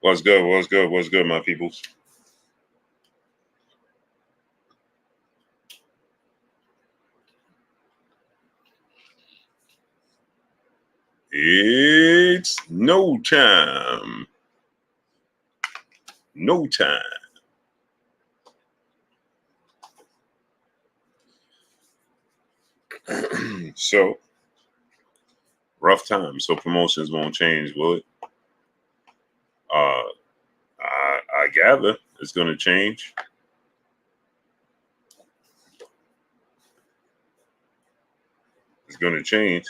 What's good? What's good? What's good, my peoples? It's no time. No time. So, rough time. So promotions won't change, will it? I gather it's going to change. It's going to change.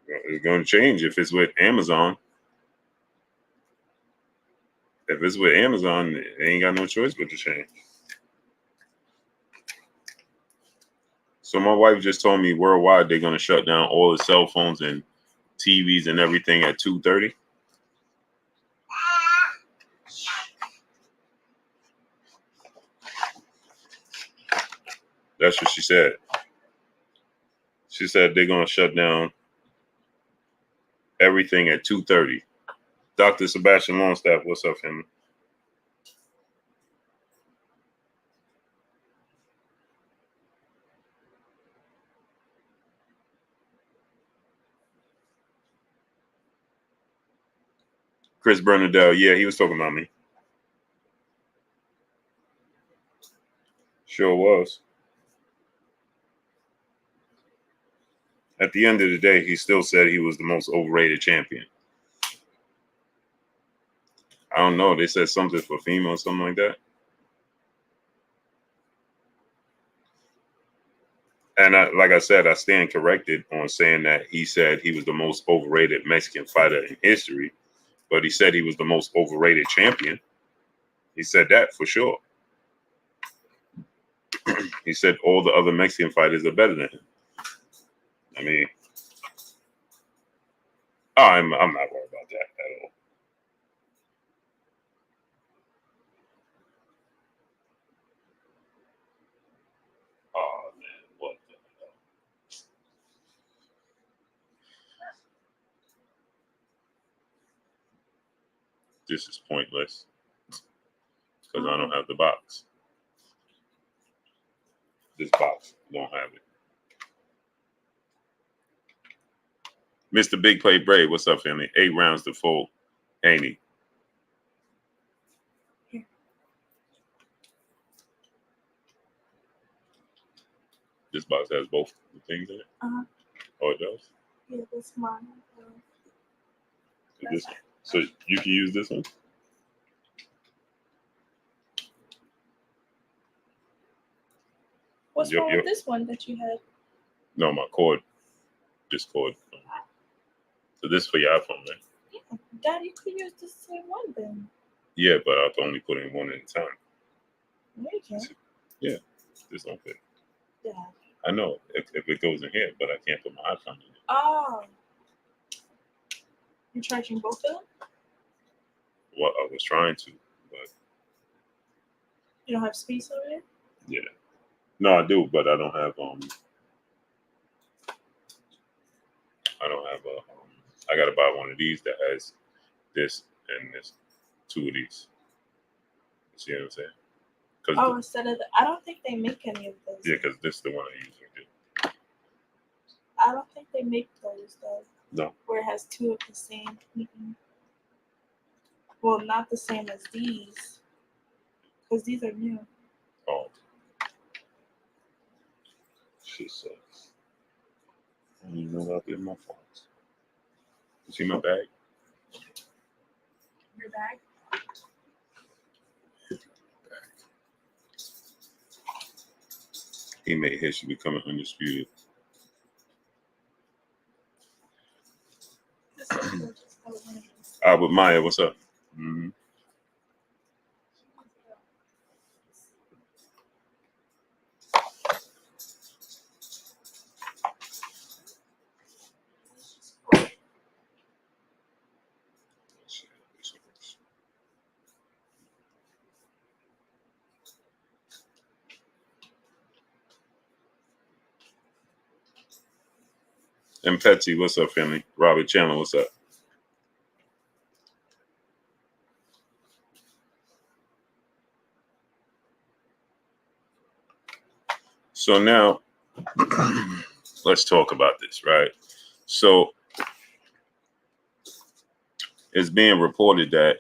It's going to change if it's with Amazon. If it's with Amazon, they ain't got no choice but to change. So my wife just told me worldwide they're going to shut down all the cell phones and TVs and everything at 2:30. That's what she said. She said they're going to shut down everything at 2:30. Dr. Sebastian Longstaff, what's up, family? Chris Bernadette, yeah, he was talking about me. Sure was. At the end of the day, he still said he was the most overrated champion. I don't know. They said something for female or something like that. And like I said, I stand corrected on saying that he said he was the most overrated Mexican fighter in history, but he said he was the most overrated champion. He said that for sure. He said all the other Mexican fighters are better than him. I mean, I'm not worried about that at all. Oh man, what the hell? This is pointless because I don't have the box. This box don't have it. Mr. Big Play Brave, what's up, family? 8 rounds to fold, ain't he? This box has both the things in it. Oh, it does. Yeah, this mine. So you can use this one. What's wrong with this one that you had? No, my cord. This cord. So this for your iPhone, right? Yeah, Dad, you could use the same one then. Yeah, but I can only put in one at a time. No, you can't. Yeah, this don't fit. Dad. I know if it goes in here, but I can't put my iPhone in it. Oh. You're charging both of them? Well, I was trying to, but you don't have space over there? Yeah. No, I do, but I don't have I gotta buy one of these that has this and this, 2 of these. You see what I'm saying? Instead of I don't think they make any of those. Yeah, because this is the one I usually do. I don't think they make those though. No. Where it has 2 of the same. Mm-mm. Well, not the same as these, because these are new. Oh. She sucks. I don't even know about my phones. You see my bag? Your bag? He made history becoming undisputed. With Maya, what's up? Mm-hmm. And Petsy, what's up, family? Robert Chandler, what's up? So now let's talk about this, right? So it's being reported that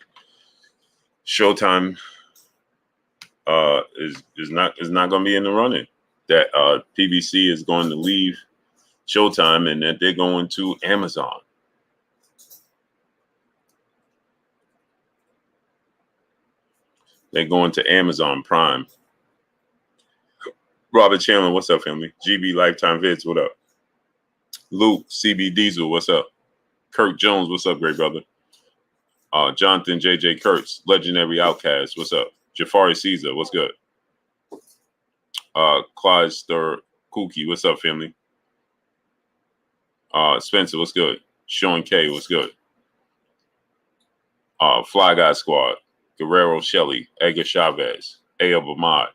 Showtime is not going to be in the running. That PBC is going to leave Showtime and that they're going to Amazon. They're going to Amazon Prime. Robert Chandler, what's up, family? GB Lifetime Vids, what up? Luke, CB Diesel, what's up? Kirk Jones, what's up, great brother? Jonathan JJ Kurtz, Legendary Outcast, what's up? Jafari Caesar, what's good? Clyde Stir Kookie, what's up, family? Spencer, what's good? Sean K, what's good? Fly Guy Squad, Guerrero Shelley, Edgar Chavez, A.L. Ahmad,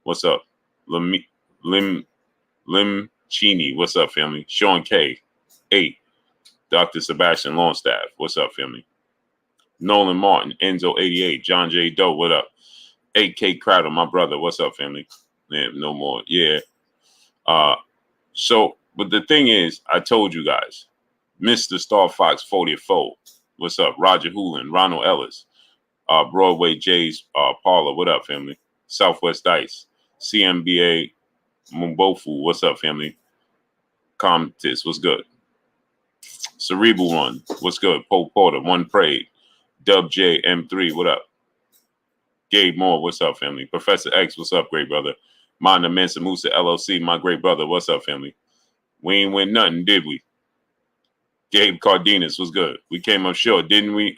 what's up? Lim Chini, what's up, family? Sean K, 8, Dr. Sebastian Longstaff, what's up, family? Nolan Martin, Enzo 88, John J. Doe, what up? 8K Crowder, my brother, what's up, family? Man, no more, yeah. So, but the thing is, I told you guys, Mr. Star Fox 44, what's up? Roger Hoolin, Ronald Ellis, Broadway J's Paula, what up, family? Southwest Dice, CMBA Mumbofu, what's up, family? Comtis, what's good? Cerebral One, what's good? Pope Porter, One Prayed, Dub J M3, what up? Gabe Moore, what's up, family? Professor X, what's up, great brother? Manda Mensa Musa LLC, my great brother, what's up, family? We ain't win nothing, did we? Gabe Cardenas was good. We came up short, didn't we?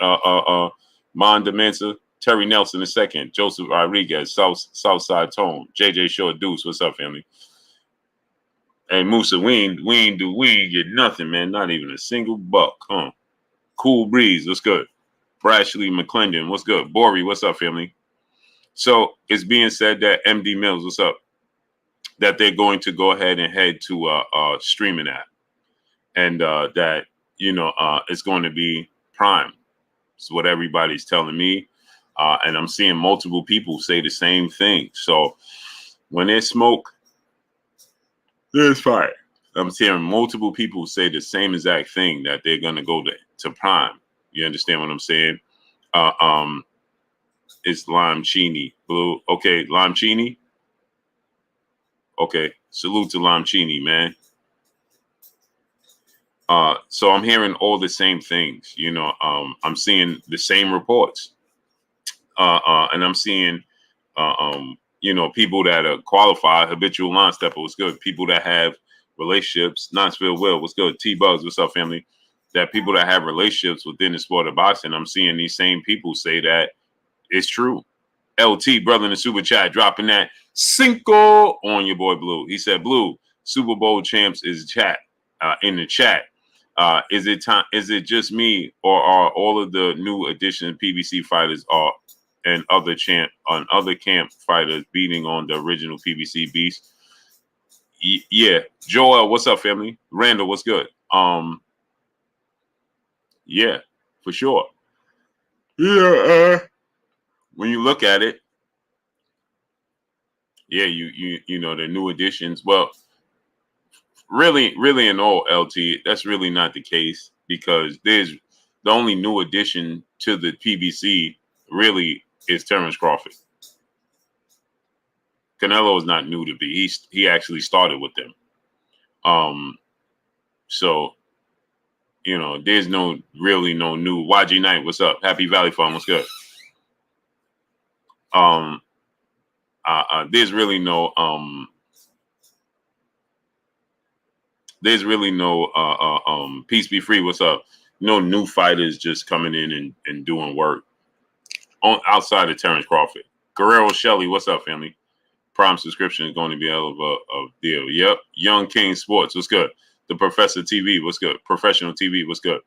Manda Mensa, Terry Nelson II, Joseph Rodriguez, Southside Tone, JJ Short Deuce, what's up, family? And Musa, we ain't get nothing, man. Not even a single buck, huh? Cool Breeze, what's good? Brashley McClendon, what's good? Bori, what's up, family? So it's being said that MD Mills, what's up? That they're going to go ahead and head to a streaming app, and that it's going to be Prime. It's what everybody's telling me, and I'm seeing multiple people say the same thing. So when there's smoke, there's fire. I'm hearing multiple people say the same exact thing, that they're going to go to Prime. You understand what I'm saying? It's Lime Chini Blue. Okay, Lime Chini. Okay, salute to Lime Chini, man. So I'm hearing all the same things. I'm seeing the same reports, and I'm seeing, people that are qualified, habitual line stepper was good. People that have relationships. Knoxville Will was good. T Bugs, what's up, family? That people that have relationships within the sport of boxing, I'm seeing these same people say that it's true. LT, brother in the super chat, dropping that cinco on your boy Blue. He said, Blue, Super Bowl champs is chat in the chat. Is it time? Is it just me, or are all of the new addition PBC fighters and other camp fighters beating on the original PBC beast? Yeah, Joel, what's up, family? Randall, what's good? Yeah, for sure. Yeah, when you look at it, yeah, you know the new additions. Well, really in all, LT, that's really not the case, because there's the only new addition to the PBC really is Terrence Crawford. Canelo is not new to be. He actually started with them. So there's really no new. YG Knight, what's up? Happy Valley Farm, what's good? There's really no peace be free, what's up? No new fighters just coming in and doing work outside of Terrence Crawford. Guerrero Shelley, what's up, family? Prime subscription is going to be a hell of a deal. Yep. Young King Sports, what's good? The Professor TV, what's good? Professional TV, what's good?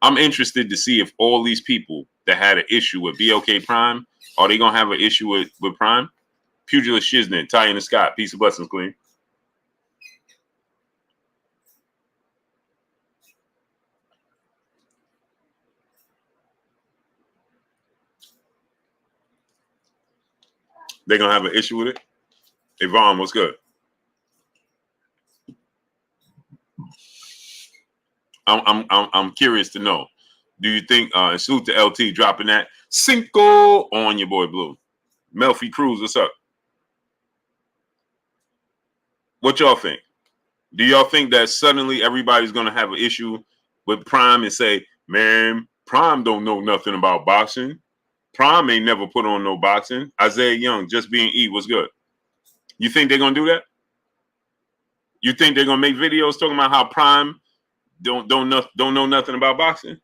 I'm interested to see if all these people that had an issue with BLK Prime, are they going to have an issue with Prime? Pugilist Shiznit, Ty in the Scott, peace of blessings, Queen. They're gonna have an issue with it. Yvonne, what's good? I'm curious to know. Do you think and salute to LT dropping that Cinco on your boy Blue? Melfi Cruz, what's up? What y'all think? Do y'all think that suddenly everybody's gonna have an issue with Prime and say, man, Prime don't know nothing about boxing? Prime ain't never put on no boxing. Isaiah Young, just being E, what's good? You think they're gonna do that? You think they're gonna make videos talking about how Prime don't know nothing about boxing?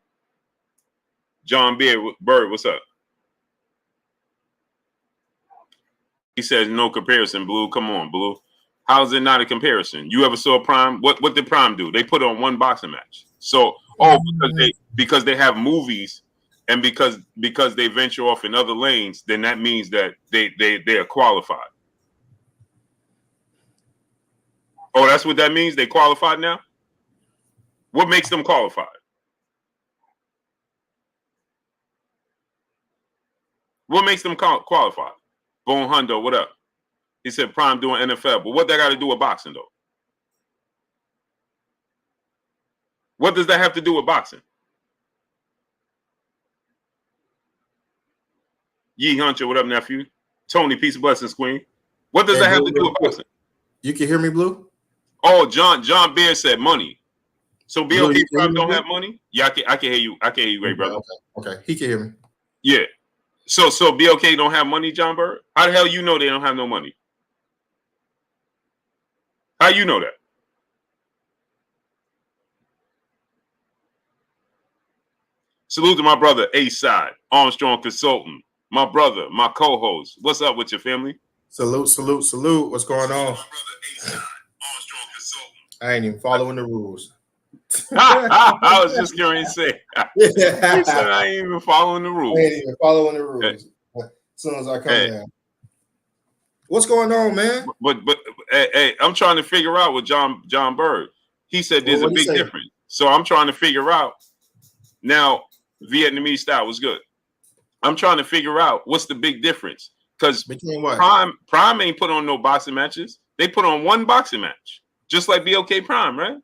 John Bird, what's up? He says no comparison, Blue. Come on, Blue. How is it not a comparison? You ever saw Prime? What did Prime do? They put on one boxing match. So because they have movies and because they venture off in other lanes, then that means that they are qualified. Oh, that's what that means? They qualified now? What makes them qualified? What makes them qualified? Bone Hundo, what up? He said Prime doing NFL, but what that got to do with boxing, though? What does that have to do with boxing? Yee Hunter, what up, nephew? Tony, peace and blessings, queen. What does that have to do with boxing? You can hear me, Blue? Oh, John Beard said money. So BOK Prime don't have money? Yeah, I can hear you. I can hear you, great brother. Okay. He can hear me. Yeah. So BOK don't have money, John Bird? How the hell you know they don't have no money? How you know that? Salute to my brother, A-Side, Armstrong Consultant, my brother, my co-host. What's up with your family? Salute. What's going on? I ain't even following the rules. I was just going to say. He said I ain't even following the rules. I ain't even following the rules. As soon as I come down. What's going on, man? But hey, I'm trying to figure out with John Bird. He said there's a big difference. So I'm trying to figure out now. Vietnamese style was good. I'm trying to figure out what's the big difference because between what Prime ain't put on no boxing matches. They put on one boxing match, just like BOK Prime, right?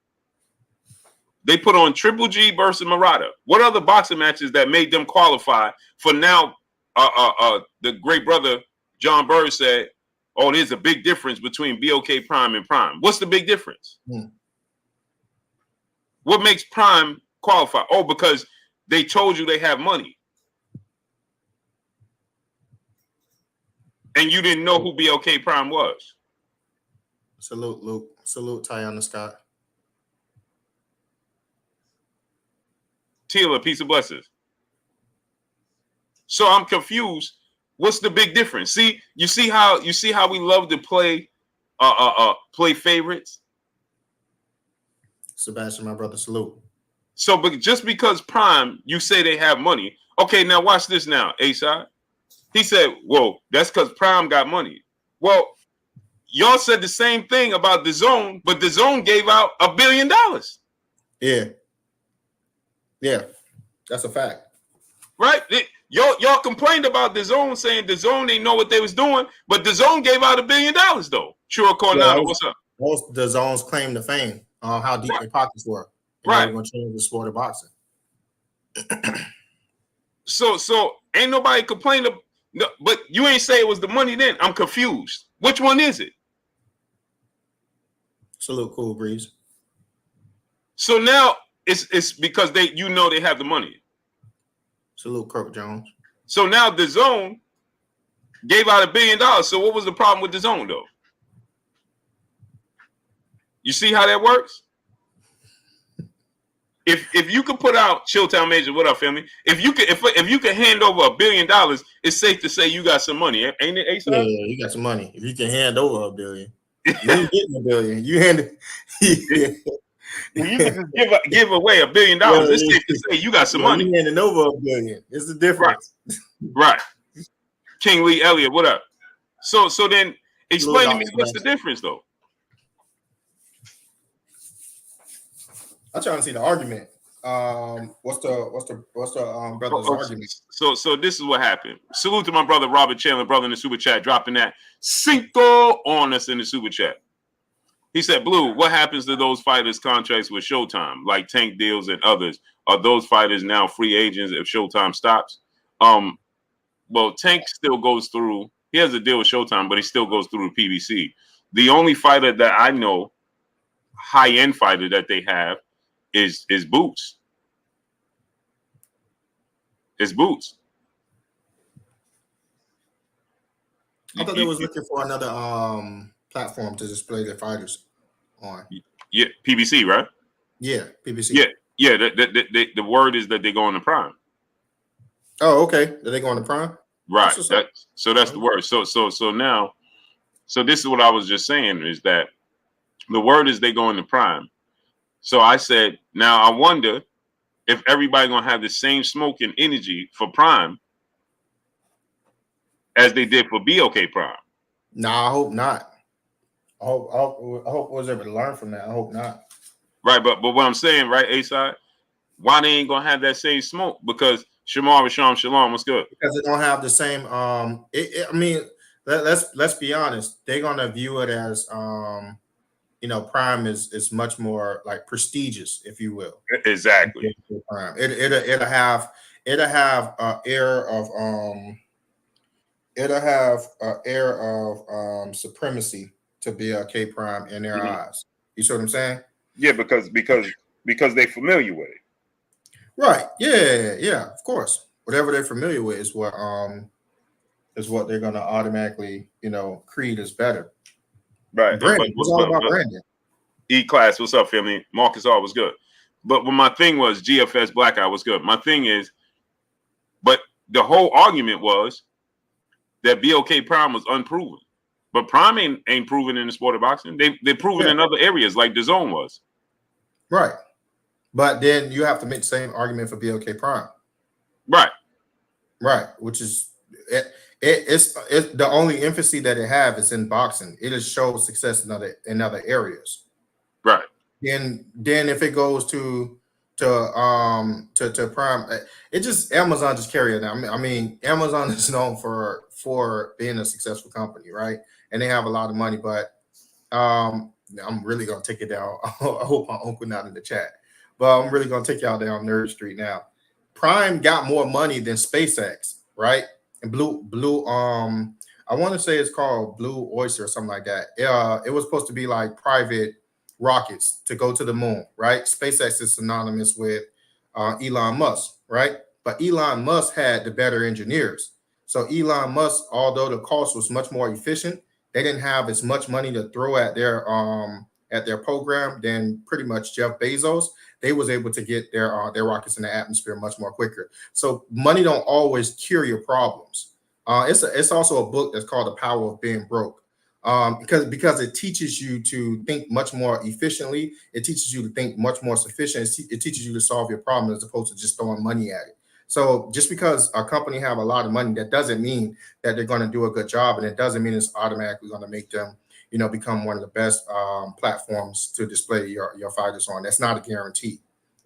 They put on Triple G versus Murata. What other boxing matches that made them qualify for now? The great brother John Bird said, "Oh, there's a big difference between BOK Prime and Prime." What's the big difference? What makes Prime qualify? Oh, because they told you they have money. And you didn't know who BOK Prime was. Salute, Luke. Salute, Tiana Scott. Tila, peace of blessings. So I'm confused. What's the big difference? See, you see how we love to play favorites? Sebastian, my brother, salute. So, but just because Prime, you say they have money. Okay, now watch this now, A-Side. He said, well, that's because Prime got money. Well, y'all said the same thing about the Zone, but the Zone gave out $1 billion. Yeah, that's a fact. Right? Y'all complained about the Zone, saying the Zone didn't know what they was doing, but the Zone gave out $1 billion, though. Sure, Coronado, what's up? Most the Zone's claim to fame on how deep their pockets were. Right. We're going to change the sport of boxing. So ain't nobody complaining. No, but you ain't say it was the money then. I'm confused. Which one is it? Salute, Cool Breeze. So now it's because they have the money. Salute, Kirk Jones. So now the Zone gave out $1 billion. So what was the problem with the Zone though? You see how that works? If you could put out Showtime Major, what up, family? If you could hand over $1 billion, it's safe to say you got some money, ain't it, A-Side? Yeah, you got some money. If you can hand over $1 billion, you ain't getting $1 billion. You hand it. Well, you can just give away $1 billion. It's safe to say you got some money. You handing over $1 billion. It's the difference. Right. King Lee Elliott, what up? So then explain to me what's the difference though. I'm trying to see the argument. What's the brother's argument? So this is what happened. Salute to my brother Robert Chandler, brother in the super chat, dropping that Cinco on us in the super chat. He said, Blue, what happens to those fighters' contracts with Showtime, like Tank Deals and others? Are those fighters now free agents if Showtime stops? Well, Tank still goes through. He has a deal with Showtime, but he still goes through PBC. The only fighter that I know, high-end fighter that they have, is Boots. It's Boots. I thought they was looking for another platform to display their fighters on. Yeah, PBC, right? Yeah, PBC. Yeah. The word is that they go on the Prime. Oh, okay. Are they going to Prime? Right. That's the word. So now, this is what I was just saying is that the word is they go into Prime. So I said, now I wonder if everybody gonna have the same smoke and energy for Prime as they did for BOK Prime. Nah, I hope not. I hope was able to learn from that. I hope not. Right, but what I'm saying, right, A-side, why they ain't gonna have that same smoke? Because Shamar Rasham Shalom, what's good? Because they don't have the same. I mean, let's be honest. They're gonna view it as Prime is much more like prestigious, if you will. Exactly. Prime. It'll have air of supremacy to BLK Prime in their eyes. You see what I'm saying? Yeah, because they're familiar with it. Right. Yeah. Of course. Whatever they're familiar with is what they're gonna automatically, creed as better. Right. Branding. It's all about branding. E-Class, what's up, family? Marcus all was good. But when my thing was GFS Blackout was good. My thing is, but the whole argument was that BOK Prime was unproven. But Prime ain't proven in the sport of boxing. They're proven in other areas like the zone was. Right. But then you have to make the same argument for BOK Prime. Right. Which is it's the only emphasis that it have is in boxing. It has showed success in other areas. Right. Then if it goes to Prime, it just Amazon just carry it now. I mean, Amazon is known for being a successful company, right? And they have a lot of money, but I'm really gonna take it down. I hope my uncle not in the chat, but I'm really gonna take y'all down Nerd Street now. Prime got more money than SpaceX, right? And Blue I want to say it's called Blue Oyster or something like that. It was supposed to be like private rockets to go to the moon, right? SpaceX is synonymous with Elon Musk, right? But Elon Musk had the better engineers. So Elon Musk, although the cost was much more efficient, they didn't have as much money to throw at their program than pretty much Jeff Bezos. They was able to get their rockets in the atmosphere much more quicker. So money don't always cure your problems. It's also a book that's called The Power of Being Broke. Because it teaches you to think much more efficiently. It teaches you to think much more sufficient. It teaches you to solve your problem as opposed to just throwing money at it. So just because a company have a lot of money, that doesn't mean that they're going to do a good job, and it doesn't mean it's automatically going to make them, become one of the best platforms to display your fighters on. That's not a guarantee.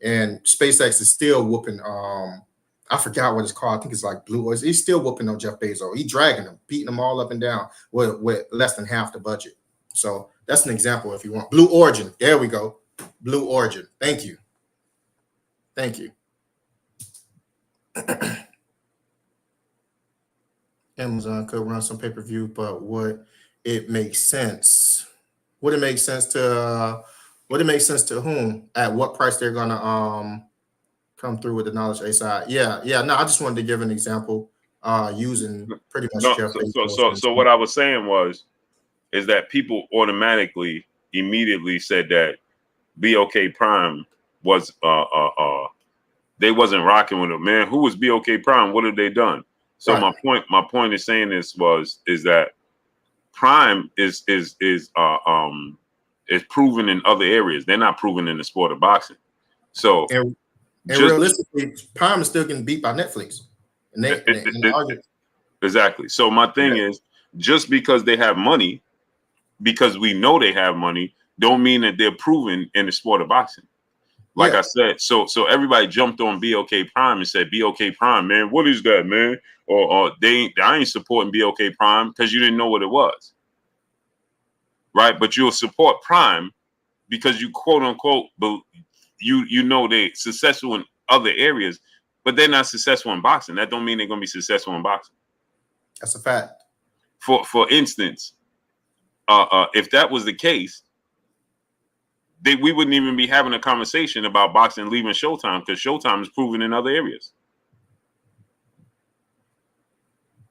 And SpaceX is still whooping. I forgot what it's called. I think it's like Blue Oyster. He's still whooping on Jeff Bezos. He's dragging them, beating them all up and down with less than half the budget. So that's an example if you want. Blue Origin. There we go. Blue Origin. Thank you. Amazon could run some pay-per-view, but would it make sense? Would it make sense to whom? At what price they're gonna come through with the knowledge A side? Yeah. No, I just wanted to give an example using pretty much Jeff Bezos. So what I was saying is that people automatically immediately said that BOK Prime was they wasn't rocking with it. Man, who was BOK Prime? What have they done? So right. my point is saying this is that Prime is proven in other areas. They're not proven in the sport of boxing. So and realistically, Prime is still getting beat by Netflix. Exactly. So my thing is, just because they have money, because we know they have money, don't mean that they're proven in the sport of boxing. Like Yeah. I said, so everybody jumped on BOK Prime and said, BOK Prime, man, what is that, man? Or I ain't supporting BOK Prime because you didn't know what it was. Right? But you'll support Prime because you quote unquote, but you know they're successful in other areas, but they're not successful in boxing. That don't mean they're gonna be successful in boxing. That's a fact. For instance, if that was the case, we wouldn't even be having a conversation about boxing leaving Showtime because Showtime is proven in other areas.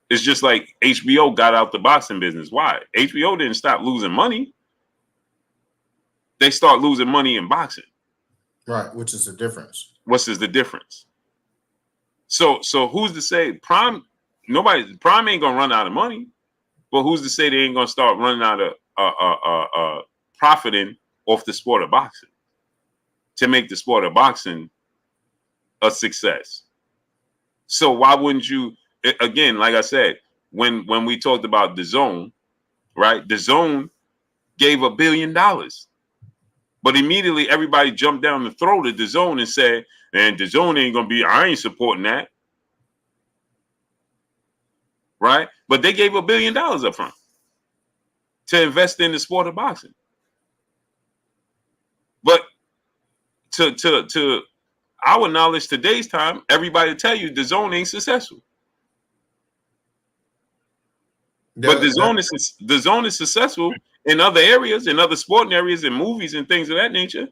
It's just like HBO got out the boxing business. Why? HBO didn't stop losing money. They start losing money in boxing. Right, which is the difference. What's the difference? So who's to say Prime ain't gonna run out of money, but who's to say they ain't gonna start running out of profiting off the sport of boxing to make the sport of boxing a success? So why wouldn't you, again, like I said, when we talked about DAZN, right? DAZN gave $1 billion. But immediately everybody jumped down the throat of DAZN and said, man, DAZN ain't gonna be, I ain't supporting that. Right? But they gave $1 billion up front to invest in the sport of boxing. But to our knowledge, today's time, everybody tell you DAZN ain't successful. But DAZN is successful in other areas, in other sporting areas, in movies and things of that nature.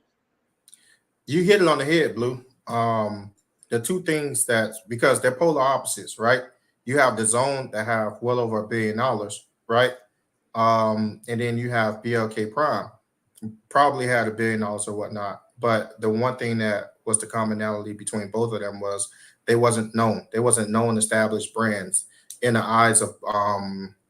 You hit it on the head, Blue. The two things because they're polar opposites, right? You have DAZN that have well over $1 billion, right? And then you have BLK Prime, probably had $1 billion or whatnot. But the one thing that was the commonality between both of them was they wasn't known. They wasn't known established brands in the eyes of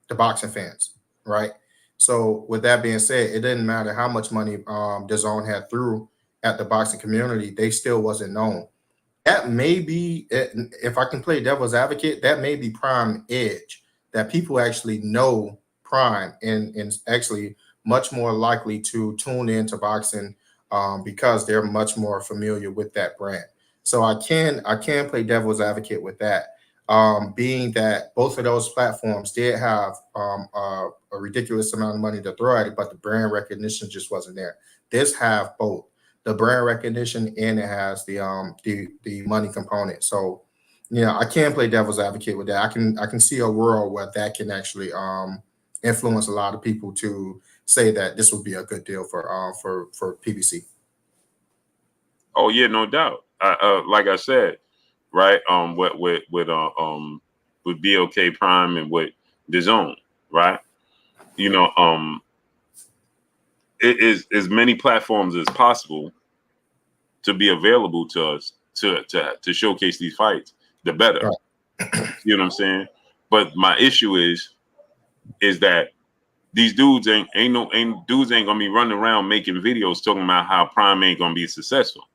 the boxing fans, right? So with that being said, it didn't matter how much money DAZN had through at the boxing community, they still wasn't known. That may be, if I can play devil's advocate, that may be Prime edge, that people actually know Prime and actually much more likely to tune into boxing because they're much more familiar with that brand. So I can play devil's advocate with that. Being that both of those platforms did have a ridiculous amount of money to throw at it, but the brand recognition just wasn't there. This have both the brand recognition and it has the money component. So yeah, I can play devil's advocate with that. I can see a world where that can actually influence a lot of people to say that this would be a good deal for PBC. Oh yeah, no doubt. Like I said, right? With BOK Prime and with DAZN, right? You know, it is as many platforms as possible to be available to us to showcase these fights, the better. Right. You know what I'm saying? But my issue is that these dudes ain't gonna be running around making videos talking about how Prime ain't gonna be successful.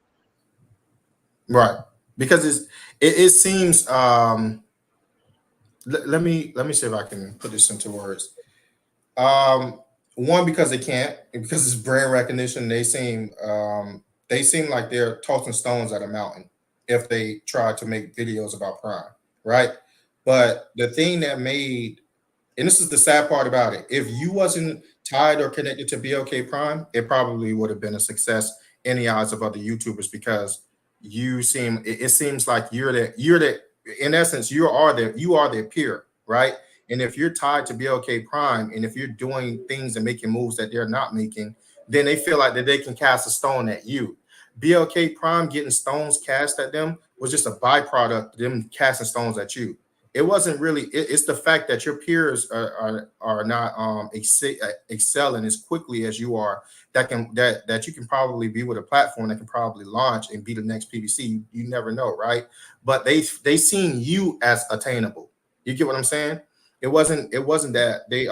Right. Because it seems let me see if I can put this into words. One, because they can't, because it's brand recognition, they seem like they're tossing stones at a mountain if they try to make videos about Prime, right? But the thing that made, and this is the sad part about it, if you wasn't tied or connected to BOK Prime, it probably would have been a success in the eyes of other YouTubers because it seems like you're the in essence you are their peer, right? And if you're tied to BLK Prime and if you're doing things and making moves that they're not making, then they feel like that they can cast a stone at you. BLK Prime getting stones cast at them was just a byproduct of them casting stones at you. It wasn't really, it's the fact that your peers are not excelling as quickly as you are that you can probably be with a platform that can probably launch and be the next PBC. You never know, right? But they seen you as attainable. You get what I'm saying? It wasn't that they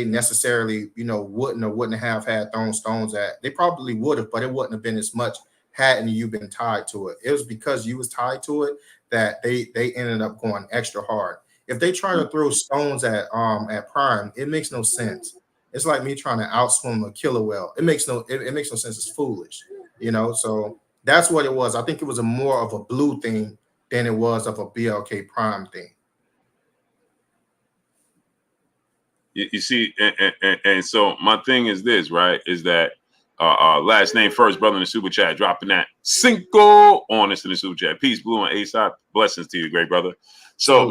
necessarily wouldn't have had thrown stones at. They probably would have, but it wouldn't have been as much hadn't you been tied to it. It was because you was tied to it that they ended up going extra hard. If they try to throw stones at Prime, it makes no sense. It's like me trying to outswim a killer whale. It makes no sense. It's foolish, you know. So that's what it was. I think it was a more of a blue thing than it was of a BLK Prime thing. You see, and so my thing is this, right? Is that last name first, brother in the super chat, dropping that cinco on us in the super chat. Peace, Blue and A-Side. Blessings to you, great brother. So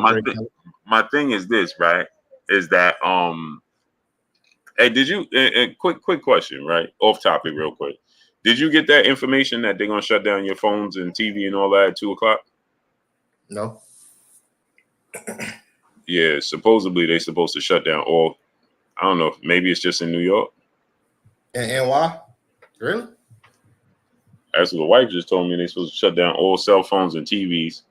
my thing is this, right? Is that hey, did you? Quick question, right? Off topic, real quick. Did you get that information that they're gonna shut down your phones and TV and all that at 2:00? No. Yeah, supposedly they're supposed to shut down all. I don't know. Maybe it's just in New York. And why? Really? That's what the wife just told me. They're supposed to shut down all cell phones and TVs.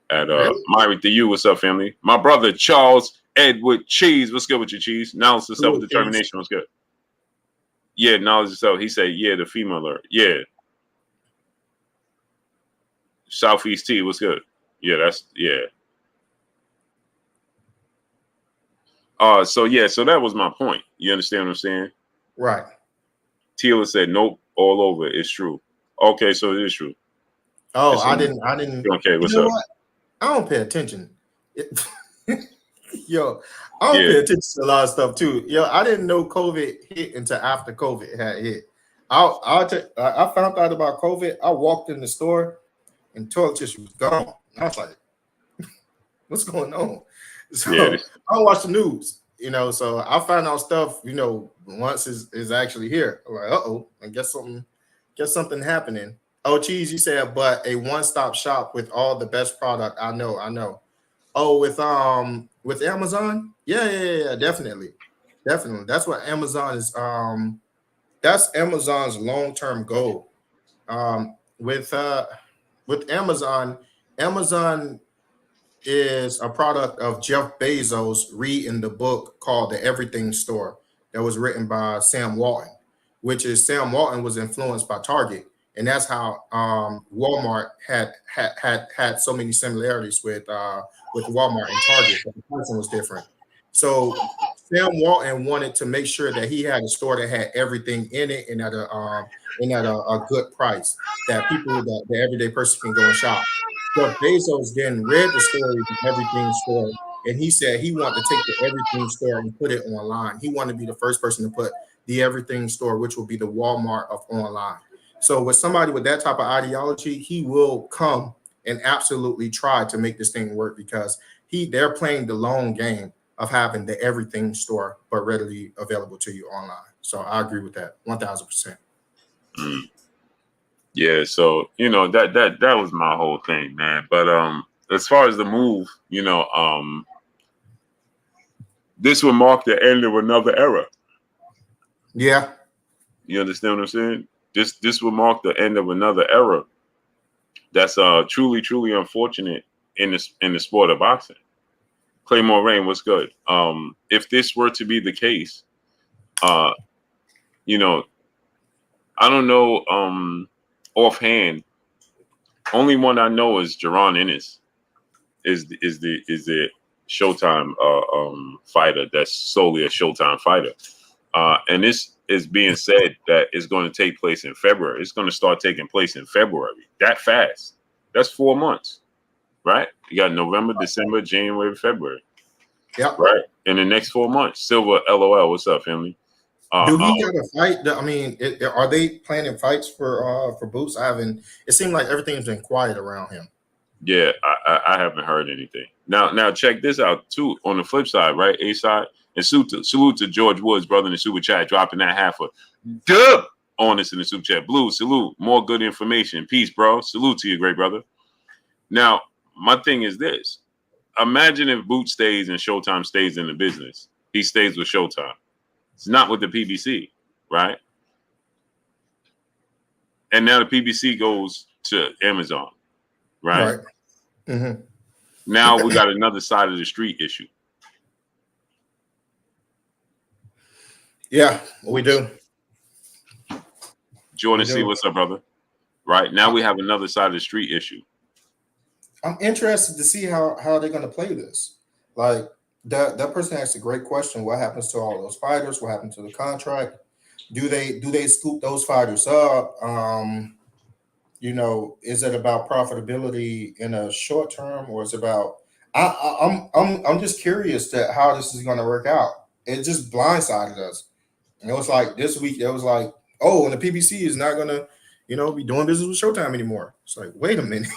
At Really? Myrick to you, what's up, family? My brother Charles Edward Cheese, what's good with your cheese? Knowledge of self-determination, what's good? Yeah, knowledge of self. He said, yeah, the female alert. Yeah. Southeast T, what's good? Yeah, that's yeah. So that was my point. You understand what I'm saying? Right. Tila said, nope, all over. It's true. Okay, so it is true. Oh, I didn't. Okay, what's up? What? I don't pay attention. Yo, I don't pay attention to a lot of stuff too. Yo, I didn't know COVID hit until after COVID had hit. I found out about COVID. I walked in the store and toilet tissue was gone. I was like, what's going on? So I don't watch the news, you know. So I found out stuff, you know, once is actually here. I'm like, I guess something happening. Oh, Cheese, you said, but a one-stop shop with all the best product. I know. Oh, with Amazon? Yeah, definitely. That's what Amazon is. That's Amazon's long-term goal. With Amazon is a product of Jeff Bezos reading the book called The Everything Store that was written by Sam Walton, which is Sam Walton was influenced by Target. And that's how Walmart had so many similarities with Walmart and Target, but the person was different. So Sam Walton wanted to make sure that he had a store that had everything in it and at a good price that the everyday person can go and shop. Jeff Bezos then read the story of the Everything Store, and he said he wanted to take the Everything Store and put it online. He wanted to be the first person to put the Everything Store, which will be the Walmart of online. So with somebody with that type of ideology, he will come and absolutely try to make this thing work because they're playing the long game of having the Everything Store, but readily available to you online. So I agree with that 1,000%. Yeah, so you know that was my whole thing, man. But as far as the move, you know, this will mark the end of another era. Yeah. You understand what I'm saying? This will mark the end of another era. That's truly unfortunate in the sport of boxing. Claymore Rain, what's good? If this were to be the case, you know, I don't know offhand. Only one I know is Jaron Ennis is the Showtime fighter that's solely a Showtime fighter. And this is being said that it's going to take place in February. It's going to start taking place in February. That fast. That's 4 months, right? You got November, December, January, February. Yep. Right. In the next 4 months. Silver, LOL. What's up, family? Do he got a fight? I mean, are they planning fights for Boots? It seemed like everything's been quiet around him. Yeah, I haven't heard anything. Now check this out too. On the flip side, right? A side. And salute to George Woods, brother, in the super chat, dropping that half a dub on us in the super chat. Blue, salute. More good information. Peace, bro. Salute to you, great brother. Now, my thing is this. Imagine if Boot stays and Showtime stays in the business. He stays with Showtime. It's not with the PBC, right? And now the PBC goes to Amazon, right? Mm-hmm. Now we got another side of the street issue. Yeah, we do. Jordan C, what's up, brother? Right now we have another side of the street issue. I'm interested to see how they're going to play this. Like, That person asked a great question. What happens to all those fighters? What happened to the contract? Do they scoop those fighters up? Is it about profitability in a short term, or is it about? I'm just curious to how this is going to work out. It just blindsided us. And it was like this week. It was like, oh, and the PBC is not going to, be doing business with Showtime anymore. It's like, wait a minute,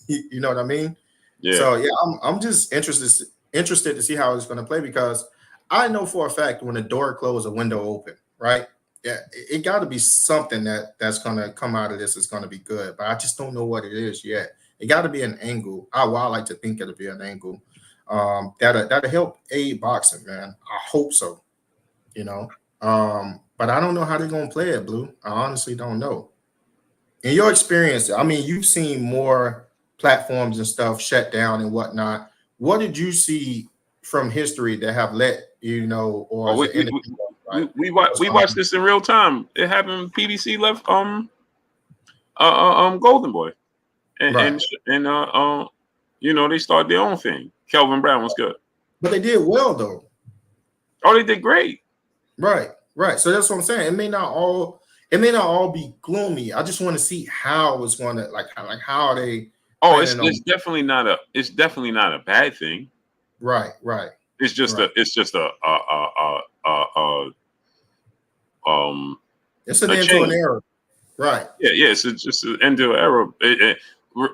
you know what I mean? Yeah. So yeah, I'm just interested to see how it's going to play, because I know for a fact when a door closed, a window open, right? Yeah, it got to be something that's going to come out of this. Is going to be good, but I just don't know what it is yet. It got to be an angle. I like to think it'll be an angle that'll help aid boxing, man. I hope so. You know, but I don't know how they're going to play it, Blue. I honestly don't know. In your experience, I mean, you've seen more platforms and stuff shut down and whatnot. What did you see from history that have let or Oh, as an individual, right? we watched this in real time. It happened. PBC left Golden Boy, and Right. they started their own thing. Kelvin Brown was good. But they did well though. Oh, they did great. Right. Right. So that's what I'm saying. It may not all be gloomy. I just want to see how it's going to like how they Oh, planning on. it's definitely not a bad thing. Right. Right. It's just Right. It's an a end to an change. era. Right. Yeah. It's just an end to an era.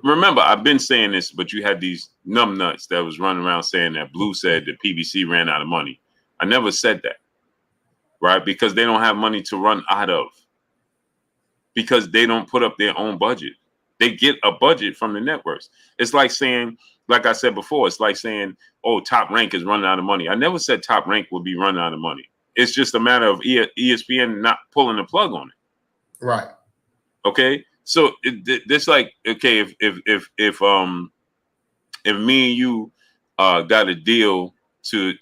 Remember, I've been saying this, but you had these numbnuts that was running around saying that Blue said the PBC ran out of money. I never said that, right? Because they don't have money to run out of. Because they don't put up their own budget. They get a budget from the networks. It's like saying, like I said before, it's like saying, oh, Top Rank is running out of money. I never said Top Rank would be running out of money. It's just a matter of ESPN not pulling the plug on it. Right. Okay. So it's like, okay, if me and you got a deal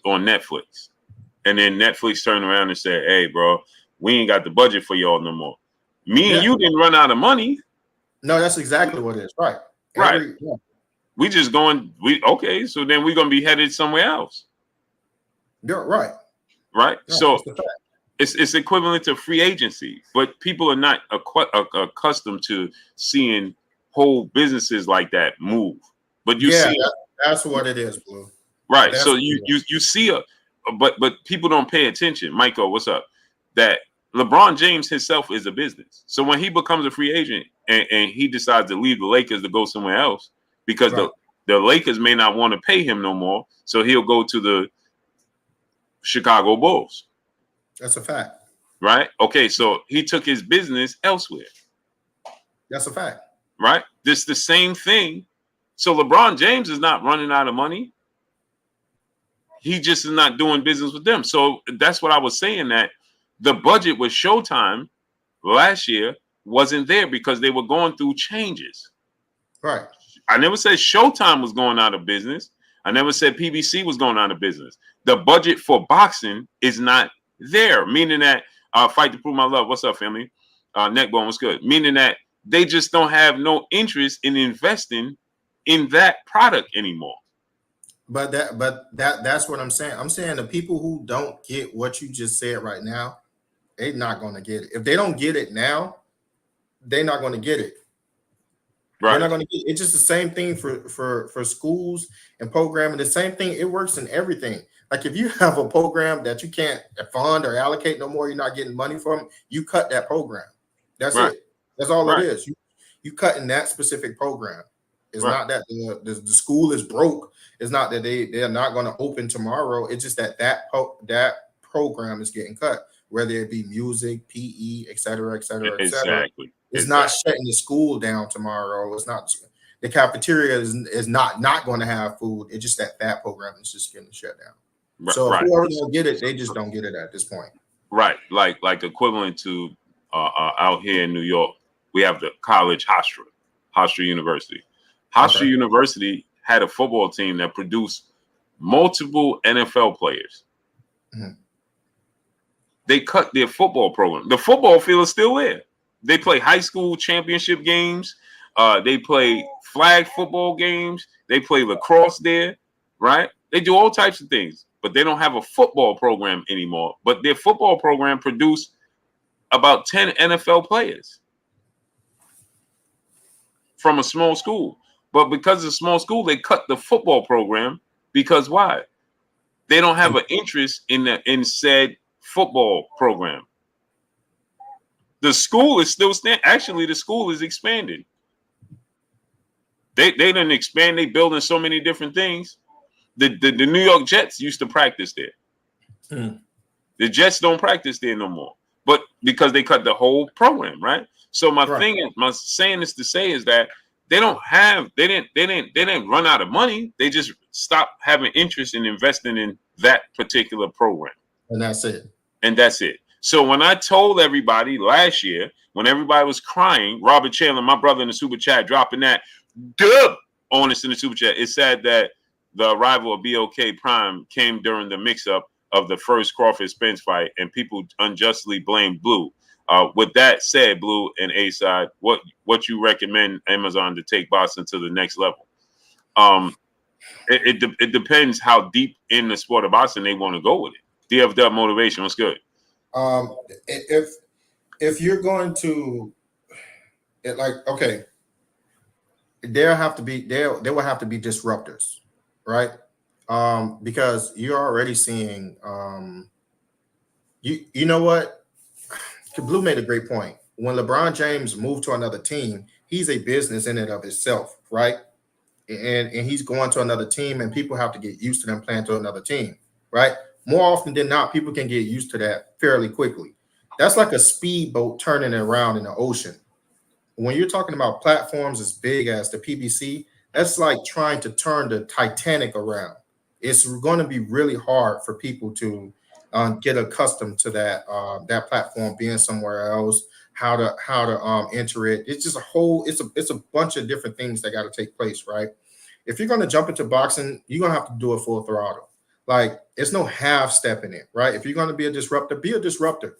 on Netflix, and then Netflix turned around and said, hey, bro, we ain't got the budget for y'all no more. Me and you didn't run out of money. No, that's exactly what it is. Right. Right. We just going. So then we're gonna be headed somewhere else. You're right. Right. No, So it's equivalent to free agency, but people are not accustomed to seeing whole businesses like that move. But you see, that's what it is, Blue. Right. So you see but people don't pay attention. Michael, what's up? That LeBron James himself is a business. So when he becomes a free agent and he decides to leave the Lakers to go somewhere else, because the Lakers may not want to pay him no more, so he'll go to the Chicago Bulls. That's a fact. Right? Okay, so he took his business elsewhere. That's a fact. Right? This the same thing. So LeBron James is not running out of money. He just is not doing business with them. So that's what I was saying, that the budget with Showtime last year wasn't there because they were going through changes. Right. I never said Showtime was going out of business. I never said PBC was going out of business. The budget for boxing is not there, meaning that Fight to Prove My Love. What's up, family? Neckbone, what's good? Meaning that they just don't have no interest in investing in that product anymore. But that's what I'm saying. I'm saying the people who don't get what you just said right now, they're not going to get it. If they don't get it now, they're not going to get it. Right. They're not going to get it. It's just the same thing for schools and programming. The same thing. It works in everything. Like if you have a program that you can't fund or allocate no more, you're not getting money from, you cut that program. That's it. That's all it is. You cut in that specific program. It's not that the school is broke. It's not that they're not going to open tomorrow. It's just that program is getting cut, whether it be music, PE, et cetera, et cetera, et cetera. Exactly. It's not shutting the school down tomorrow. It's not the cafeteria is not going to have food. It's just that program is just getting shut down. So if whoever don't get it, they just don't get it at this point. Right. Like equivalent to out here in New York, we have the college Hofstra University. Hofstra University had a football team that produced multiple NFL players. Mm-hmm. They cut their football program. The football field is still there. They play high school championship games. They play flag football games. They play lacrosse there, right? They do all types of things. but they don't have a football program anymore. But their football program produced about 10 NFL players from a small school. But because it's a small school, they cut the football program because why? They don't have an interest in said football program. The school is still actually the school is expanding. They didn't expand, they building so many different things. The New York Jets used to practice there. The Jets don't practice there no more. But because they cut the whole program, right? So my saying is to say is that they didn't run out of money. They just stopped having interest in investing in that particular program. And that's it. So when I told everybody last year, when everybody was crying, Robert Chandler, my brother in the super chat, dropping that dub on us in the super chat, it said that the arrival of BOK Prime came during the mix-up of the first Crawford Spence fight, and people unjustly blamed Blue. With that said, Blue and A-Side, what you recommend Amazon to take boxing to the next level? It depends how deep in the sport of boxing they want to go with it. DFW motivation, what's good? If you're going to okay, there will have to be disruptors, right? Because you're already seeing you know what? Blue made a great point. When LeBron James moved to another team, he's a business in and of itself, right? And he's going to another team, and people have to get used to them playing to another team, right? More often than not, people can get used to that fairly quickly. That's like a speedboat turning around in the ocean. When you're talking about platforms as big as the PBC, that's like trying to turn the Titanic around. It's going to be really hard for people to get accustomed to that platform being somewhere else. How to enter it. It's just it's a bunch of different things that got to take place, right? If you're going to jump into boxing, you're going to have to do it full throttle. Like, it's no half stepping it, right? If you're going to be a disruptor, be a disruptor.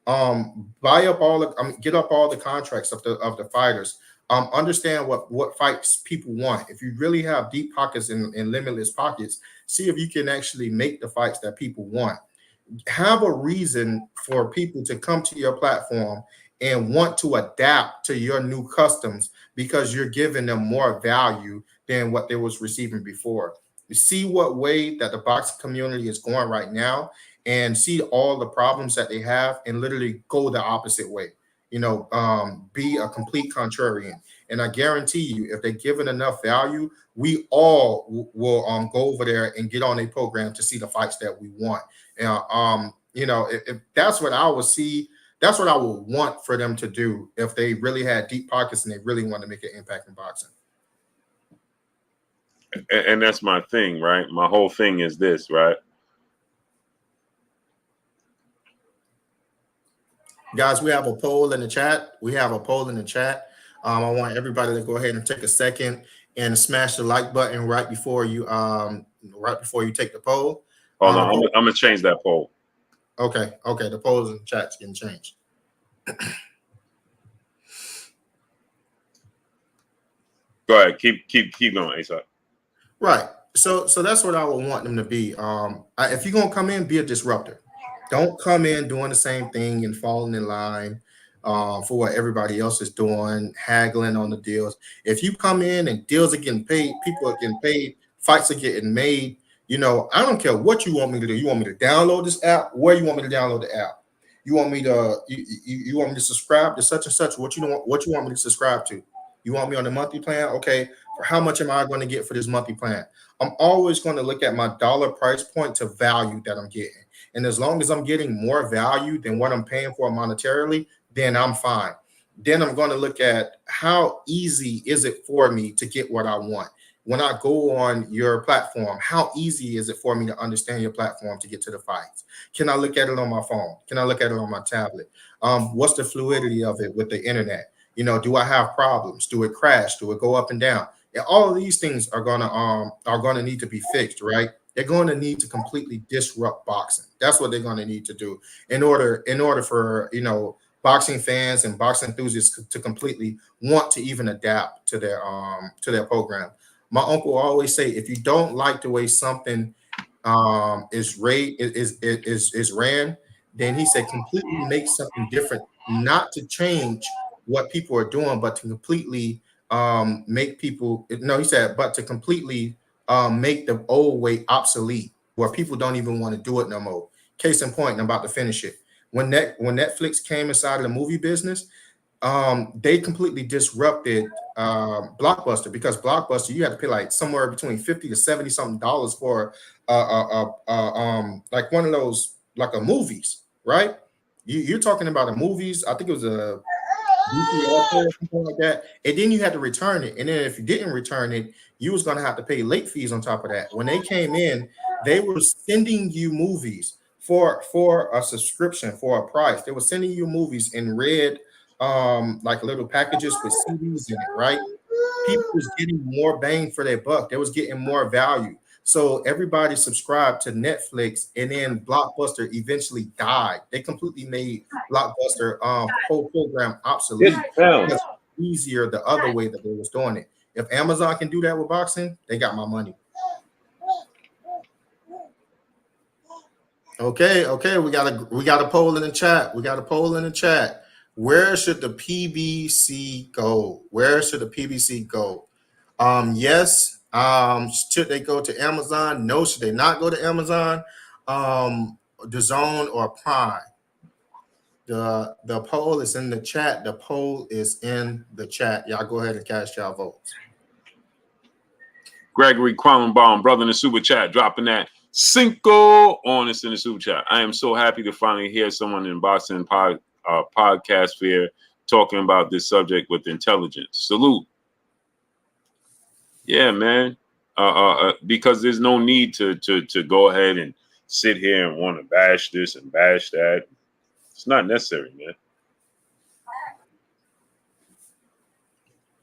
Get up all the contracts of the fighters. Understand what fights people want. If you really have deep pockets and limitless pockets, see if you can actually make the fights that people want. Have a reason for people to come to your platform and want to adapt to your new customs because you're giving them more value than what they was receiving before. You see what way that the boxing community is going right now, and see all the problems that they have, and literally go the opposite way. Be a complete contrarian. And I guarantee you, if they're given enough value, we all will go over there and get on a program to see the fights that we want. If that's what I would see, that's what I would want for them to do if they really had deep pockets and they really want to make an impact in boxing. And that's my thing, right? My whole thing is this, right? Guys, we have a poll in the chat. I want everybody to go ahead and take a second and smash the like button right before you take the poll. Hold on, I'm gonna change that poll. Okay. The polls in the chat's getting changed. Go ahead, keep going, Asa. Right. So that's what I would want them to be. If you're gonna come in, be a disruptor. Don't come in doing the same thing and falling in line for what everybody else is doing, haggling on the deals. If you come in and deals are getting paid, people are getting paid, fights are getting made. I don't care what you want me to do. You want me to download this app? Where you want me to download the app? You want me to you want me to subscribe to such and such? What you want me to subscribe to? You want me on the monthly plan? Okay. For how much am I going to get for this monthly plan? I'm always going to look at my dollar price point to value that I'm getting. And as long as I'm getting more value than what I'm paying for monetarily, then I'm fine. Then I'm going to look at how easy is it for me to get what I want. When I go on your platform, how easy is it for me to understand your platform to get to the fights? Can I look at it on my phone? Can I look at it on my tablet? What's the fluidity of it with the internet? Do I have problems? Do it crash? Do it go up and down? And all of these things are gonna need to be fixed, right? They're going to need to completely disrupt boxing. That's what they're going to need to do in order for boxing fans and boxing enthusiasts to completely want to even adapt to their program. My uncle always say, if you don't like the way something is ran, then he said completely make something different, not to change what people are doing, but to completely make people. No, he said, but to completely make the old way obsolete, where people don't even want to do it no more. Case in point, and I'm about to finish it. When Netflix came inside of the movie business, they completely disrupted Blockbuster, because Blockbuster, you had to pay like somewhere between 50 to 70 something dollars for like one of those, like a movies, right? You're talking about a movies. I think it was a VCR player or something like that, and then you had to return it. And then if you didn't return it, you was gonna have to pay late fees on top of that. When they came in, they were sending you movies for a subscription for a price. They were sending you movies in red, like little packages with CDs in it, right? People was getting more bang for their buck. They was getting more value. So everybody subscribed to Netflix, and then Blockbuster eventually died. They completely made Blockbuster whole program Get obsolete down. because it's easier the other way that they was doing it. If Amazon can do that with boxing, they got my money. Okay, we got a poll in the chat. We got a poll in the chat. Where should the PBC go? Where should the PBC go? Yes. Should they go to Amazon? No. Should they not go to Amazon? The Zone or Prime? The poll is in the chat. The poll is in the chat. Y'all go ahead and cast y'all votes. Gregory Quallenbaum, brother in the super chat, dropping that Cinco on us in the super chat. I am so happy to finally hear someone in boxing podcast sphere talking about this subject with intelligence. Salute. Yeah, man. Because there's no need to go ahead and sit here and want to bash this and bash that. It's not necessary, man.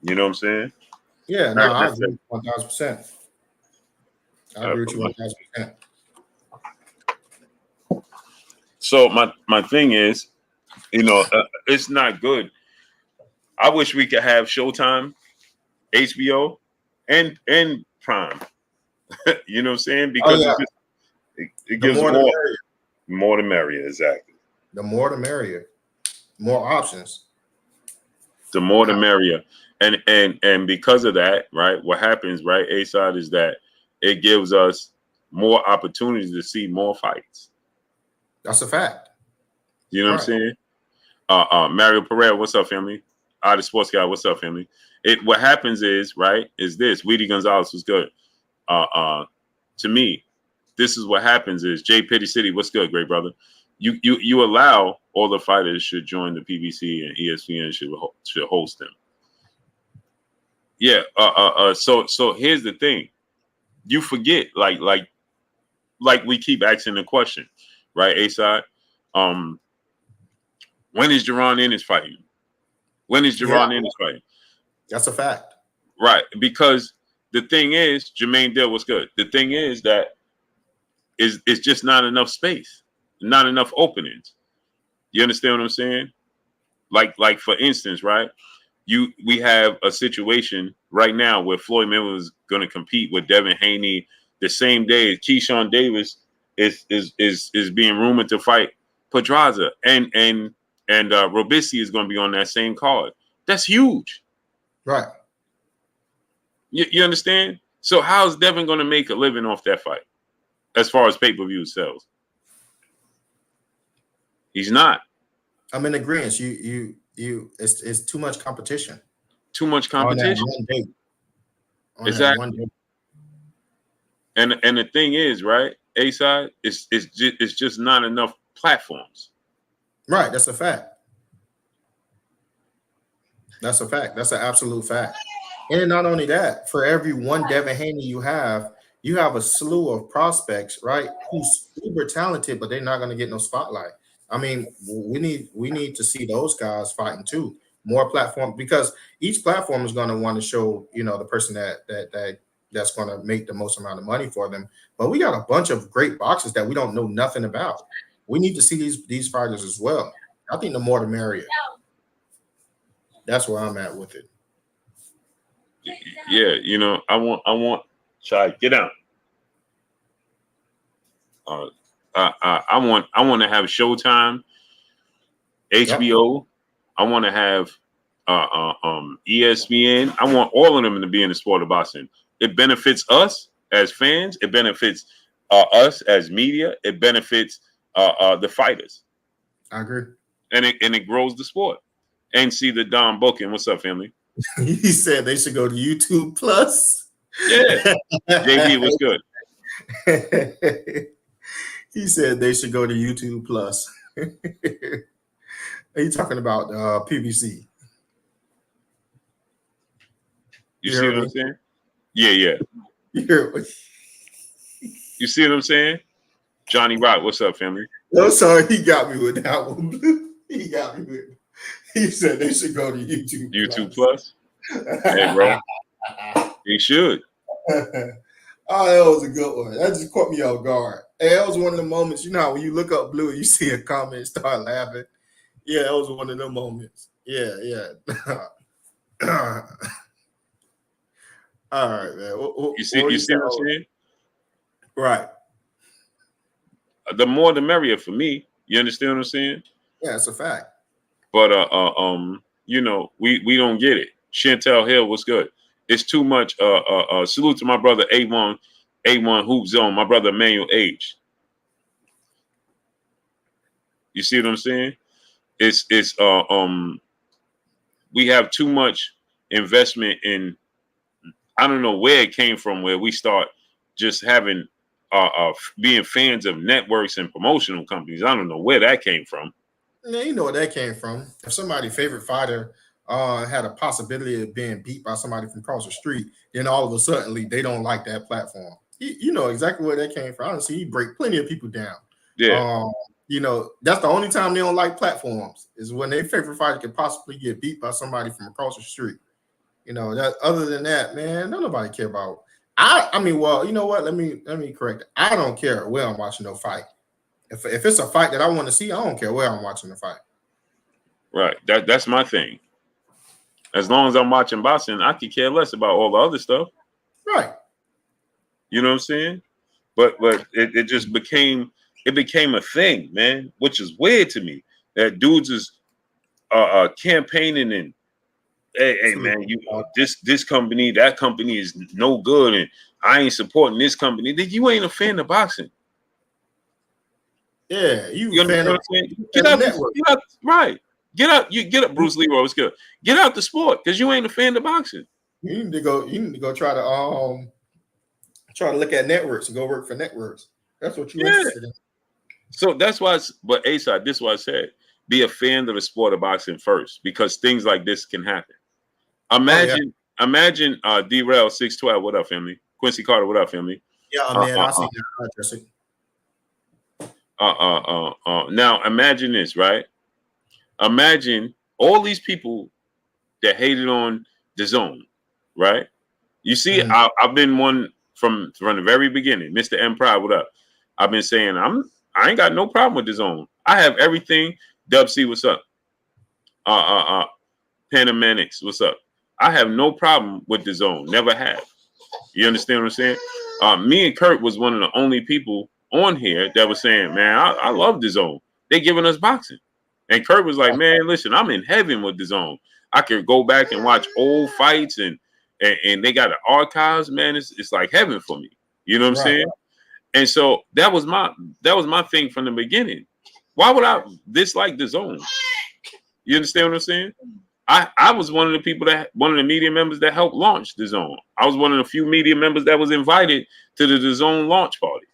You know what I'm saying? Yeah, no, I agree 1,000%. I agree with you 1,000%. So my thing is, it's not good. I wish we could have Showtime, HBO, and Prime. You know what I'm saying? Because it gives more the merrier, exactly. The more the merrier. More options. The more the merrier. And because of that, right, what happens, right, A-side, is that it gives us more opportunities to see more fights. That's a fact. You know what I'm saying? Mario Pereira, what's up, family? The sports guy, what's up, family? What happens is, right, is this. Weedy Gonzalez was good. To me, this is what happens is Jay Petty City, what's good, great brother? You allow all the fighters should join the PBC, and ESPN should host them. Yeah. So here's the thing. You forget, like we keep asking the question, right? A-side. When is Jerron Ennis fighting? When is Jerron Ennis fighting? That's a fact. Right. Because the thing is, Jermaine Dill was good. The thing is that it's just not enough space, not enough openings. You understand what I'm saying? Like for instance, right? We have a situation right now where Floyd Mayweather is going to compete with Devin Haney the same day. Keyshawn Davis is being rumored to fight Pedraza, and Robisi is going to be on that same card. That's huge, right? You understand? So how's Devin going to make a living off that fight, as far as pay-per-view sales? He's not. I'm in agreement. It's too much competition. Too much competition. Exactly. And the thing is, right, A-side, it's just not enough platforms. Right, that's a fact. That's a fact. That's an absolute fact. And not only that, for every one Devin Haney you have a slew of prospects, right, who's super talented, but they're not going to get no spotlight. I mean, we need to see those guys fighting too. More platform, because each platform is going to want to show, the person that's going to make the most amount of money for them. But we got a bunch of great boxers that we don't know nothing about. We need to see these fighters as well. I think the more the merrier. That's where I'm at with it. Yeah, I want Shy, get down. I want to have Showtime, HBO. I want to have ESPN. I want all of them to be in the sport of boxing. It benefits us as fans. It benefits us as media. It benefits the fighters. I agree. And it grows the sport. And see the Don Booking. What's up, family? He said they should go to YouTube Plus. Yeah. JB, what's good? He said they should go to YouTube Plus. Are you talking about PBC? You see what I'm saying? Yeah. You see what I'm saying? Johnny Rock, what's up, family? No, sorry, he got me with that one. He got me with. He said they should go to YouTube. YouTube Plus. Hey, bro. He should. Oh, that was a good one. That just caught me off guard. Hey, that was one of the moments, you know, when you look up Blue, you see a comment, start laughing. Yeah, that was one of the moments. Yeah. All right, man. You see what I'm saying? Right. The more the merrier for me. You understand what I'm saying? Yeah, it's a fact. But you know, we don't get it. Chantel Hill, what's good? It's too much. Salute to my brother A1 Hoop Zone, my brother Emmanuel H. You see what I'm saying? It's we have too much investment in. I don't know where it came from, where we start just having being fans of networks and promotional companies. I don't know where that came from. Yeah, you know where that came from. If somebody's favorite fighter had a possibility of being beat by somebody from across the street, then all of a sudden they don't like that platform. You know exactly where that came from. Honestly, he break plenty of people down. Yeah. You know, that's the only time they don't like platforms is when their favorite fighter could possibly get beat by somebody from across the street. You know, that other than that, man, don't nobody care about. I mean, well, you know what? Let me correct it. I don't care where I'm watching no fight. If it's a fight that I want to see, I don't care where I'm watching the fight. Right. That's my thing. As long as I'm watching boxing, I could care less about all the other stuff. Right. You know what I'm saying? But it just became a thing, man, which is weird to me. That dudes is campaigning and hey man, you this company, that company is no good, and I ain't supporting this company. You ain't a fan of boxing. Yeah, you understand what I'm saying? Get out, right. Get up, Bruce Leroy. What's good? Get out the sport because you ain't a fan of boxing. You need to go try to look at networks and go work for networks. That's what you're interested in. So that's why but A-side, this is what I said. Be a fan of the sport of boxing first, because things like this can happen. Imagine D-Rail 612. What up, family? Quincy Carter, what up, family? Yeah, man, I see that. Now imagine this, right? Imagine all these people that hated on the zone, right? You see, I've been one from the very beginning. Mr. M Pride, what up? I've been saying I ain't got no problem with the zone. I have everything. Dub C, what's up? Panamanics, what's up? I have no problem with the zone. Never have. You understand what I'm saying? Me and Kurt was one of the only people on here that was saying, man, I love the zone. They giving us boxing. And Kurt was like, man, listen, I'm in heaven with the zone. I could go back and watch old fights and they got the archives, man. It's like heaven for me. You know what I'm saying? And so that was my thing from the beginning. Why would I dislike the zone? You understand what I'm saying? I was one of the media members that helped launch the zone. I was one of the few media members that was invited to the zone launch party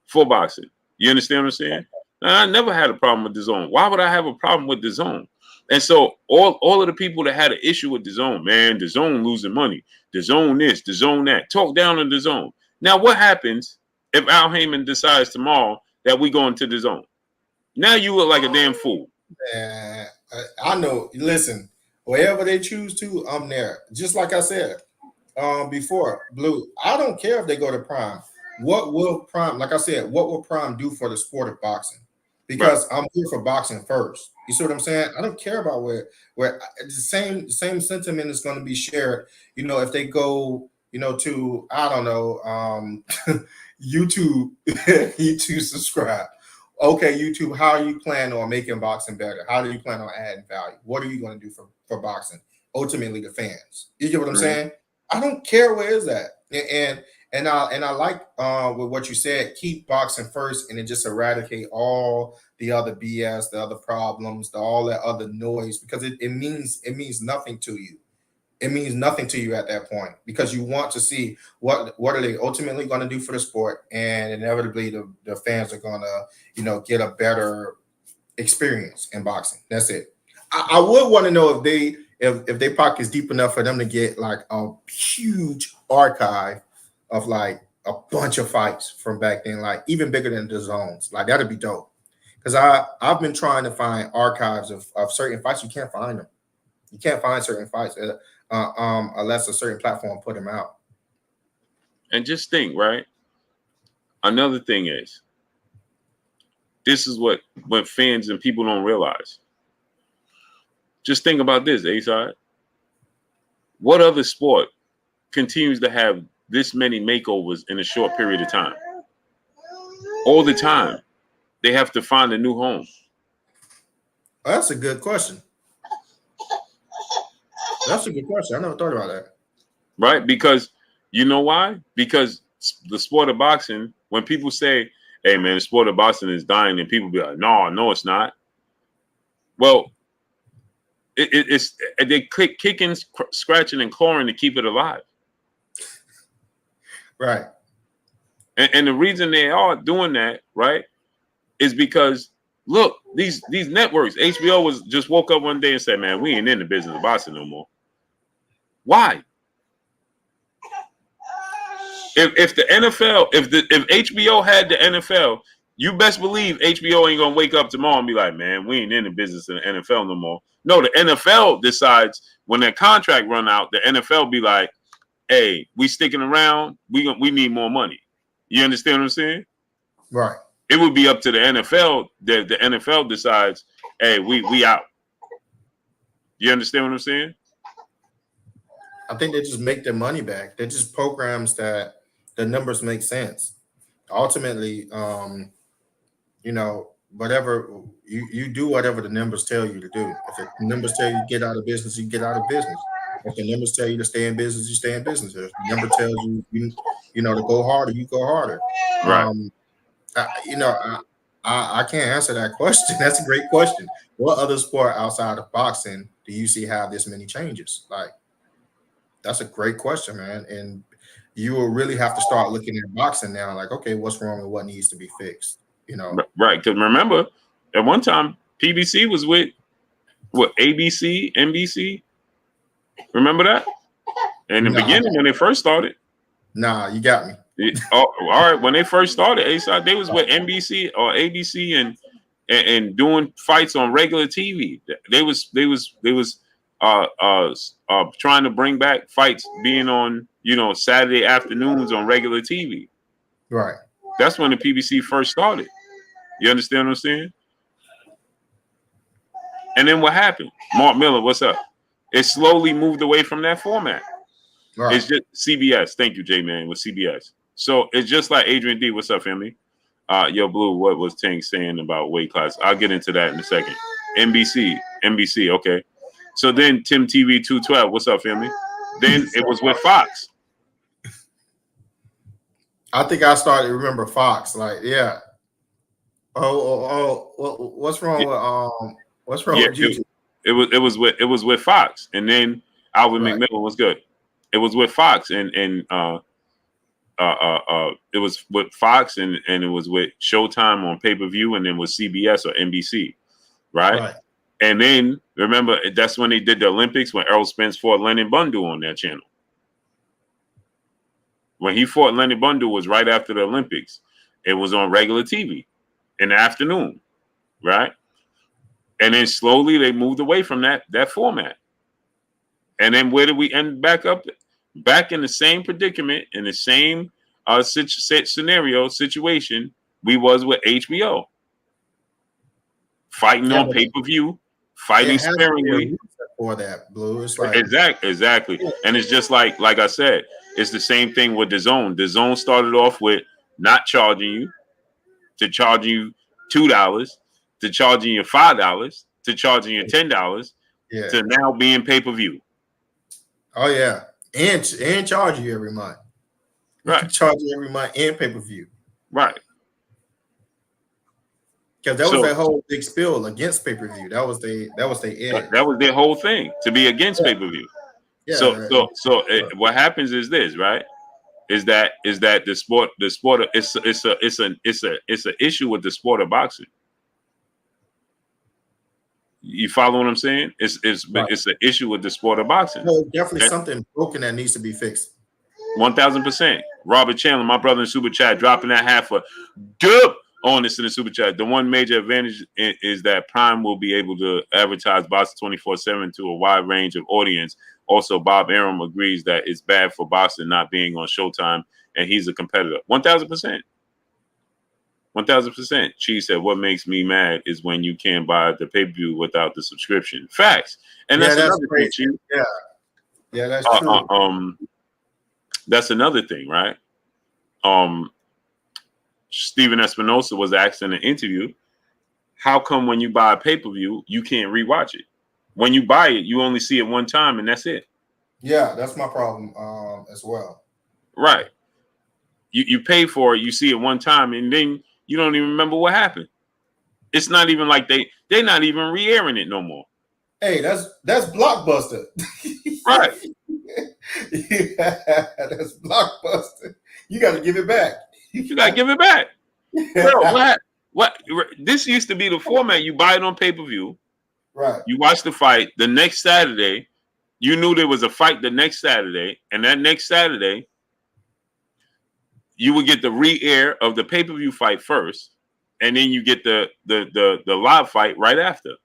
for boxing. You understand what I'm saying? Now, I never had a problem with the zone. Why would I have a problem with the zone? And so all of the people that had an issue with the zone, man, the zone losing money, the zone this, the zone that, talk down on the zone. Now, what happens if Al Heyman decides tomorrow that we go into the zone? Now you look like a damn fool. I know. Listen, wherever they choose to, I'm there. Just like I said before, Blue, I don't care if they go to Prime. What will Prime, like I said, what will Prime do for the sport of boxing? Because I'm here for boxing first. You see what I'm saying? I don't care about where the same sentiment is going to be shared. You know, if they go, you know, to I don't know, YouTube, YouTube subscribe. Okay, YouTube, how are you planning on making boxing better? How do you plan on adding value? What are you going to do for boxing? Ultimately, the fans. You get what I'm saying? I don't care where is that. And I like with what you said, keep boxing first and then just eradicate all the other BS, the other problems, all that other noise, because it means nothing to you. It means nothing to you at that point because you want to see what are they ultimately going to do for the sport, and inevitably the fans are going to get a better experience in boxing. That's it. I would want to know if they pockets deep enough for them to get like a huge archive of like a bunch of fights from back then, like even bigger than the zones. Like that'd be dope. Because I've been trying to find archives of certain fights. You can't find them. You can't find certain fights unless a certain platform put them out. And just think, right? Another thing is, this is what fans and people don't realize. Just think about this, A-Side. What other sport continues to have this many makeovers in a short period of time? All the time. They have to find a new home. That's a good question. That's a good question. I never thought about that. Right? Because you know why? Because the sport of boxing, when people say, hey, man, the sport of boxing is dying, and people be like, no, it's not. Well, it's they kicking, scratching, and clawing to keep it alive. Right. And the reason they are doing that, right, is because, look, these networks, HBO just woke up one day and said, man, we ain't in the business of boxing no more. Why? If the NFL, if HBO had the NFL, you best believe HBO ain't gonna wake up tomorrow and be like, man, we ain't in the business of the NFL no more. No, the NFL decides when their contract run out, the NFL be like, hey, we sticking around, we need more money. You understand what I'm saying? Right. It would be up to the NFL. The NFL decides, hey, we out. You understand what I'm saying? I think they just make their money back. They're just programs that the numbers make sense. Ultimately, whatever you do, whatever the numbers tell you to do. If the numbers tell you to get out of business, you get out of business. If the numbers tell you to stay in business, you stay in business. If the number tells you, to go harder, you go harder. Right. I can't answer that question. That's a great question. What other sport outside of boxing do you see have this many changes? Like, that's a great question, man. And you will really have to start looking at boxing now. Like, okay, what's wrong and what needs to be fixed? Right. Because remember, at one time, PBC was with ABC, NBC. Remember that? In the beginning, when they first started. Nah, you got me. All right. When they first started, A-Side, they was with NBC or ABC and doing fights on regular TV. They was trying to bring back fights being on, Saturday afternoons on regular TV. Right. That's when the PBC first started. You understand what I'm saying? And then what happened? Mark Miller, what's up? It slowly moved away from that format. Right. It's just CBS. Thank you, J-Man, with CBS. So it's just like Adrian D. What's up, family? Yo, Blue, what was Tank saying about weight class? I'll get into that in a second. NBC, okay. So then Tim TV 212, what's up, family? Then it was with Fox. I think I started to remember Fox. Like, yeah. What's wrong with what's wrong with YouTube? It was with Fox, and then Alvin McMillan was good. It was with Fox, and it was with Fox, and it was with Showtime on pay-per-view, and then with CBS or NBC, right? And then remember, that's when they did the Olympics when Errol Spence fought Lennon Bundu on that channel. When he fought Lennon Bundu was right after the Olympics. It was on regular TV in the afternoon, right? And then slowly they moved away from that format. And then where did we end back up? Back in the same predicament, in the same situation we was with HBO. Fighting on pay-per-view, fighting sparingly. For that, Blue. It's like exactly. And it's just like I said, it's the same thing with the Zone. The Zone started off with not charging you, to charging you $2, to charging you $5, to charging you $10, Yeah. to now being pay-per-view. Oh yeah, and charge you every month. Right. Charge you every month and pay-per-view. Right. Because that was that whole big spill against pay-per-view. That was their edge. That was their whole thing, to be against pay-per-view. Yeah. So what happens is this, right? Is that the sport it's an issue with the sport of boxing. You follow what I'm saying? It's an issue with the sport of boxing. No, definitely something broken that needs to be fixed. 1000%. Robert Chandler, my brother in Super Chat, dropping that half a dub on this in the Super Chat. The one major advantage is that Prime will be able to advertise boxing 24/7 to a wide range of audience. Also, Bob Arum agrees that it's bad for boxing not being on Showtime, and he's a competitor. 1000%. 1000%. She said, "What makes me mad is when you can't buy the pay-per-view without the subscription." Facts, and that's another thing. Chief. Yeah, that's true. That's another thing, right? Steven Espinosa was asked in an interview, "How come when you buy a pay-per-view, you can't rewatch it? When you buy it, you only see it one time, and that's it." Yeah, that's my problem as well. Right. You pay for it, you see it one time, and then you don't even remember what happened. It's not even like they're not even re-airing it no more. Hey, that's Blockbuster. Right. Yeah, that's Blockbuster. You got to give it back. You got to give it back. Bro, what? This used to be the format. You buy it on pay-per-view. Right. You watch the fight the next Saturday. You knew there was a fight the next Saturday, and that next Saturday, you would get the re-air of the pay-per-view fight first, and then you get the live fight right after.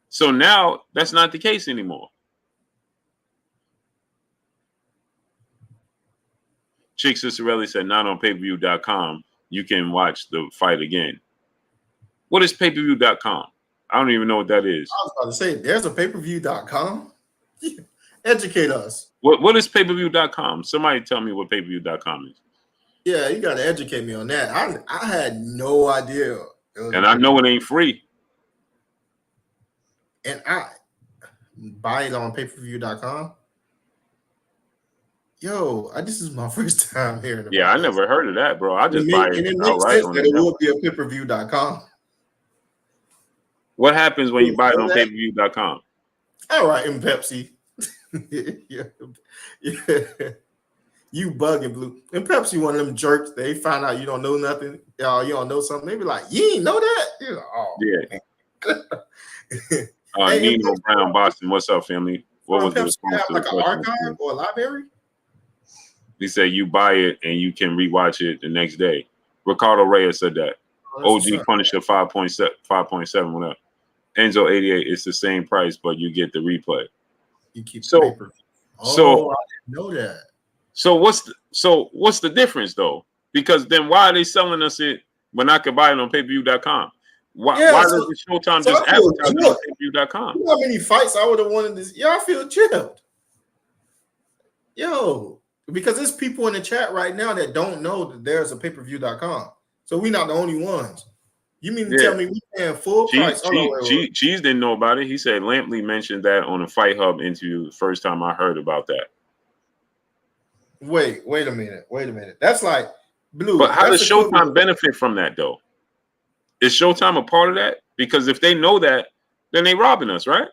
So now that's not the case anymore. Chick Cicerelli said, "Not on payperview.com. You can watch the fight again." What is payperview.com? I don't even know what that is. I was about to say, there's a payperview.com. Educate us. What is payperview.com? Somebody tell me what payperview.com is. Yeah, you got to educate me on that. I had no idea. And I know it ain't free. And I buy it on payperview.com. Yo, this is my first time hearing about I never heard of that, bro. I just buy it. And it makes sense that it will be a payperview.com. What happens when you buy it on payperview.com? All right, and Pepsi. Yeah. You bugging, Blue. And Pepsi, one of them jerks, they find out you don't know nothing. You don't know something. They be like, "You ain't know that?" You're like, "Oh, yeah." Hey, Nino Brown, Boston. What's up, family? What was the response have to like the an question? archive or a library? He said you buy it and you can rewatch it the next day. Ricardo Reyes said that. OG Punisher 5.7 went up. Enzo 88 is the same price, but you get the replay. You keep paper. I didn't know that. So what's the difference though? Because then why are they selling us it when I could buy it on payperview.com? Why does the Showtime just advertise on payperview.com? You know how many fights I would have wanted this? Yo, I feel chipped. Yo, because there's people in the chat right now that don't know that there's a payperview.com. So we're not the only ones. You mean to tell me we paying full price? Cheese didn't know about it. He said Lampley mentioned that on a Fight Hub interview the first time I heard about that. Wait a minute. That's like Blue. But how does Showtime benefit from that though? Is Showtime a part of that? Because if they know that, then they robbing us, right?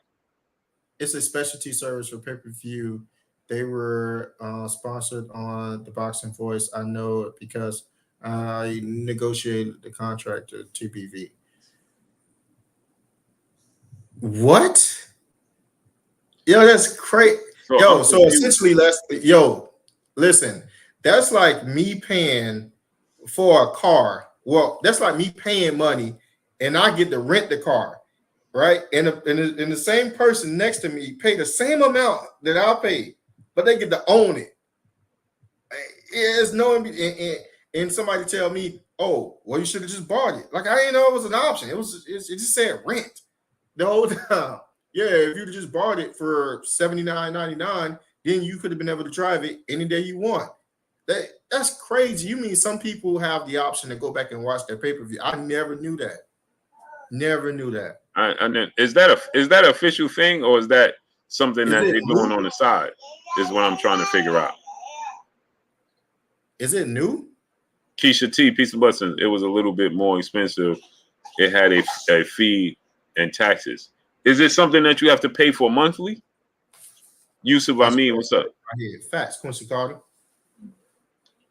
It's a specialty service for pay-per-view. They were sponsored on the Boxing Voice. I know it because I negotiated the contract to TPV. What? Yo, that's crazy. So essentially, listen, that's like me paying for a car. Well, that's like me paying money and I get to rent the car, right? And the same person next to me pay the same amount that I paid, but they get to own it. There's no and somebody tell me, "Oh, well, you should have just bought it." Like I didn't know it was an option. It just said rent the whole time. Yeah, if you just bought it for $79.99, then you could have been able to drive it any day you want. That's crazy. You mean some people have the option to go back and watch their pay-per-view? I never knew that. Never knew that. And then is that an official thing, or is that something Is that it they're doing new? on the side? Is what I'm trying to figure out. Is it new? Keisha T, Peace and Blessings. It was a little bit more expensive. It had a fee and taxes. Is it something that you have to pay for monthly? Yusuf, I That's mean, crazy. what's up? I hear facts, Quincy Carter.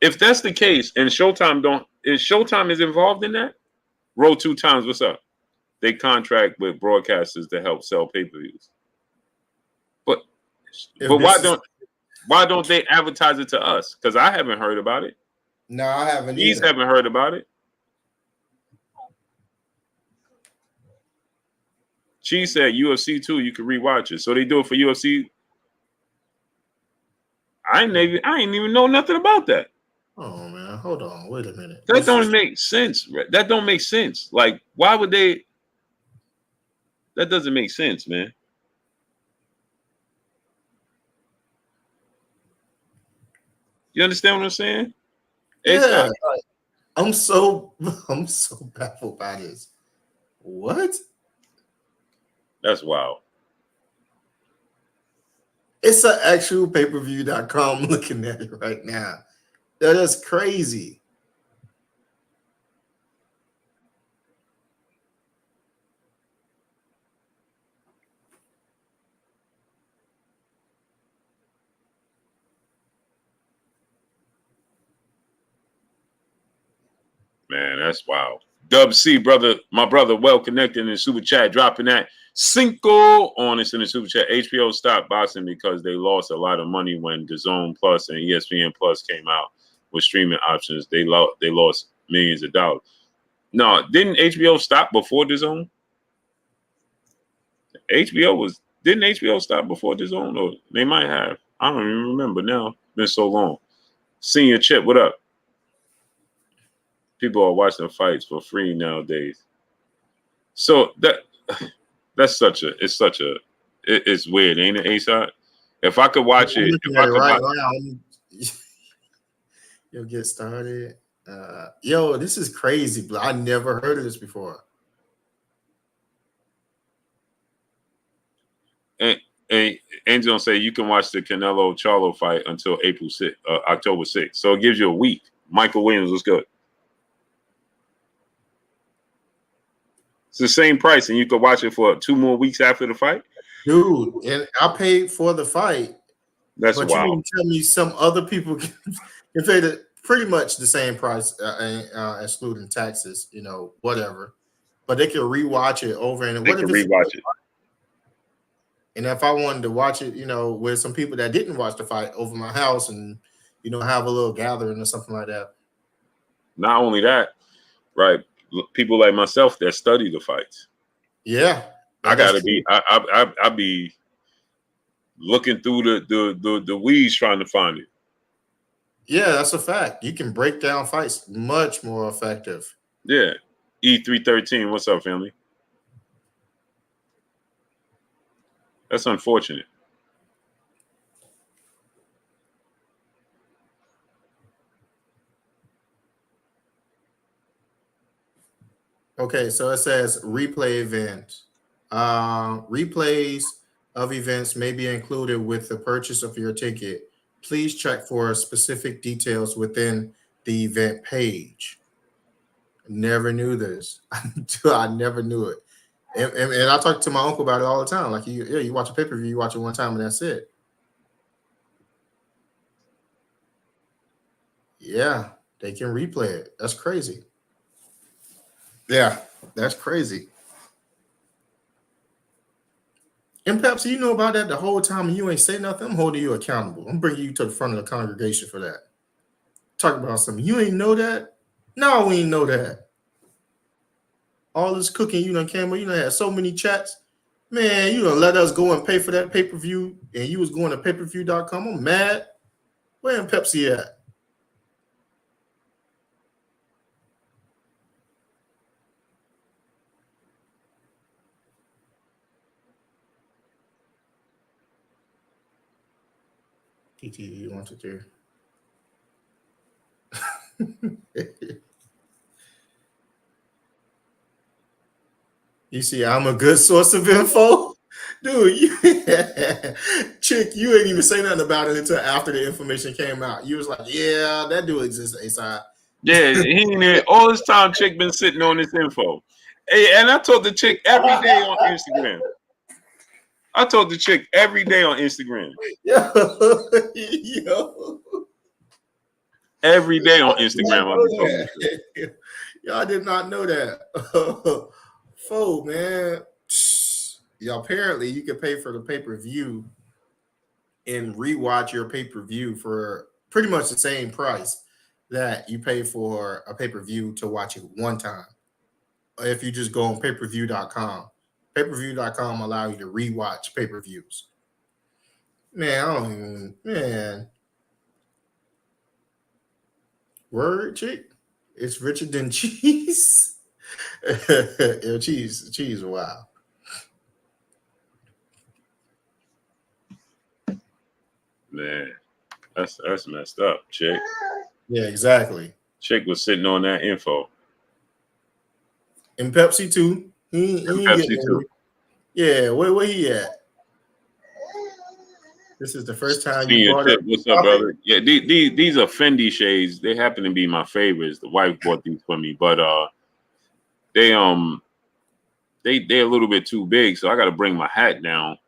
If that's the case, and Showtime is involved in that? Roll 2 times, what's up? They contract with broadcasters to help sell pay-per-views. But why don't they advertise it to us? Because I haven't heard about it. No, I haven't These either. haven't heard about it. She said UFC 2, you can rewatch it. So they do it for UFC. I ain't even know nothing about that. Oh man, hold on, wait a minute. That don't make sense. That don't make sense. Like, why would they? That doesn't make sense, man. You understand what I'm saying? Yeah, I'm so baffled by this. What? That's wild. It's an actual pay-per-view.com. Looking at it right now. That is crazy. Man, that's wild. Dub C, brother, my brother, well connected in the super chat, dropping that Cinco on us in the super chat. HBO stopped boxing because they lost a lot of money when DAZN Plus and ESPN Plus came out with streaming options. They lost millions of dollars. No, didn't HBO stop before DAZN? Didn't HBO stop before DAZN? Or they might have. I don't even remember now. It's been so long. Senior Chip, what up? People are watching fights for free nowadays. So it's weird, ain't it, A-Side? If I could watch I'm it, looking at it right now. You'll get started. Yo, this is crazy, but I never heard of this before. and Angel say you can watch the Canelo Charlo fight until October 6th. So it gives you a week. Michael Williams was good. It's the same price, and you could watch it for 2 more weeks after the fight. Dude, and I paid for the fight. That's but wild. You mean to tell me some other people can pay pretty much the same price, excluding taxes, whatever. But they can rewatch it over and they can rewatch it. And if I wanted to watch it, with some people that didn't watch the fight over my house and have a little gathering or something like that. Not only that, right? People like myself that study the fights. Yeah, I gotta be. I be looking through the weeds trying to find it. Yeah, that's a fact. You can break down fights much more effective. Yeah. E313, what's up, family? That's unfortunate. Okay, so it says replay event. Replays of events may be included with the purchase of your ticket. Please check for specific details within the event page. Never knew this. I never knew it. And I talk to my uncle about it all the time. Like, you watch a pay-per-view, you watch it one time and that's it. Yeah, they can replay it. That's crazy. Yeah, that's crazy. And Pepsi, you know about that the whole time and you ain't say nothing. I'm holding you accountable. I'm bringing you to the front of the congregation for that. Talk about something. You ain't know that? No, we ain't know that. All this cooking, you done came up, you done had so many chats. Man, you done let us go and pay for that pay-per-view and you was going to pay-per-view.com. I'm mad. Where Pepsi at? TTE 123. You see, I'm a good source of info. Dude, chick, you ain't even say nothing about it until after the information came out. You was like, yeah, that dude exists, A-side. Yeah, he ain't even, all this time chick been sitting on this info. Hey, and I told the chick every day on Instagram. I told the chick every day on Instagram. Yo. Every day on Instagram, I'll be talking to her. Y'all did not know that. Foe, man. Yeah, apparently you can pay for the pay-per-view and rewatch your pay-per-view for pretty much the same price that you pay for a pay-per-view to watch it one time. If you just go on pay-per-view.com. Pay-per-view.com allow you to rewatch pay-per-views. Man, I don't even, man. Word, chick. It's richer than cheese. Yeah, cheese, wow. Man, that's messed up, chick. Yeah, exactly. Chick was sitting on that info. And Pepsi too. He And ain't Pepsi getting too. Yeah, where he at? This is the first time you Senior brought Tip, up what's the up, topic. brother? Yeah, these are Fendi shades. They happen to be my favorites. The wife bought these for me, but they they're a little bit too big, so I got to bring my hat down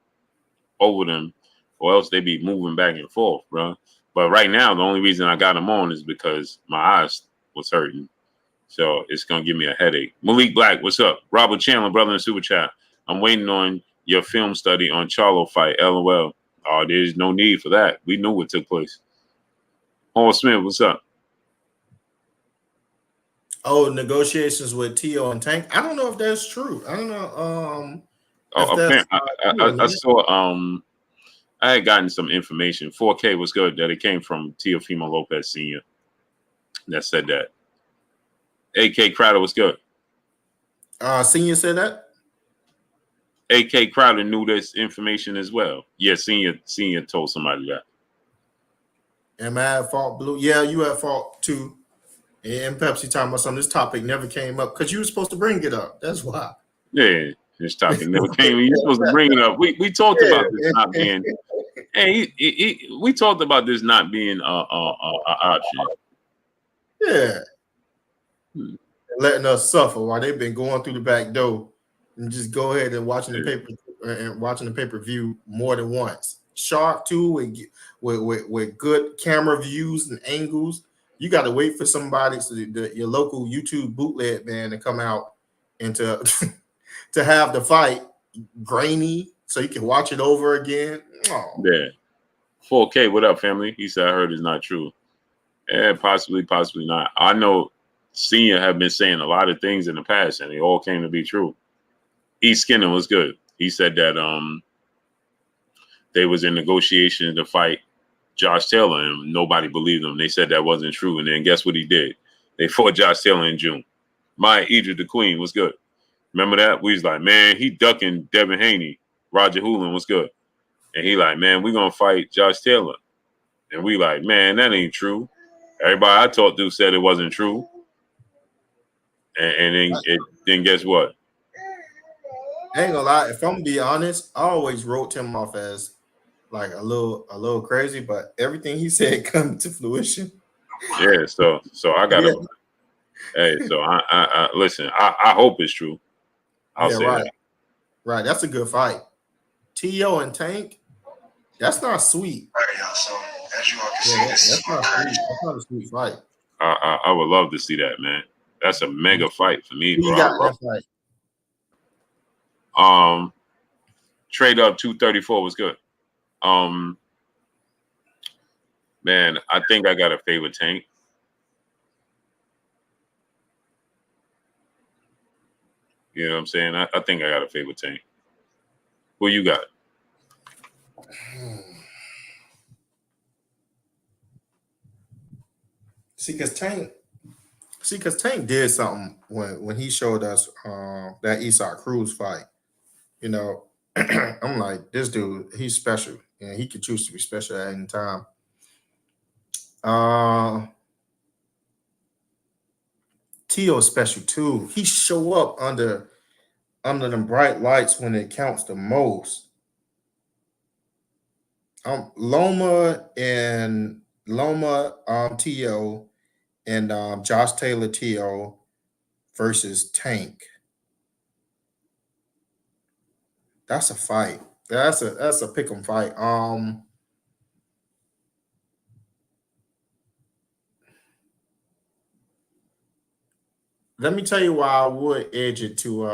over them, or else they be moving back and forth, bro. But right now, the only reason I got them on is because my eyes was hurting, so it's gonna give me a headache. Malik Black, what's up? Robert Chandler, brother in Super Chat. I'm waiting on your film study on Charlo fight. LOL. Oh, there's no need for that. We knew what took place. Paul Smith, what's up? Oh, negotiations with Tio and Tank. I don't know if that's true. I don't know if Oh, that's true or I not. saw I had gotten some information. 4K was good that it came from Teofimo Lopez Sr. that said that. AK Crowder was good. Senior said that. AK Crowder knew this information as well. Yeah, senior told somebody that. Am I at fault, Blue? Yeah, you at fault too. And Pepsi talking about something. This topic never came up because you were supposed to bring it up. That's why. Yeah, this topic never came. You're supposed to bring it up. We talked about this not being. Hey, we talked about this not being a option. Yeah. Letting us suffer while they've been going through the back door and just go ahead and watching the pay-per-view more than once. Sharp too, with good camera views and angles. You got to wait for somebody, your local YouTube bootleg man, to come out and to to have the fight grainy so you can watch it over again. Oh. Yeah. 4K, what up, family? He said, I heard it's not true. Yeah, possibly not. I know Senior have been saying a lot of things in the past, and they all came to be true. E. Skinner was good. He said that they was in negotiations to fight Josh Taylor, and nobody believed him. They said that wasn't true, and then guess what he did? They fought Josh Taylor in June. Maya Idris, the Queen, was good. Remember that? We was like, man, he ducking Devin Haney. Roger Hoolan was good. And he like, man, we gonna fight Josh Taylor. And we like, man, that ain't true. Everybody I talked to said it wasn't true. And then guess what? I ain't gonna lie, if I'm gonna be honest, I always wrote him off as like a little crazy, but everything he said come to fruition. Yeah, so I gotta Yeah, hey, so I listen, I hope it's true. I'll yeah, say right, that. right. That's a good fight. T.O. and Tank, that's not sweet. All right, y'all. So as you all can Yeah, see, this is that's my not third. sweet. That's not a sweet fight. I would love to see that, man. That's a mega fight for me, Who bro. you I got in love that fight? Trade Up 234 was good. Man, I think I got a favorite Tank. You know what I'm saying? I think I got a favorite Tank. Who you got? See, because Tank did something when he showed us that Esau Cruz fight. You know, I'm like, this dude, he's special, and he could choose to be special at any time. Tio special too. He show up under them bright lights when it counts the most. Loma Tio and Josh Taylor Tio versus Tank. That's a fight. That's a pick 'em fight. Let me tell you why I would edge it to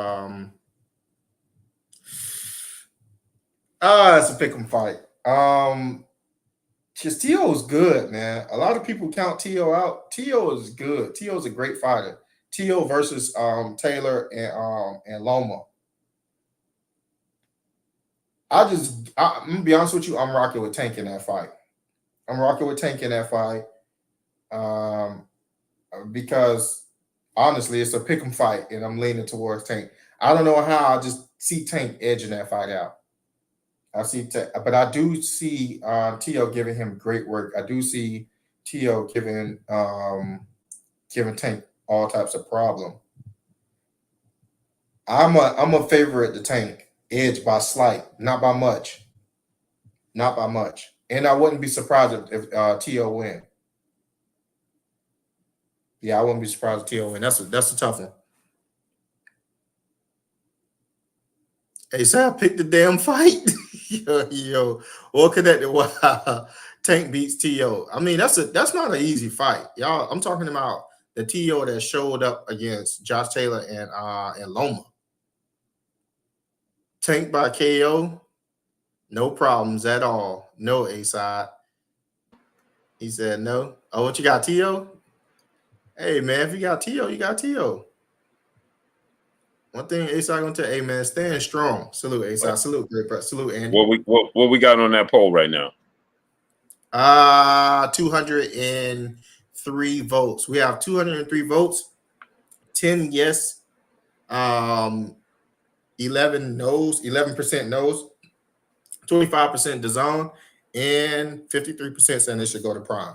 it's a pick 'em fight. Because Tio is good, man. A lot of people count Tio out. Tio is good. Tio is a great fighter. Tio versus Taylor and Loma. I'm gonna be honest with you. I'm rocking with Tank in that fight. Um, because honestly, it's a pick 'em fight, and I'm leaning towards Tank. I don't know how. I just see Tank edging that fight out. But I do see Tio giving him great work. I do see Tio giving Tank all types of problem. I'm a favorite the Tank edge by slight, not by much, and I wouldn't be surprised if Tio win. Yeah, I wouldn't be surprised if Tio win. That's a tough one. Hey, so I picked the damn fight. yo, all connected. Wow, Tank beats To. I mean, that's not an easy fight, y'all. I'm talking about the To that showed up against Josh Taylor and Loma. Tank by KO, no problems at all. No A side. He said no. Oh, what you got, To? Hey man, if you got To, you got To. One thing A-Side gonna tell, hey man, stand strong. Salute A-Side. Salute, great press. Salute, Andy. What we got on that poll right now? 203 votes. We have 203 votes. 10 yes, 11 no's, 11% no's, 25% DAZN, and 53% saying they should go to Prime.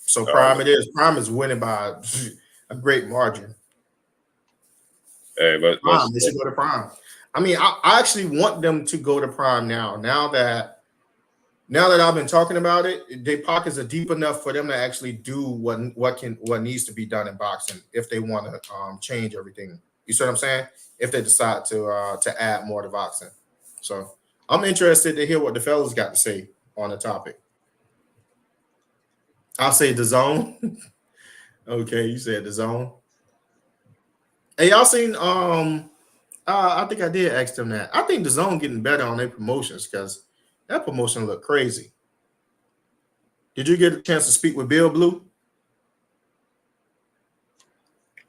So Prime it is. Prime is winning by a great margin. Hey, but They should go to Prime. I mean, I actually want them to go to Prime now. Now that I've been talking about it, their pockets are deep enough for them to actually do what needs to be done in boxing if they want to change everything. You see what I'm saying? If they decide to add more to boxing. So I'm interested to hear what the fellas got to say on the topic. I'll say DAZN. Okay, you said DAZN. Hey, y'all seen I think I did ask them that. I think DAZN getting better on their promotions because that promotion looked crazy. Did you get a chance to speak with Bill Blue?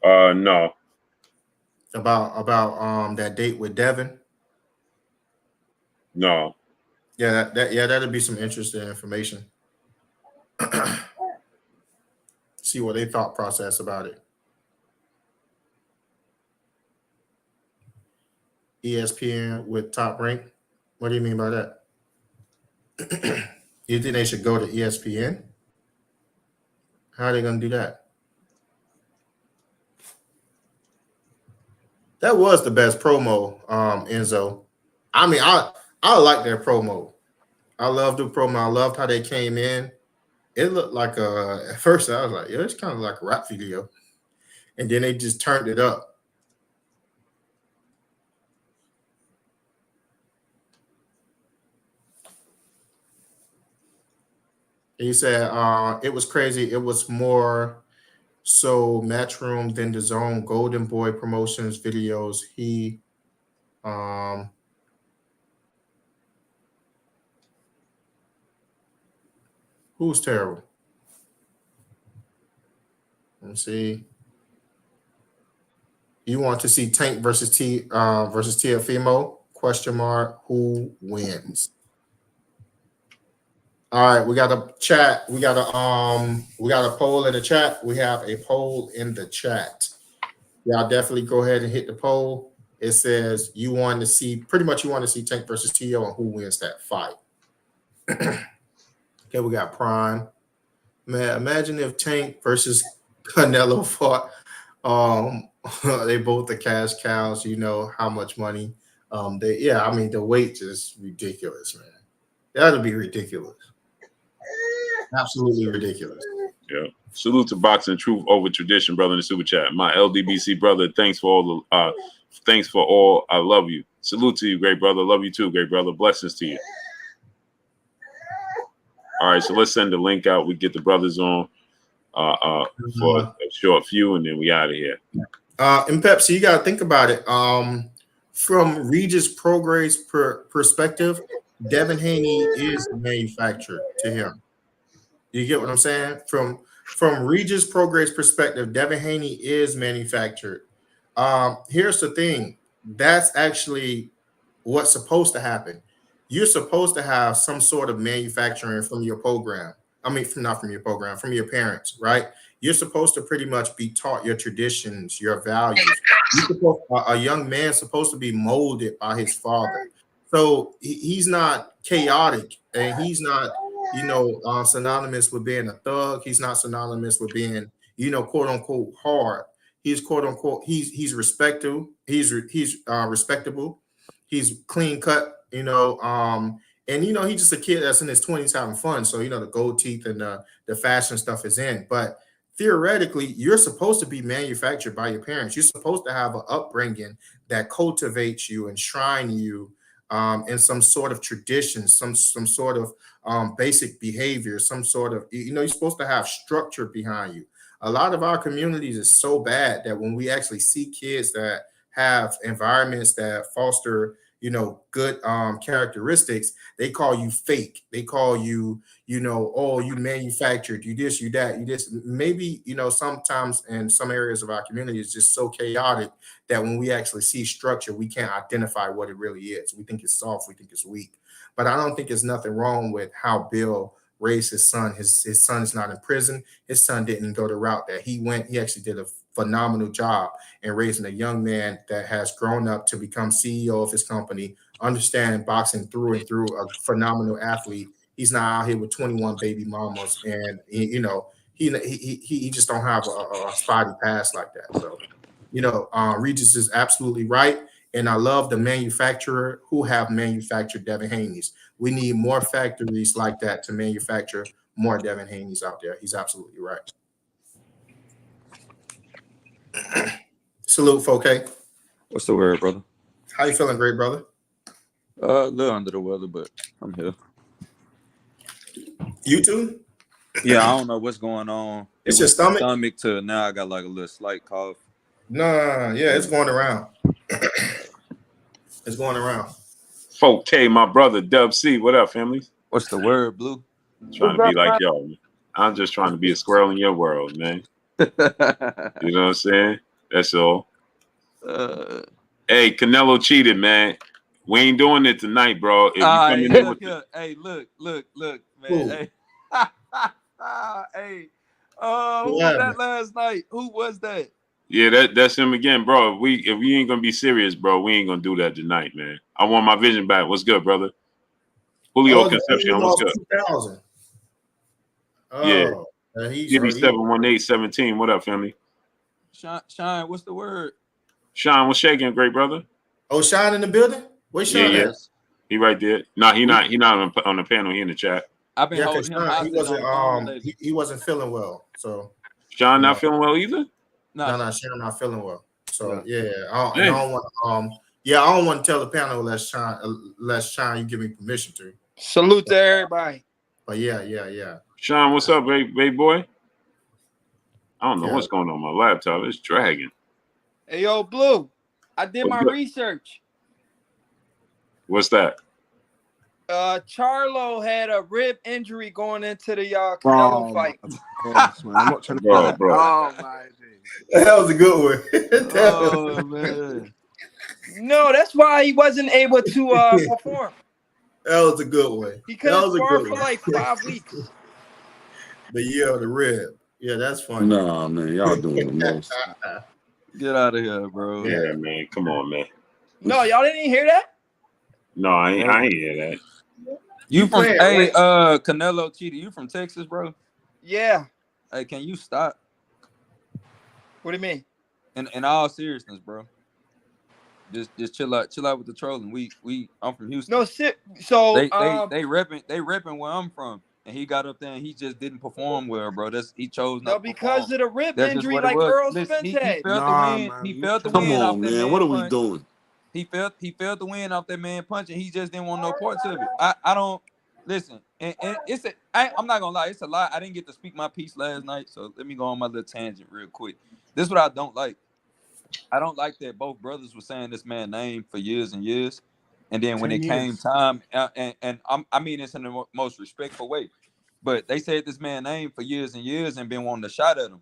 No. About that date with Devin? No. Yeah, that'd be some interesting information. See what they thought process about it. ESPN with Top Rank. What do you mean by that? You think they should go to ESPN? How are they gonna do that? That was the best promo, Enzo. I mean, I like their promo. I loved the promo. I loved how they came in. It looked like at first I was like, yeah, it's kind of like a rap video. And then they just turned it up. He said it was crazy. It was more so Matchroom than the Zone Golden Boy promotions videos. He who's terrible? Let me see. You want to see Tank versus Tiafimo? Question mark. Who wins? All right, we got a chat. We got a poll in the chat. We have a poll in the chat. Y'all definitely go ahead and hit the poll. It says you want to see Tank versus Tio and who wins that fight. Okay, we got Prime. Man, imagine if Tank versus Canelo fought. They both the cash cows. You know how much money. I mean, the weight is ridiculous, man. That'll be ridiculous. Absolutely ridiculous. Yeah. Salute to Boxing Truth Over Tradition, brother, in the super chat. My LDBC brother, thanks for all. I love you. Salute to you, great brother. Love you too, great brother. Blessings to you. All right, so let's send the link out. We get the brothers on for a short few, and then we out of here. And Pepsi, you got to think about it. From Regis Progray's perspective, Devin Haney is manufactured to him. You get what I'm saying? From Regis Progray's perspective, Devin Haney is manufactured. Here's the thing. That's actually what's supposed to happen. You're supposed to have some sort of manufacturing from your program. I mean, not from your program, from your parents, right? You're supposed to pretty much be taught your traditions, your values. A young man's supposed to be molded by his father. So he's not chaotic, and he's not, synonymous with being a thug. He's not synonymous with being, quote unquote hard. He's quote unquote he's respectable. He's respectable. He's clean cut. And he's just a kid that's in his 20s having fun. So the gold teeth and the fashion stuff is in. But theoretically, you're supposed to be manufactured by your parents. You're supposed to have an upbringing that cultivates you and shrine you in some sort of tradition, some sort of basic behavior, some sort of you're supposed to have structure behind you. A lot of our communities is so bad that when we actually see kids that have environments that foster good characteristics, they call you fake. They call you, oh, you manufactured, you this, you that, you this. Maybe, sometimes in some areas of our community, it's just so chaotic that when we actually see structure, we can't identify what it really is. We think it's soft, we think it's weak. But I don't think there's nothing wrong with how Bill raised his son. His son is not in prison. His son didn't go the route that he went. He actually did a phenomenal job in raising a young man that has grown up to become CEO of his company, understanding boxing through and through, a phenomenal athlete. He's not out here with 21 baby mamas, and he just don't have a spotty past like that. So, Regis is absolutely right. And I love the manufacturer who have manufactured Devin Haney's. We need more factories like that to manufacture more Devin Haney's out there. He's absolutely right. Salute, 4K. What's the word, brother? How you feeling, great brother? A little under the weather, but I'm here. You too? Yeah, I don't know what's going on. It's your stomach? Stomach to now I got like a little slight cough. No. Yeah, it's going around. It's going around. 4K, my brother, Dub C. What up, family? What's the word, Blue? Trying to be like y'all, man. I'm just trying to be a squirrel in your world, man. You know what I'm saying? That's all. Hey, Canelo cheated, man. We ain't doing it tonight, bro. If you come in look, man. Hey. Hey. Who was that last night? Who was that? Yeah, that's him again, bro. If we ain't gonna be serious, bro, we ain't gonna do that tonight, man. I want my vision back. What's good, brother? Julio Concepcion, what's good? 2000. Yeah. He's Give me 71817. What up, family? Shine, what's the word? Sean, what's shaking, great brother? Oh, Sean in the building? Where's Sean? Yeah. He right there. No, he not on the panel. He in the chat. I've been holding him hostage. He wasn't feeling well. So Sean not feeling well either? No, Sean not feeling well. So I don't want to tell the panel unless Sean you give me permission to. Salute to everybody. But yeah. Sean, what's up, baby boy? I don't know what's going on my laptop. It's dragging. Hey, yo, Blue. I did my research. What's that? Charlo had a rib injury going into the Canelo fight. I'm not trying to bro. Oh my God. That was a good one. Oh man. No, that's why he wasn't able to perform. That was a good one. He couldn't spar for like 5 weeks. The year of the rib. Yeah, that's funny. Nah, man, y'all doing the most. Get out of here, bro. Yeah, man. Come on, man. No, y'all didn't hear that? No, I ain't hear that. You from playing, hey right? Canelo Cheetah, you from Texas, bro? Yeah. Hey, can you stop? What do you mean? In all seriousness, bro. Just chill out with the trolling. I'm from Houston. No, so They repping where I'm from. And he got up there and he just didn't perform well, bro. He chose not no, to perform. because of the rib That's just injury, what it like was. Earl Listen, Spence he had. felt the Nah, win. man. He You felt the tripping. Come win off on, that man. man What are we punch. doing? He felt the win off that man punch, and he just didn't want no parts of it. I don't listen, and I'm not gonna lie, it's a lie. I didn't get to speak my piece last night, so let me go on my little tangent real quick. This is what I don't like. I don't like that both brothers were saying this man's name for years and years, and then when 10 it came years. time, I mean this in the most respectful way, but they said this man's name for years and years and been wanting a shot at him.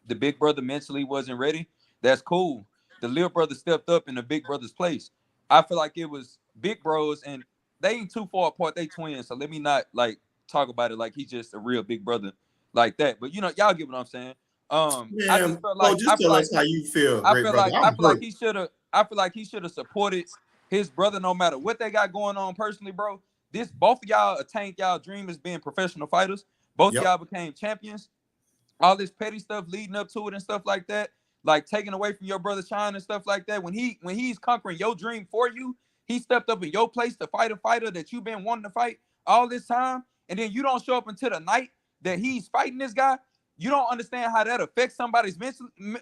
The big brother mentally wasn't ready. That's cool. The little brother stepped up in the big brother's place. I feel like it was big bros, and they ain't too far apart. They twins, so let me not like talk about it like he's just a real big brother like that. But y'all get what I'm saying. I just Man, felt bro, like just tell us how you feel, great brother. I I'm feel like hurt. he should have. I feel like he should have supported his brother no matter what they got going on personally, bro. Both of y'all attained y'all dream as being professional fighters. Both of Yep. y'all became champions. All this petty stuff leading up to it and stuff like that, like taking away from your brother shine and stuff like that. When he's conquering your dream for you, he stepped up in your place to fight a fighter that you've been wanting to fight all this time, and then you don't show up until the night that he's fighting this guy. You don't understand how that affects somebody's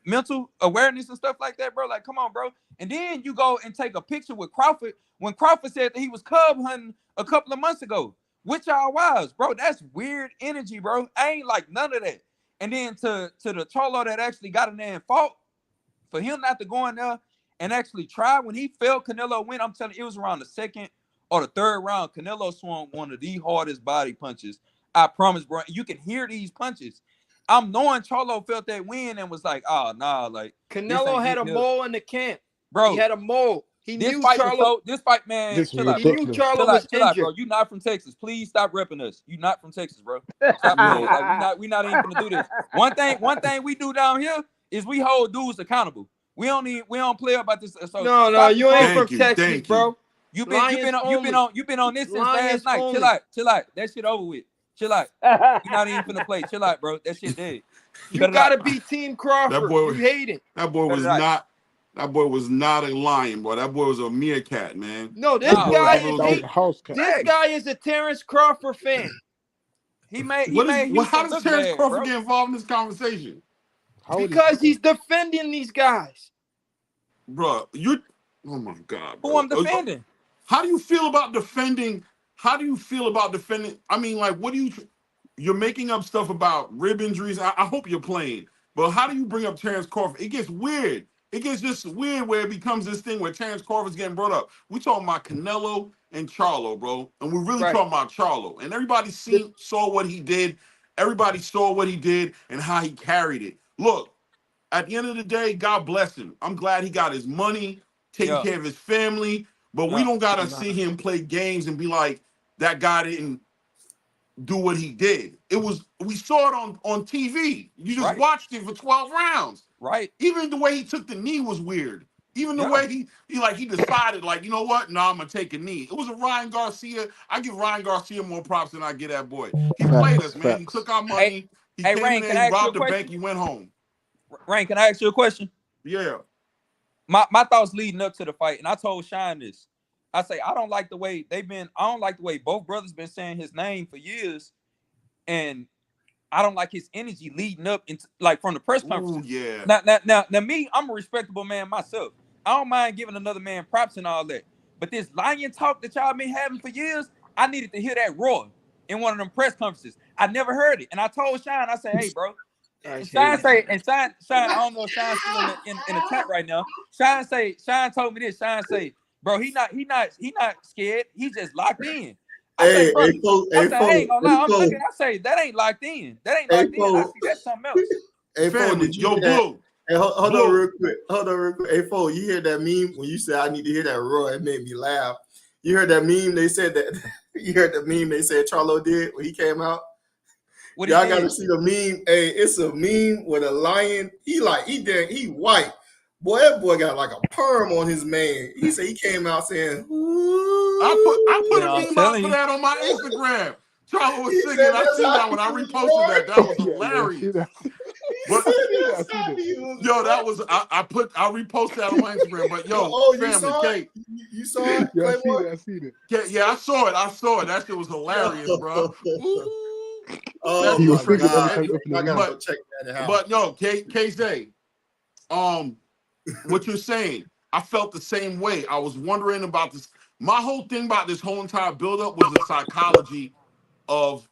mental awareness and stuff like that, bro. Like, come on, bro. And then you go and take a picture with Crawford when Crawford said that he was cub hunting a couple of months ago. With y'all wives, bro. That's weird energy, bro. I ain't like none of that. And then to the Charlo that actually got in there and fought, for him not to go in there and actually try, when he felt Canelo win, I'm telling you, it was around the second or the third round. Canelo swung one of the hardest body punches. I promise, bro. You can hear these punches. I'm knowing Charlo felt that win and was like, oh, nah, like, Canelo had a here. mole in the camp. Bro, he had a mole. He this knew fight Charlo. this fight, man, This is chill out, He knew bro. ridiculous. Charlo was Chill out, bro. injured. You not from Texas. Please stop repping us. You not from Texas, bro. Stop doing it. Like we not even gonna do this. One thing we do down here is we hold dudes accountable. We don't play about this. So No, you ain't from Thank you. Texas, Thank bro. you. you've Lions been on this since Lions last night. only. Chill out. That shit over with. Chill out. We not even finna play. Chill out, bro. That shit dead. You Cut it gotta out. be Team That Crawford. boy, You hate it. that boy Cut was it out. not. That boy was not a lion, boy. That boy was a meerkat, man. No, this Nah, guy facts, is That was bro. a house cat. this Facts. guy is a Terrence Crawford fan. He made How Houston does look Terrence bad, Crawford bro. get involved in this conversation, How old is Because he? he's defending these guys. bro? You, oh my god, Who I'm bro. defending? How do you feel about defending? How do you feel about defending? I mean, like, what do you? You're making up stuff about rib injuries. I hope you're playing, but how do you bring up Terrence Crawford? It gets weird. It gets just weird where it becomes this thing where Terrence Crawford's getting brought up. We talking about Canelo and Charlo, bro, and we're really Right. talking about Charlo. And everybody saw what he did. Everybody saw what he did and how he carried it. Look, at the end of the day, God bless him. I'm glad he got his money, taking Yeah, care of his family, but we yeah. don't gotta see him play games and be like, that guy didn't do what he did. We saw it on TV. You just Right, watched it for 12 rounds. right. Even the way he took the knee was weird. Even the Yeah. way he decided, like, you know what? No, I'm gonna take a knee. It was a Ryan Garcia. I give Ryan Garcia more props than I get that boy. He played us, man. He Facts. took our Hey, money. He hey, came in Rain, there, can he I ask you a robbed the bank, question? he went home. Rain, can I ask you a question? Yeah. My thoughts leading up to the fight, and I told Shine this. I say I don't like the way both brothers been saying his name for years, and I don't like his energy leading up into like from the press Ooh, conferences. yeah. Now, me, I'm a respectable man myself. I don't mind giving another man props and all that. But this lion talk that y'all been having for years, I needed to hear that roar in one of them press conferences. I never heard it. And I told Shine, I said, hey, bro. And Shine, I don't know if Shine's still in the chat right now. Shine told me this. Shine say, bro, he not scared. He just locked in. I say, bro, I ain't gonna lie. I'm looking. I say that ain't locked in. That ain't locked in. I see that's something else. Hey, Fo, Family. did you Yo, hear that? Blue. Hey, hold Blue. on real quick. Hey, Fo, you hear that meme when you said I need to hear that roar? It made me laugh. You heard that meme? They said that. You heard the meme they said Charlo did when he came out? What Y'all he got to did? see the meme. Hey, it's a meme with a lion. He white. Boy, that boy got like a perm on his mane. He said he came out saying, ooh. I put Yeah, a I'm meme out telling for you. that on my Instagram. Charlo was He singing. said I that's seen how that when I he was reposted that. born. That was Yeah, see hilarious. that? He But said I that's see how that. he was yo, that born. was I reposted that on my Instagram. But yo, Oh, you family, saw it? K, You saw it, Yeah, I see Claymore? that. I see that. yeah, I saw it. I saw it. That shit was hilarious, bro. Yo. Ooh, that Oh He shit was my was singing every God. time he ridiculous. opened the I gotta room. go check that in the house. But no, KZ, what you're saying, I felt the same way. I was wondering about this. My whole thing about this whole entire buildup was the psychology of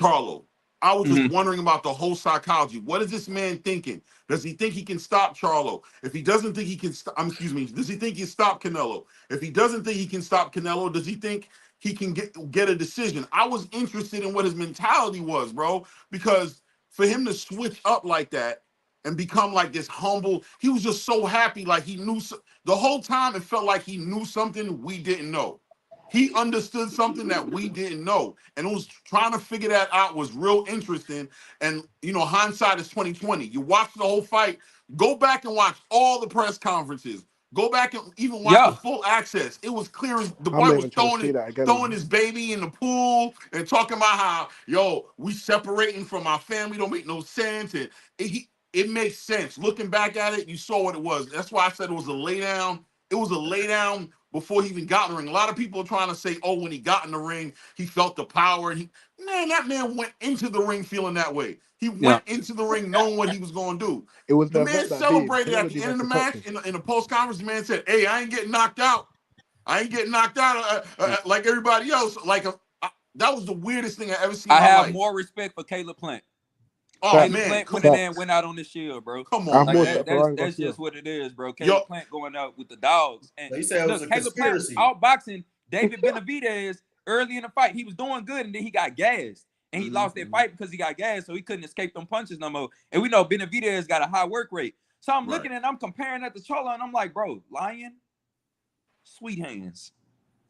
Charlo. I was just Mhm. wondering about the whole psychology. What is this man thinking? Does he think he can stop Charlo? If he doesn't think he can stop, excuse me, does he think he can stop Canelo? If he doesn't think he can stop Canelo, does he think he can get a decision? I was interested in what his mentality was, bro, because for him to switch up like that and become like this humble, he was just so happy, like he knew the whole time. It felt like he knew something we didn't know. He understood something that we didn't know, and it was trying to figure that out was real interesting. And hindsight is 2020. You watch the whole fight, go back and watch all the press conferences. Go back and even watch the Yeah, full access. It was clear as the I'm boy not was even trying to see that again, throwing man. his baby in the pool and talking about how we separating from our family don't make no sense. And it makes sense. Looking back at it, you saw what it was. That's why I said it was a lay down. It was a lay down before he even got in the ring. A lot of people are trying to say, oh, when he got in the ring, he felt the power. That man went into the ring feeling that way. He yeah. went into the ring knowing what he was going to do. It was The the man event that day. celebrated at Canelo the didn't end of have the to touch match him. in the post conference. The man said, hey, I ain't getting knocked out. I ain't getting knocked out like everybody else. That was the weirdest thing I ever seen in I my have life. more respect for Caleb Plant. Oh, Caleb Facts. man. Plant Come went in on. there and Facts. went out on the shield, bro. Come I have on, Like more man. respect for Ryan that's Garcia. just what it is, bro. Yo, Caleb Plant going out with the dogs. And He said it was look, a Caleb Plant was conspiracy. outboxing David Benavidez early in the fight. He was doing good, and then he got gassed. And he lost that fight because he got gassed, so he couldn't escape them punches no more. And we know Benavidez got a high work rate. So I'm right. looking and I'm comparing that to Charlo, and I'm like, bro, Lion, Sweet Hands.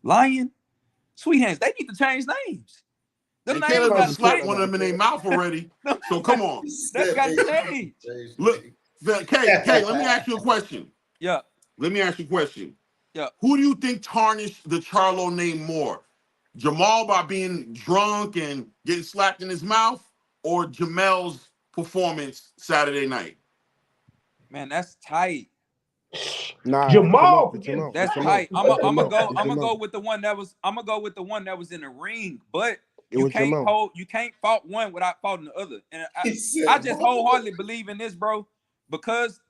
Lion, Sweet Hands. They need to change names. Them And names Caleb Can't got just to be talking slapped change. one of about them in their it. mouth already. So come on. That's got to change. Look, Kay, let me ask you a question. Yeah, Let me ask you a question. yeah. Who do you think tarnished the Charlo name more? Jamal by being drunk and getting slapped in his mouth, or Jamel's performance Saturday night? Man, that's tight. Nah, Jamal for for getting Jamal, for That's Jamal, tight. slapped. I'm for gonna Jamal, go. for I'm gonna go Jamal. with the one that was. I'm gonna go with the one that was in the ring. But It was Jamal. You can't fault one without faulting the other. And He said, I just wholeheartedly believe in this, bro, because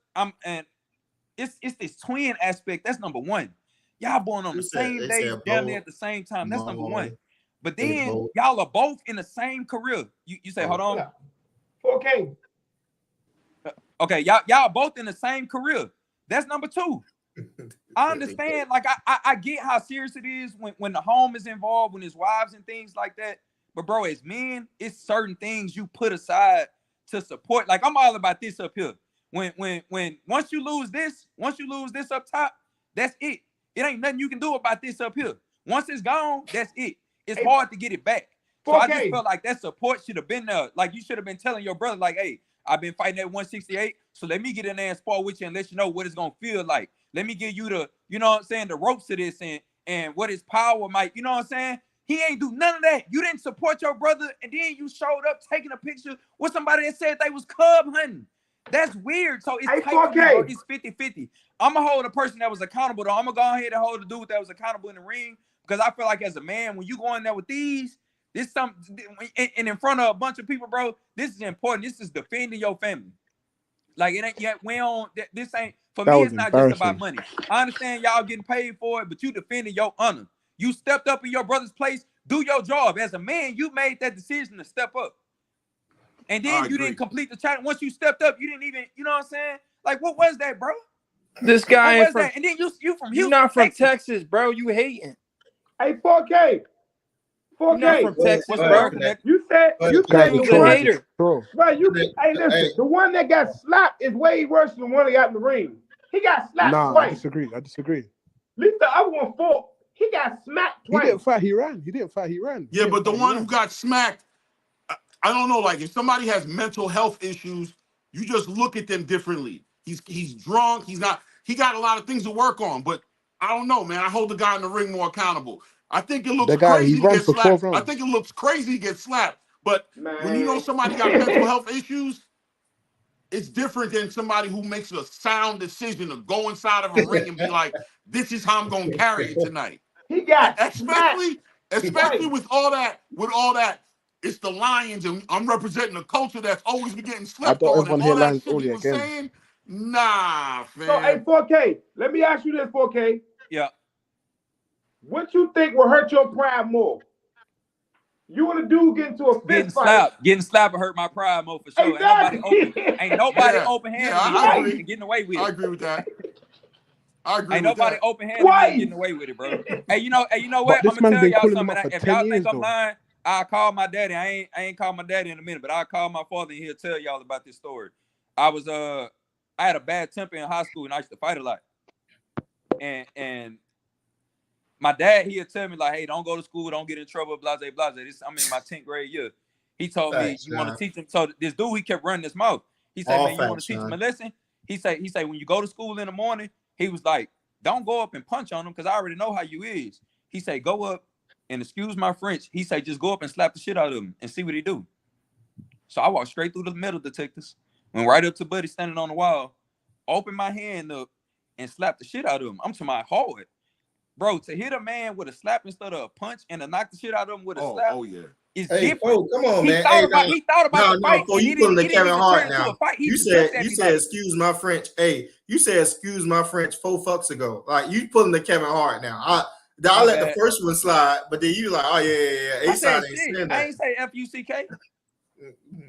it's this twin aspect. That's number one. Y'all born on He the said, same they day, said down there both. at the same time. That's number one. No, But they then both. y'all are both in the same career. You say, hold on. Yeah. 4K. Okay, y'all both in the same career. That's number two. I understand, like I get how serious it is when the home is involved, when there's wives and things like that. But bro, as men, it's certain things you put aside to support. Like I'm all about this up here. When once you lose this up top, that's it. It ain't nothing you can do about this up here. Once it's gone, that's it. It's Hey, hard to get it back. So I just 4K. felt like that support should have been there. Like you should have been telling your brother, like, hey, I've been fighting at 168. So let me get in there and spar with you and let you know what it's gonna feel like. Let me give you the, you know what I'm saying, the ropes of this and what his power might, you know what I'm saying? He ain't do none of that. You didn't support your brother, and then you showed up taking a picture with somebody that said they was cub hunting. That's weird. So it's Hey, tight for me, bro. 4K. It's 50-50. I'm going to hold a person that was accountable, though. I'm going to go ahead and hold the dude that was accountable in the ring because I feel like as a man, when you go in there with these, this something, and in front of a bunch of people, bro, this is important. This is defending your family. Like, it ain't yet, we don't, this ain't, for That me, was it's not just about embarrassing. money. I understand y'all getting paid for it, but you defending your honor. You stepped up in your brother's place. Do your job. As a man, you made that decision to step up. And then you didn't complete the challenge. Once you stepped up, you didn't even, you know what I'm saying? Like, what was that, bro? This What guy ain't was from. that? And then you from You Houston, not from Texas. Texas, bro. You hating. Hey, 4K. You not 4K. from Texas, What's Go the ahead, bro. word, Connect. Connect? You said Go ahead, you Connect. said You the was a Troll, one, hater. troll. bro. Connect. Hey, listen. Hey, The one that got slapped is way worse than the one that got in the ring. He got slapped Nah, I twice. disagree. I disagree. At least the other one fought. He got smacked He twice. didn't fight. He ran. He didn't fight. He ran. He Yeah, didn't but the fight. He one who ran. got smacked, I don't know. Like if somebody has mental health issues, you just look at them differently. He's drunk. He's not. He got a lot of things to work on. But I don't know, man. I hold the guy in the ring more accountable. I think it looks The guy, crazy he to ran get for 12 slapped. I rounds. think it looks crazy to get slapped. But when you know Man. somebody got mental health issues, it's different than somebody who makes a sound decision to go inside of a ring and be like, "This is how I'm gonna carry it tonight." He got smacked Especially twice. with all that, it's the Lions, and I'm representing a culture that's always been getting I slept don't on, ever and want to hear all that Lions shit he only was again. saying. Nah, So, hey, fam. 4K, let me ask you this, 4K. Yeah. What you think will hurt your pride more? You and a dude get into a Getting fist fight. slapped will hurt my pride more for sure. Exactly. Ain't nobody Yeah, open-handed I me agree. and getting away with I it. agree with that. I agree Ain't with nobody that. open-handed me and Twice. getting away with it, bro. Hey, you know But what? I'm this gonna man's tell been y'all calling him something. up for If 10 y'all years, think I'm though. lying, I'll call my daddy. I ain't called my daddy in a minute, but I'll call my father and he'll tell y'all about this story. I had a bad temper in high school and I used to fight a lot. And my dad, he'll tell me like, hey, don't go to school, don't get in trouble, blase, blase. I'm in my 10th grade year. He told me, Facts, you want to Sean. teach him. So this dude, he kept running his mouth. He said, All man, you want facts, to teach him a Sean. lesson? He said, when you go to school in the morning, he was like, don't go up and punch on him because I already know how you is. He said, go up and excuse my French. He said, just go up and slap the shit out of him and see what he do. So I walked straight through the metal detectors, went right up to Buddy standing on the wall, opened my hand up and slapped the shit out of him. I'm to my hard. Bro, to hit a man with a slap instead of a punch and to knock the shit out of him with a slap Oh yeah. is Hey, different. oh, come on, He man. thought Hey, about the fight for and you pulling he the didn't Kevin even Hart turn into now. a fight. He You just looked said at you me said like, excuse my French. Hey, you said excuse my French 4 fucks ago. Like you pulling the Kevin Hart now. I My let the bad. first one slide, but then you like, oh yeah. I said A-Side ain't shit. saying I that. ain't say F-U-C-K.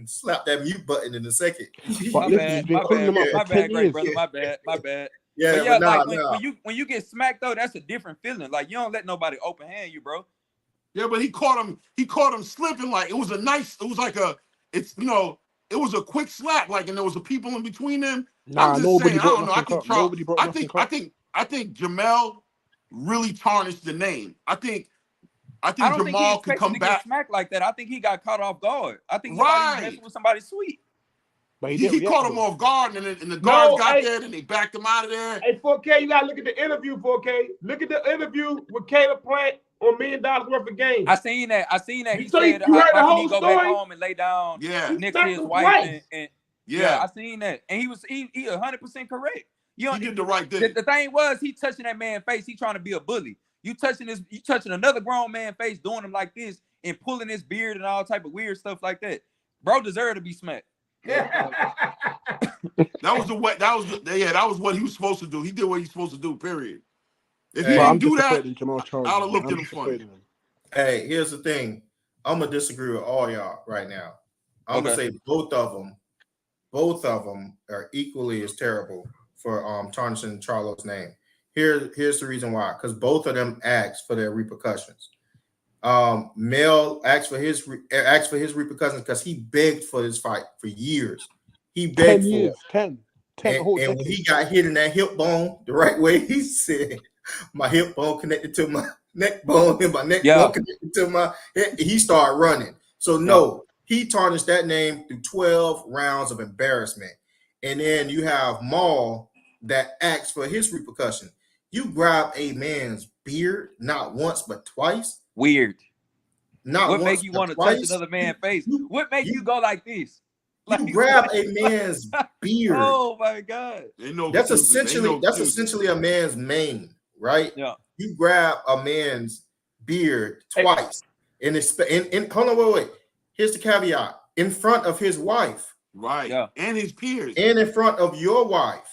Slap that mute button in a second. But My listen, bad. he's been My calling bad. him out for My 10 bad, great years. brother. My bad. My bad. Yeah, But yeah, but like nah. when you get smacked though, that's a different feeling. Like you don't let nobody open hand you, bro. Yeah, but he caught him slipping. Like it was a quick slap, like, and there was a people in between them. I'm Nah, just saying, nobody I broke don't know. I nothing think up. Nobody broke nothing up. I think Jamel really tarnished the name. I think I don't think he Jamal could expected come to get back. smacked like that. I think he got caught off guard. I think he thought he was Right. messing with somebody sweet. But he He didn't react, caught him though. off guard, and the guards No, got hey, there, and they backed him out of there. hey, 4K, you gotta look at the interview, 4K. Look at the interview with Caleb Plant on $1 million worth of games. I seen that. He So said, you heard the how can he whole go back story? home and lay down Yeah. He next to smacked his him wife twice. and Yeah. I seen that. And he 100% correct. You know, He did the right thing. The thing was he touching that man's face. He trying to be a bully. You touching another grown man's face, doing him like this and pulling his beard and all type of weird stuff like that. Bro deserved to be smacked. That was what he was supposed to do. He did what he's supposed to do, period. If he Hey. But I'm didn't do that, disappointed in Jamal Charles. I would have looked I'm at him funny. disappointed in him. Hey, here's the thing. I'm gonna disagree with all y'all right now. I'm gonna say both of them are equally as terrible for tarnishing Charlo's name. Here's the reason why. Because both of them asked for their repercussions. Mel asked for his repercussions because he begged for this fight for years. He 10 begged for years. it. 10 And, a whole and when decade. he got hit in that hip bone the right way, he said, my hip bone connected to my neck bone and my neck bone connected to my head. He started running. So no, he tarnished that name through 12 rounds of embarrassment. And then you have Maul that asked for his repercussion. You grab a man's beard not once but twice. Weird. Not what once make you but want to twice. touch another man's face? What make you go like this? You Like, grab a man's beard. Oh my God. That's essentially a man's mane, right? Yeah. You grab a man's beard twice. And hold on, wait. Here's the caveat. In front of his wife. Right. Yeah. And his peers. And in front of your wife.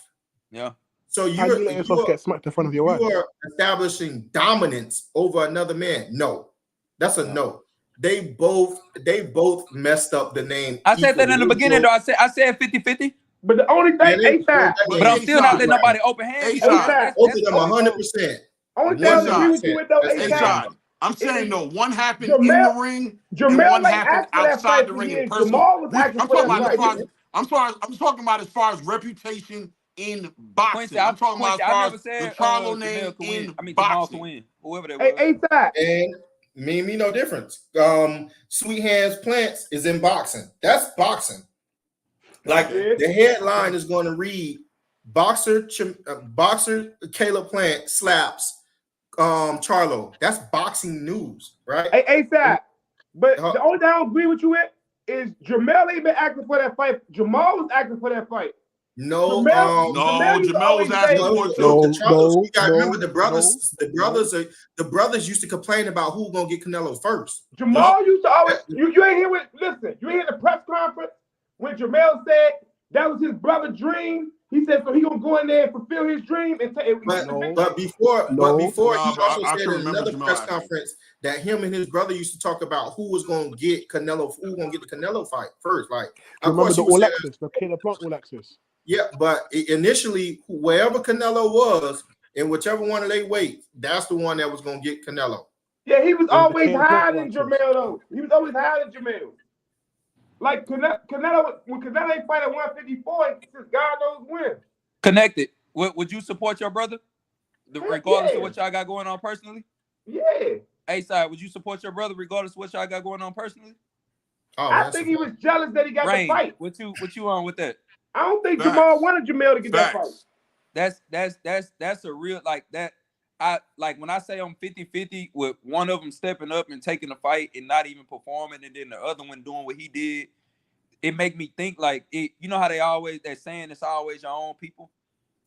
Yeah. So you let yourself get smacked in front of your wife. You are establishing dominance over another man. No. That's a no. They both messed up the name. I said that in the beginning, though. I said 50-50. But the only thing, A-Side. But I'm still not letting nobody open hand. Both of them 100%. Only thing I agree with you with though, A-Side. I'm saying no. One happened in Jamel- the ring, Jamel and one ain't happened asked for that outside fight the for ring in years. person. Jamal was asking I'm for talking that about fight. I'm talking about as far as reputation in boxing. I'm talking about as far as the Charlo name in boxing. Jamal can win. Whoever that was. Hey, A-Side. And me no difference. Sweet Hands Plants is in boxing. That's boxing. Like the headline is going to read boxer Caleb Plant slaps Charlo. That's boxing news, right? Hey, ASAP. But the only thing I don't agree with you with is Jamel ain't been acting for that fight. Jamal was acting for that fight. No, Jamel was asking for it too. You gotta remember the brothers used to complain about who gonna get Canelo first. Jamal used to always you ain't hear what listen, you ain't hear the press conference when Jamel said that was his brother's dream. He said so he gonna go in there and fulfill his dream and but before he also said in another press Jamal conference that him and his brother used to talk about who was gonna get Canelo, who gonna get the Canelo fight first. Like of remember course the All Access, the Caleb Plant All Access. Yeah, but initially, wherever Canelo was, in whichever one of they weight, that's the one that was going to get Canelo. Yeah, he was always hiding Jamel, though. He was always hiding Jamel. Like, Canelo, when Canelo ain't fight at 154, since God knows when. Connected. Would you support your brother? Regardless of what y'all got going on personally? Yeah. A-Side, would you support your brother regardless of what y'all got going on personally? Oh, I think he was jealous that he got the fight. What you on with that? I don't think Jamal wanted Jamel to get that fight. That's a real like that. I like when I say I'm 50-50 with one of them stepping up and taking the fight and not even performing, and then the other one doing what he did. It make me think like it. You know how they're saying it's always your own people.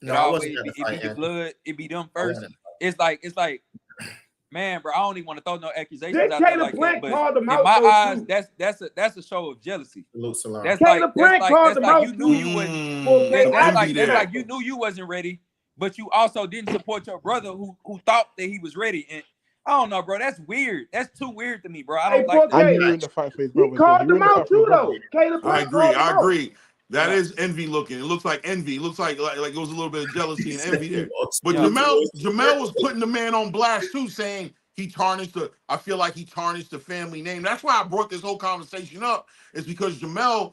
No, it be the blood. It be them first. It's like. Man, bro, I don't even want to throw no accusations out there like that. But in my eyes, that's a show of jealousy. That's like you knew you wasn't. That's like you knew you wasn't ready, but you also didn't support your brother who thought that he was ready. And I don't know, bro. That's weird. That's too weird to me, bro. I don't like that. And he ruined the fight for his brother. He called him out too, though. I agree. That is envy looking. It looks like envy. It looks like it was a little bit of jealousy and envy there. But Jamel was putting the man on blast too, saying I feel like he tarnished the family name. That's why I brought this whole conversation up, is because Jamel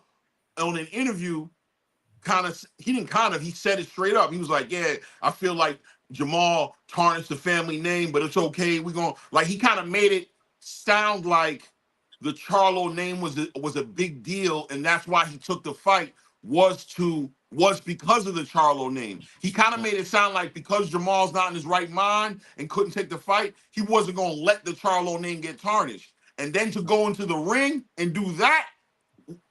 on an interview he said it straight up. He was like, yeah, I feel like Jamal tarnished the family name, but it's okay. He kind of made it sound like the Charlo name was a big deal, and that's why he took the fight was because of the Charlo name. He kind of made it sound like because Jamal's not in his right mind and couldn't take the fight, he wasn't going to let the Charlo name get tarnished. And then to go into the ring and do that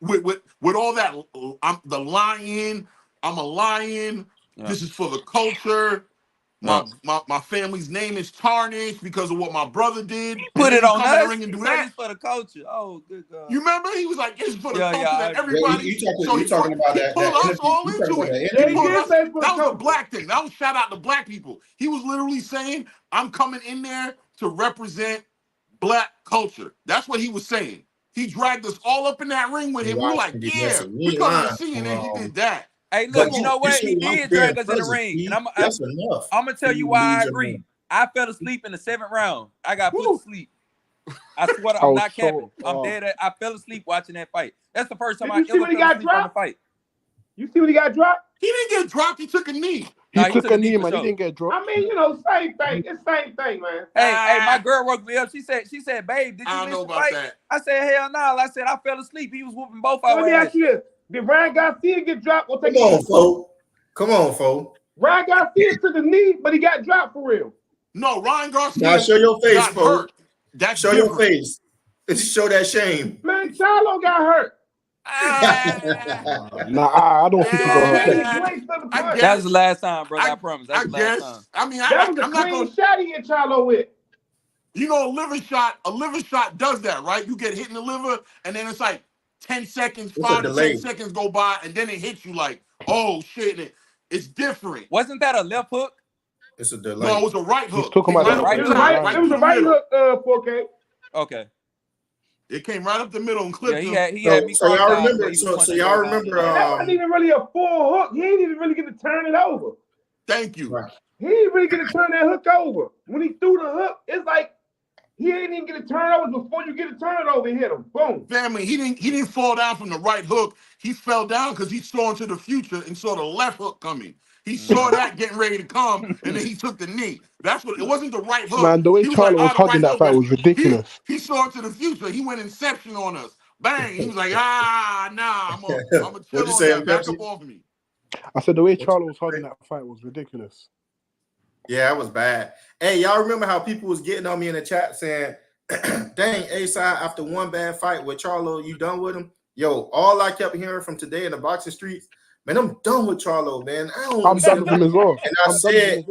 with all that, I'm a lion. Yeah. This is for the culture. My family's name is tarnished because of what my brother did. Put it on us. Ring and do that. It's for the culture. Oh, good God! You remember he was like, "It's for the culture that everybody." You talking about that? He pulled us all into it. That was a black thing. That was shout out to black people. He was literally saying, "I'm coming in there to represent black culture." That's what he was saying. He dragged us all up in that ring with him. We were like, "Yeah, we couldn't see it, and he did that." Hey, look, you know what? He did drag us in the ring. And I'm going to tell you why I agree. I fell asleep in the 7th round. I got put to sleep. I swear I'm not capping. I'm dead. I fell asleep watching that fight. That's the first time I ever fell asleep on the fight. You see when he got dropped? He didn't get dropped. He took a knee. He took a knee, man. He didn't get dropped. I mean, same thing. It's same thing, man. Hey, my girl woke me up. She said, babe, did you miss the fight? That. I said, hell no. I said, I fell asleep. He was whooping both our Let me ask you this. Did Ryan Garcia get dropped? Come on, folks. Ryan Garcia took a knee, but he got dropped for real. No, Ryan Garcia. Now show your face, folks. Show your face. Show that shame. Man, Charlo got hurt. I don't think he got hurt. That was the last time, brother. I promise. That's the last time. I mean, that was a clean shot he hit Charlo with. You know, a liver shot does that, right? You get hit in the liver, and then it's like 10 seconds, 5 to 10 seconds go by, and then it hits you like, oh shit, it's different. Wasn't that a left hook? It's a delay. No, it was a right hook. It was a right hook, 4K. Okay. It came right up the middle and clipped him. He had me so y'all remember. So y'all remember. That wasn't even really a full hook. He didn't even really get to turn it over. Thank you. Right. He didn't really get to turn that hook over. When he threw the hook, it's like he didn't even get to turn it over before you get to turn it over and hit him. Boom. Family, he didn't fall down from the right hook. He fell down because he saw into the future and saw the left hook coming. He saw that getting ready to come, and then he took the knee. That's what it wasn't the right hook. Man, the way Charlo was hugging that fight was ridiculous. He saw into the future. He went Inception on us. Bang! He was like, nah, I'm gonna chill on that. Back up off me. I said the way Charlo was holding that fight was ridiculous. Yeah, it was bad. Hey, y'all remember how people was getting on me in the chat saying, dang, A-Side, after one bad fight with Charlo, you done with him? Yo, all I kept hearing from today in the boxing streets, man, I'm done with Charlo, man. I'm done with him as well. And I said,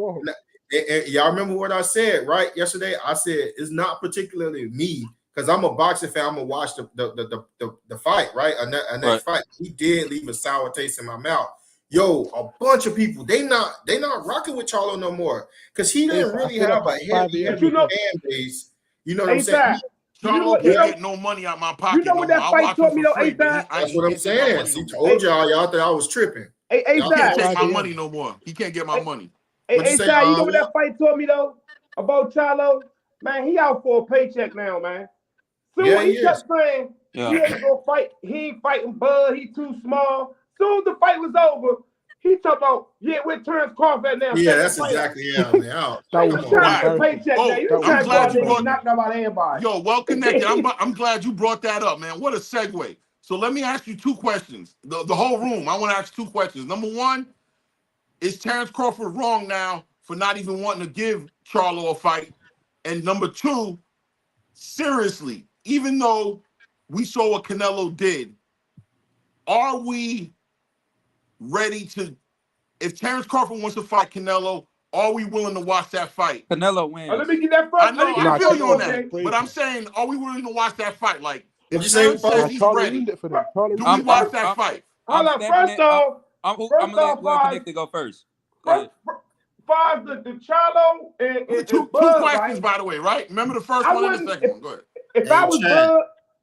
y'all remember what I said, right? Yesterday, I said, it's not particularly me, because I'm a boxing fan. I'm going to watch the fight, right? A next fight. He did leave a sour taste in my mouth. Yo, a bunch of people, they not rocking with Charlo no more, because he didn't really have a heavy fan base. You know what I'm saying? Charlo can't get no money out my pocket. You know what that fight taught me though, A-Side? That's what I'm saying. See, told y'all thought I was tripping. He can't take my money no more. He can't get my money. A-Side, you know what that fight taught me though about Charlo? Man, he out for a paycheck now, man. Soon he kept saying he ain't gonna fight. He ain't fighting Bud. He too small. Soon as the fight was over, he talked about, where's Terrence Crawford now? Yeah, that's exactly man. That was trying to paycheck now. You I'm glad you brought knocked about everybody. Yo, well connected. I'm glad you brought that up, man. What a segue. So let me ask you two questions. The whole room, I want to ask two questions. Number one, is Terrence Crawford wrong now for not even wanting to give Charlo a fight? And number two, seriously, even though we saw what Canelo did, are we ready to, if Terrence Crawford wants to fight Canelo, are we willing to watch that fight? Canelo wins. Let me get that first. I know, I feel you on that. But I'm saying, are we willing to watch that fight? Like, if Terrence says he's ready, do we watch that fight? Hold on, first off, I'm gonna let Well Connected go first. Five, the Charlo and two Bud, questions, by the way, right? Remember the first one and the second one. Go ahead. If I was Bud,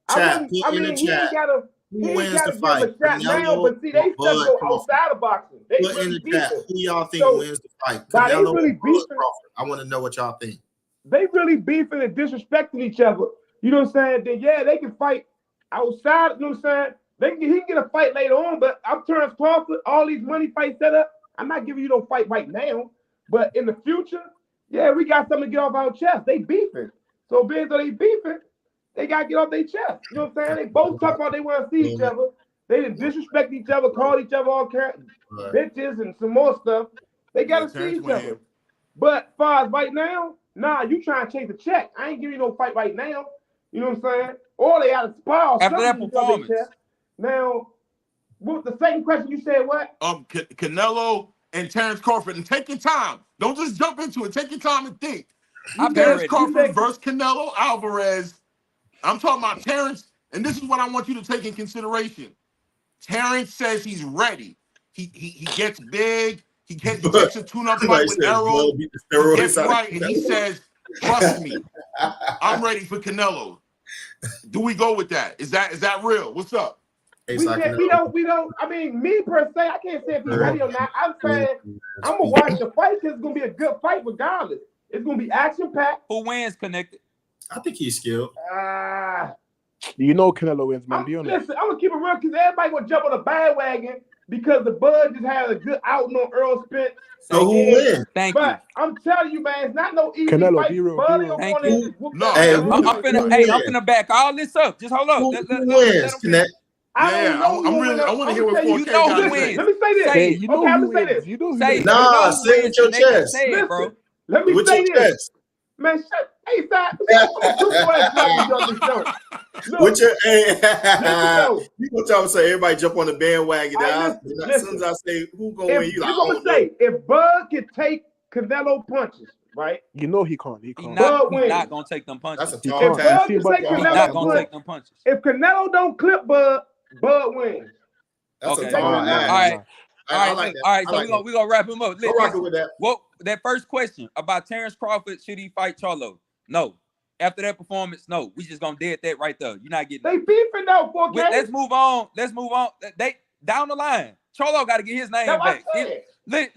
I mean, he ain't gotta. Who wins the fight? Now, but see, they still go outside of boxing. They put in the chat. Who y'all think wins the fight? They really beefing. I want to know what y'all think. They really beefing and disrespecting each other. You know what I'm saying? Then yeah, they can fight outside. You know what I'm saying? He can get a fight later on. But I'm Terrence Crawford. All these money fights set up. I'm not giving you no fight right now. But in the future, yeah, we got something to get off our chest. They beefing. So being that they beefing, they got to get off their chest. You know what I'm saying? They both talk about they want to see each other. They didn't disrespect each other, call each other all bitches and some more stuff. They got to see each other. But far as right now, nah, you trying to chase a check. I ain't giving you no fight right now. You know what I'm saying? Or they got to spar after that performance. Now, what the second question you said? What? Canelo and Terrence Crawford, and take your time. Don't just jump into it. Take your time and think. Terrence Crawford versus Canelo Alvarez. I'm talking about Terrence, and this is what I want you to take in consideration. Terrence says he's ready. He gets big. He takes a tune-up fight with Errol. He gets right, and he says, "Trust me, I'm ready for Canelo." Do we go with that? Is that real? What's up? We don't. I mean, me per se, I can't say if he's ready or not. I'm saying I'm gonna watch the fight because it's gonna be a good fight regardless. It's gonna be action-packed. Who wins, Connected? I think he's skilled. You know Canelo wins, man. Listen, I'm gonna keep it real because everybody gonna jump on the bandwagon because the Bud just had a good outing on Earl Spence. So who wins? Thank you. I'm telling you, man, it's not no easy Canelo, fight. be real. Thank you. No, I'm finna back all this up. Just hold up. Who wins? Connect. I want to hear what 4K got to say. Let me say this. Hey, you know okay, who let me say wins. this. You know who Say wins. Nah, say it with your chest. Say it, bro. Let me With say your this. chest. Man, shut. Hey, stop. Look, With your you gonna try to say everybody jump on the bandwagon. As soon as I say who gonna win, you like, gonna say if Bud can take Canelo punches, right? You know he can't. He can't. He's not gonna take them punches. That's a He tall can't. task. You see, but He's not gonna take them punches. If Canelo don't clip Bud wins. That's Okay. a tall All right. I like that. All right, so we're gonna wrap him up. I'm rocking with that. Well, that first question about Terrence Crawford, should he fight Charlo? No. After that performance, no. We just gonna dead that right there. You're not getting they beefing though, 4K. Let's move on. They down the line. Charlo got to get his name back.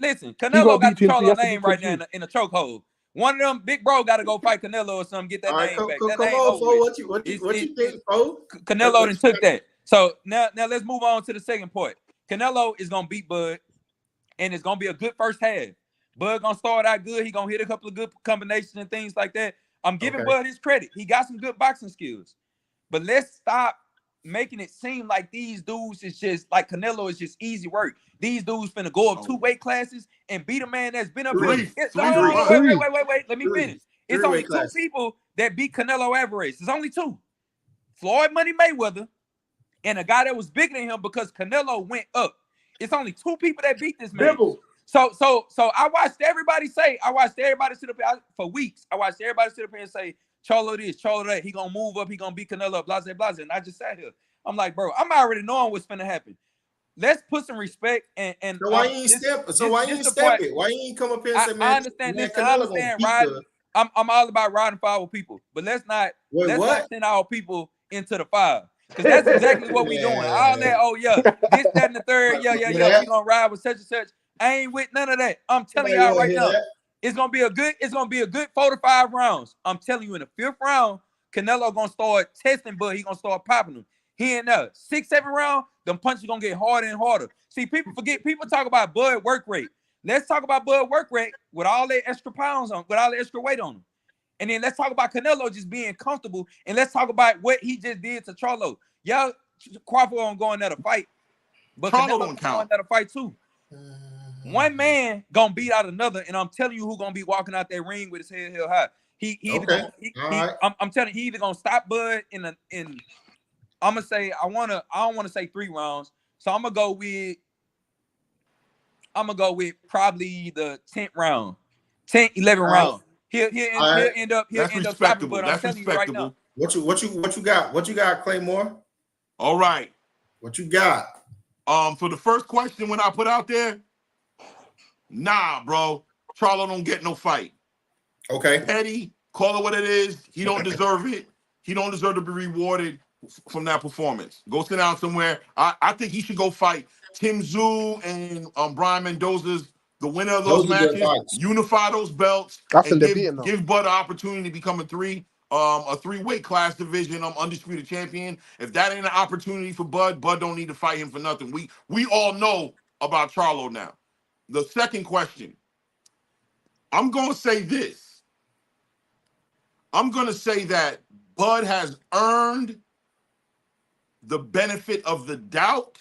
Listen, Canelo got the Charlo name right now in a chokehold. One of them big bro got to go fight Canelo or something, get that name back. That name over with. What you think, Fo? Canelo done took that. So now let's move on to the second point. Canelo is gonna beat Bud, and it's gonna be a good first half. Bud gonna start out good. He gonna hit a couple of good combinations and things like that. I'm giving Bud his credit. He got some good boxing skills, but let's stop making it seem like these dudes is just like Canelo is just easy work. These dudes finna go up 2 weight classes and beat a man that's been up here. Three Hold for on, us. wait. Let me finish. It's Three only weight 2 classes. people that beat Canelo Alvarez. There's only 2. Floyd Money Mayweather and a guy that was bigger than him because Canelo went up. It's only 2 people that beat this man. Bibble. So I watched everybody sit up here for weeks. I watched everybody sit up here and say, Charlo this, Charlo that. He gonna move up. He gonna beat Canelo up, blase, blase. And I just sat here. I'm like, bro, I'm already knowing what's finna happen. Let's put some respect and So why you ain't step? So why you ain't step it? Why you ain't come up here and say, man, I understand man, this. I Canelo gonna understand beat riding. the. I'm all about riding for our people, but let's not send our people into the fire. Because that's exactly what we doing. All that, oh yeah, this, that, and the third, yeah. We gonna ride with such and such. I ain't with none of that. I'm telling y'all right now. It's gonna be a good 4 to 5 rounds. I'm telling you, in the 5th round, Canelo gonna start testing Bud. He gonna start popping him. He in there. 6, 7 round, them punches gonna get harder and harder. See, people talk about Bud work rate. Let's talk about Bud work rate with all that extra pounds on, with all the extra weight on him. And then let's talk about Canelo just being comfortable. And let's talk about what he just did to Charlo. Y'all, Crawford gonna go in there to fight, but Canelo gonna go in there to fight too. One man gonna beat out another, and I'm telling you who gonna be walking out that ring with his head held high. I'm telling you, he either gonna stop Bud in I'm gonna say I don't want to say 3 rounds, so I'm gonna go with probably the 10th round, 10, 11 round. He'll end up stopping, but I'm telling you right now. What you got? What you got, Claymore? All right. What you got? For the first question when I put out there, nah, bro. Charlo don't get no fight. Okay. Petty, call it what it is. He don't deserve it. He don't deserve to be rewarded from that performance. Go sit down somewhere. I think he should go fight Tim Tszyu and Brian Mendoza's the winner of those matches. Unify those belts and give Bud an opportunity to become a 3 weight class division undisputed champion. If that ain't an opportunity for Bud don't need to fight him for nothing. We all know about Charlo now. The second question, I'm gonna say this. I'm gonna say that Bud has earned the benefit of the doubt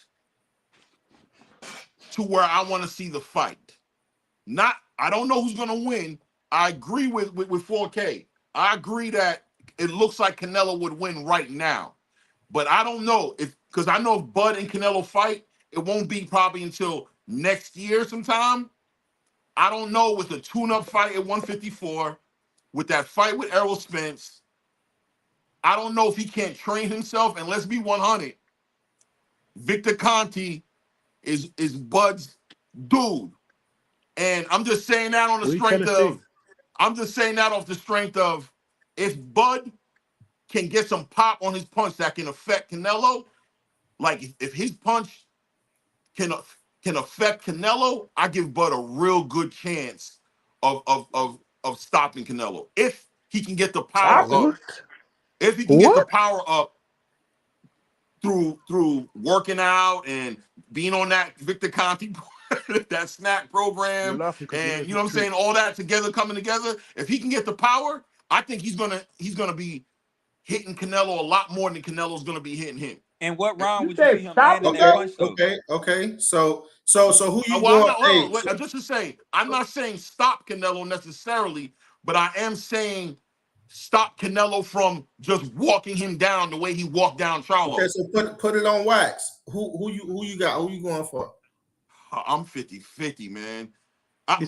to where I want to see the fight. I don't know who's gonna win. I agree with 4K. I agree that it looks like Canelo would win right now. But I don't know because I know if Bud and Canelo fight, it won't be probably until next year sometime. I don't know with the tune-up fight at 154, with that fight with Errol Spence. I don't know if he can't train himself. And let's be 100. Victor Conte is Bud's dude. And I'm just saying that on the strength of, I'm just saying that off the strength of if Bud can get some pop on his punch that can affect Canelo, like if his punch can affect Canelo, I give Bud a real good chance of stopping Canelo. If he can get the power up. If he can get the power up through working out and being on that Victor Conte that snack program, and you know what I'm saying, all that together coming together. If he can get the power, I think he's gonna be hitting Canelo a lot more than Canelo's gonna be hitting him. And what round would you see him landing that punch though? Okay. So who you going? Just to say, I'm not saying stop Canelo necessarily, but I am saying stop Canelo from just walking him down the way he walked down Charlo. Okay, so put it on wax. Who you got? Who you going for? I'm 50-50, man.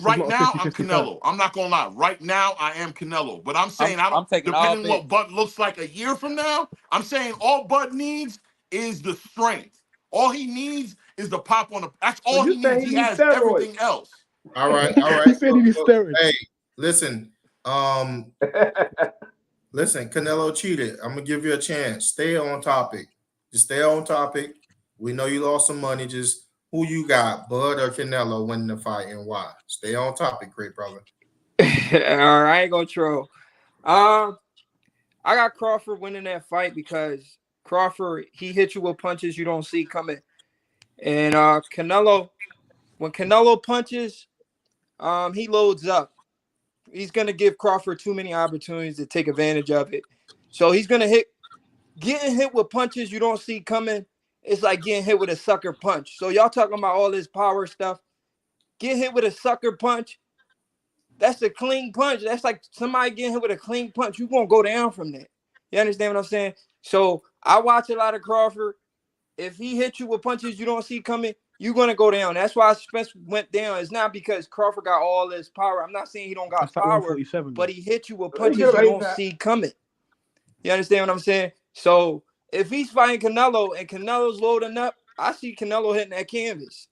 Right now, I'm Canelo. I'm not gonna lie. Right now, I am Canelo. But I'm saying I'm depending on what Bud looks like a year from now. I'm saying all Bud needs is the strength. All he needs is the pop on the. That's all he needs. He has everything else. All right. Hey, listen. Listen. Canelo cheated. I'm gonna give you a chance. Stay on topic. Just stay on topic. We know you lost some money. Just who you got, Bud or Canelo, winning the fight and why? Stay on topic, great brother. All right, I ain't gonna troll. I got Crawford winning that fight because Crawford, he hit you with punches you don't see coming. And Canelo, when Canelo punches, he loads up. He's gonna give Crawford too many opportunities to take advantage of it. So he's gonna hit getting hit with punches you don't see coming, it's like getting hit with a sucker punch. So y'all talking about all this power stuff. Get hit with a sucker punch. That's a clean punch. That's like somebody getting hit with a clean punch. You're going to go down from that. You understand what I'm saying? So I watch a lot of Crawford. If he hits you with punches you don't see coming, you're going to go down. That's why Spence went down. It's not because Crawford got all this power. I'm not saying he don't got That's like power, 147. but he hit you with Let me punches get you him don't ASAP. see coming. You understand what I'm saying? So if he's fighting Canelo and Canelo's loading up, I see Canelo hitting that canvas.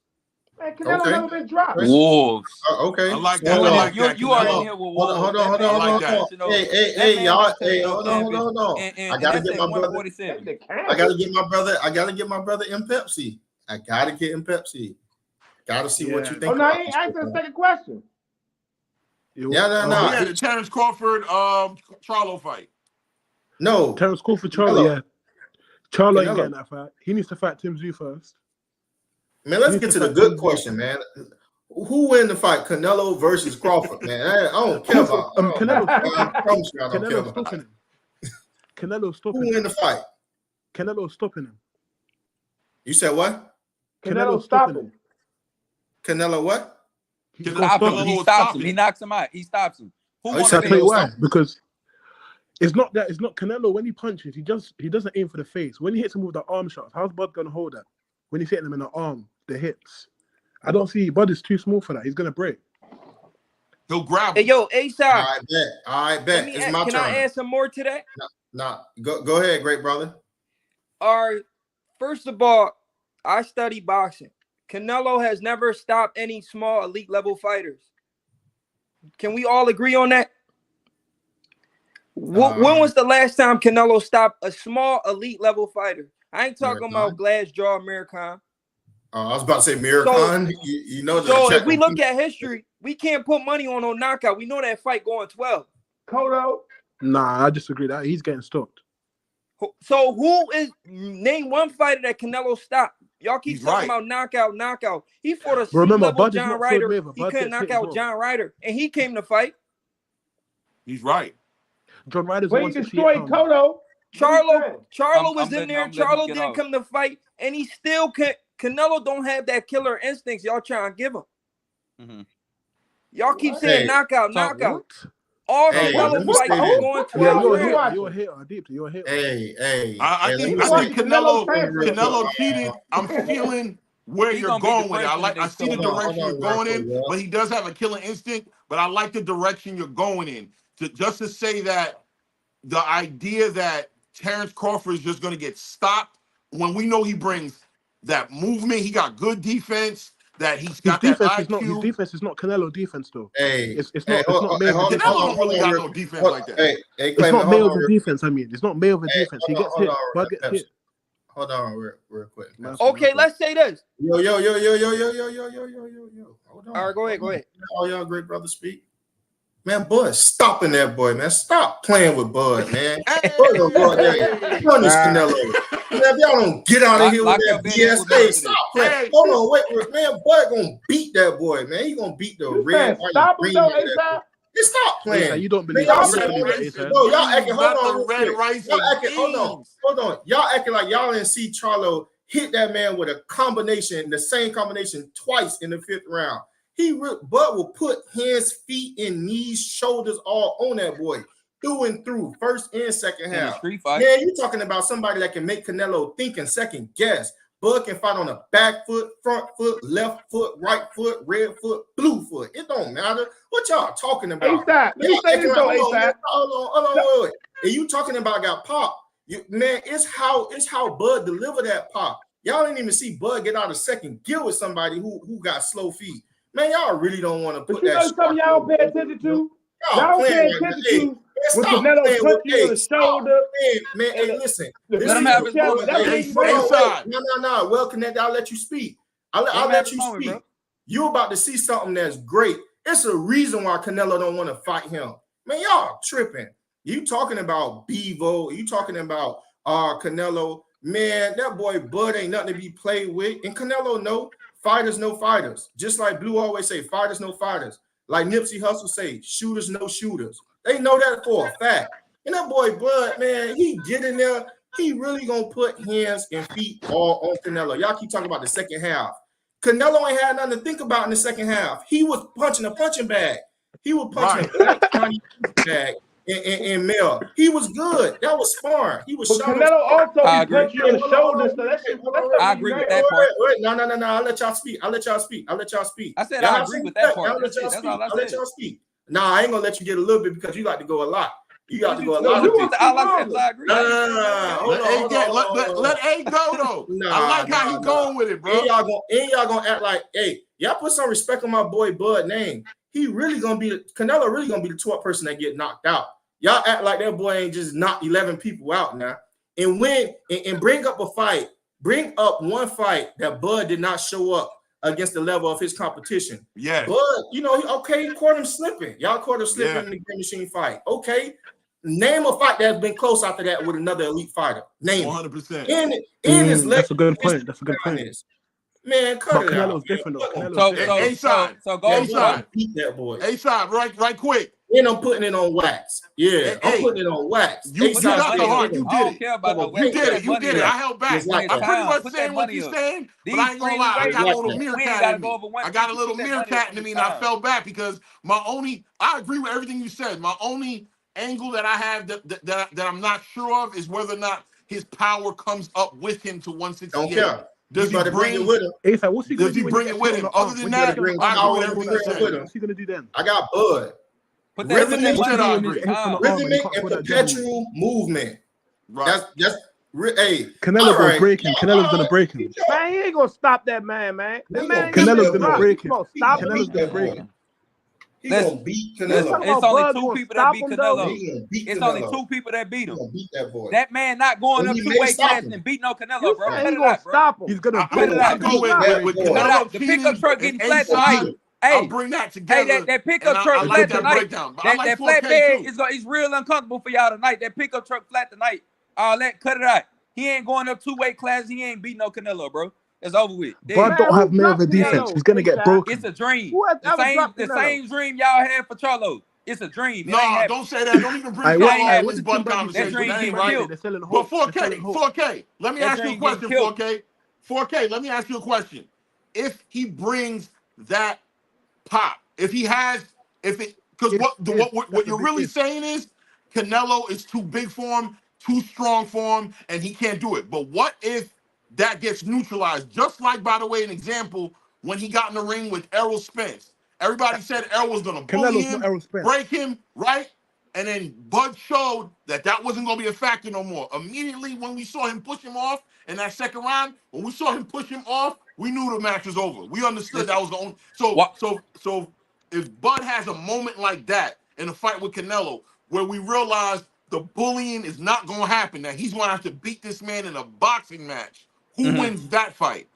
Man, Canelo Okay. never been dropped. Wolves. Okay. I like So that. hold I on. like that. You already in Canelo. here with Hold on, Wolves. hold on, That hold man on, I like hold been that. on. touching those. Hey, That man y'all. been touching Hey, those hold on, canvas. hold on. And I gotta that's get at my brother. 147. The I gotta get my brother. I gotta get my brother in Pepsi. I gotta get him Pepsi. Gotta see what you Yeah. think Oh no, about he this. ain't answering the second question. Yeah, Oh no. yeah, the Terrence Crawford Charlo fight. No. Terrence Crawford, Charlo, Canelo. yeah. Charlo ain't Canelo. getting that fight. He needs to fight Tim Tszyu first. Man, let's He get needs to to the fight good Tim Tszyu. question, man. Who win the fight? Canelo versus Crawford, man. I don't care about. Canelo's I stopping promise you, I don't care Canelo's about. stopping him. Canelo's Who stopping win him. the fight? Canelo's stopping him. You said what? Canelo stop him. Canelo what? He's gonna Stop him. stop him. He Canelo will stops stop him. He him. knocks him out. He stops him. Who Oh, you won said the I'll tell you finish? why. stop him? Because it's not Canelo when he punches, he doesn't aim for the face. When he hits him with the arm shots, how's Bud gonna hold that? When he's hitting him in the arm, the hips. I don't see Bud is too small for that. He's gonna break. He'll grab Hey, him. yo, A-Side, I bet. I bet. It's my can turn. I add some more to that? Nah, go ahead, great brother. All right. First of all, I study boxing. Canelo has never stopped any small elite level fighters. Can we all agree on that? When was the last time Canelo stopped a small elite level fighter? I ain't talking about glass jaw Amir Khan. I was about to say Amir Khan. You know so if we look at history, we can't put money on no knockout. We know that fight going 12. Kodo. Nah, I disagree. That he's getting stopped. So name one fighter that Canelo stopped? Y'all keep He's talking right. about knockout. He fought a But remember, C-level Bud is John not Floyd Ryder. Mayweather. He Bud couldn't gets knock hit as out well. John Ryder, and he came to fight. He's right. John Ryder's When he 168 destroyed pounder. Kodo. Charlo was I'm in there. letting him Charlo get didn't off. come to fight, and he still can't. Canelo don't have that killer instincts y'all trying to give him. Mm-hmm. Y'all keep saying knockout. What? All Hey, Canelo let me fights say is this. going Yeah, 12 you're a rounds. hater. You're a hater. Deeply, you're a hater. Hey, I let me think say Canelo Canelo cheated. I'm feeling where He you're gonna be going with it. depressed in the I next see the couple months. direction you're real going quick, in, yeah. but he does have a killer instinct. But I like the direction you're going in. Just to say that the idea that Terrence Crawford is just going to get stopped when we know he brings that movement, he got good defense, that he's got that IQ. His defense is not Canelo defense though. Hey, It's hey, not Mayweather defense. Canelo don't really got no defense like that. Hey, It's Clayman, not hold on. Mayweather defense. I mean, it's not Mayweather defense. He gets hit. Bud gets hit. Hold on, real quick. Okay, let's say this. Yo. Hold on. All right, go ahead. All y'all great brothers speak. Man, Bud, stopping that boy, man. Stop playing with Bud, man. Bud gonna go out there and punish Canelo. Man, if y'all don't get out of here with that BS, hey, stop playing. Hold on, wait, man. Bud gonna beat that boy, man. He gonna beat the red. Stop him though, A-Side. Just stop playing. You don't believe y'all that. No, y'all acting. Hold on, the red rice. Y'all acting. Hold on. Y'all acting like y'all didn't see Charlo hit that man with a combination, the same combination twice in the 5th round. Bud will put hands, feet, and knees, shoulders all on that boy, through and through, first and second half. In a street fight. Man, you talking about somebody that can make Canelo think and second guess. Bud can fight on a back foot, front foot, left foot, right foot, red foot, blue foot. It don't matter. What y'all talking about? A-Side. Let me say this though, A-Side. Hold on, wait. And you talking about got pop. Man, it's how Bud deliver that pop. Y'all didn't even see Bud get out of second gear with somebody who got slow feet. Man, y'all really don't want to put but you that. know something y'all don't pay attention to? Y'all playing pay right attention now. to when Canelo punch you on the shoulder. Man, hey, listen. Let him have his moment, bro. No. Well connected. I'll let you speak. I'll let you speak. Bro. You're about to see something that's great. It's a reason why Canelo don't want to fight him. Man, y'all tripping. You talking about Bevo. You talking about Canelo. Man, that boy Bud ain't nothing to be played with. And Canelo know fighters know fighters. Just like Blue always say, fighters know fighters. Like Nipsey Hussle say, shooters know shooters. They know that for a fact. And that boy Bud, man, he get in there, he really gonna put hands and feet all on Canelo. Y'all keep talking about the second half. Canelo ain't had nothing to think about in the second half. He was punching a punching bag. He was punching a black Johnny bag in Mel. He was good. That was sparring. He was But showing. Canelo also I be agree. punching you in the shoulder and stuff. That shit, that stuff I be agree with nice. that part. Wait. No. I'll let y'all speak. I'll let y'all speak. I said Y'all I have agree some with that respect. part. I'll let That's y'all it. That's speak. all I I'll let said. y'all speak. Nah, I ain't gonna let you get a little bit because you like to go a lot. You got to go a No, lot. you want All I to said is I agree. No. Hold on. Let A go though. I like how he going with it, bro. Ain't y'all gonna act like, hey, y'all put some respect on my boy Bud name. He really gonna be Canelo really gonna be the 12th person that get knocked out. Y'all act like that boy ain't just knocked 11 people out now. And bring up a fight. Bring up one fight that Bud did not show up against the level of his competition. Yes. Bud, he caught him slipping. Y'all caught him slipping in the Green Machine fight. Okay. Name a fight that's been close after that with another elite fighter. Name 100%. it. In his leg. That's a good point. That's a good point. Man, cut But it out. Canelo's different though. Canelo's different. A-side. So go A-side. Beat that boy. A-side, right quick. And I'm putting it on wax. Yeah, I'm Hey, putting it on wax. You got the heart. You I did don't it. care about no You wax. did it. You did it. I held back. It's like I'm that. pretty much Put that saying what money you're up. saying, but These I ain't gonna lie. I freely got a weights, little we ain't meerkat gotta in go me. over 150. I got a little Put that money meerkat up in me, from and I the fell back because I agree with everything you said. My only angle that I have that I'm not sure of is whether or not his power comes up with him to Don't 168. care. Does You he better bring it bring? with him. Hey, what's he gonna Does do he when he bring gets it with hit on him? the Other arm? than When he gets that, hit on the I arm, agree with power everything bring you it with said. him. what's he gonna do then? I got Bud. Put that Rhythmic, He said I money up agree. his Hit from the time. arm and he rhythmic can't and throw that jab. perpetual movement. Right. Hey, Canelo's all gonna right. break him. Canelo's gonna break him. Man, he ain't gonna stop that man, man. That He man gonna ain't beat gonna Canelo's that gonna boy. break Come him. on, stop He him. gonna Canelo's beat gonna that break boy. him. He Listen, gonna beat You listen. talking Canelo. It's about only Bud two gonna people that stop beat him though? Canelo. He gonna beat It's Canelo. only two people that beat He him. gonna beat that boy. That man not going And up he 2 may weight stop classes him. and beat no Canelo, You bro. saying Cut he it gonna out, bro. stop him? He's gonna I'm break gonna him. go Beat that with boy. Cut it Canelo, out. The pickup Keenan, truck and getting flat A-side. tonight. I'll Hey, bring that hey, together. that And pickup I truck like flat that tonight. breakdown. But I like That 4K flatbed too. is real uncomfortable for y'all tonight. That pickup truck flat tonight. All that, cut it out. He ain't going up 2 weight classes. He ain't beating no Canelo, bro. It's over with. Bud Dead. don't Man, have who nerve dropped of defense. Canelo? He's gonna get A-Side? broken. It's a dream. Who has The ever dropped the Canelo? same dream y'all had for Charlo. It's a dream. It ain't No, happening. don't say that. Don't even bring I It what? Charlo ain't I up in what this happening. did Tim Bud Bradley That say? conversation. What dream did That Tim ain't getting Bradley right. say? killed. They're selling But hope. They're 4K, selling hope. 4K. Let me That ask you a dream getting question, killed. 4K. 4K, let me ask you a question. If he brings that pop, if he has, if it, because what That's a you're big really if. saying is Canelo is too big for him, too strong for him, and he can't do it. But what if that gets neutralized? Just like, by the way, an example, when he got in the ring with Errol Spence. Everybody said Errol was going to bully Canelo's not him, Errol Spence. break him, right? And then Bud showed that that wasn't going to be a factor no more. Immediately when we saw him push him off in that second round, when we saw him push him off, we knew the match was over. We understood that Listen, was the only. So, what? if Bud has a moment like that in a fight with Canelo, where we realize the bullying is not going to happen, that he's going to have to beat this man in a boxing match, who Mm-hmm. wins that fight?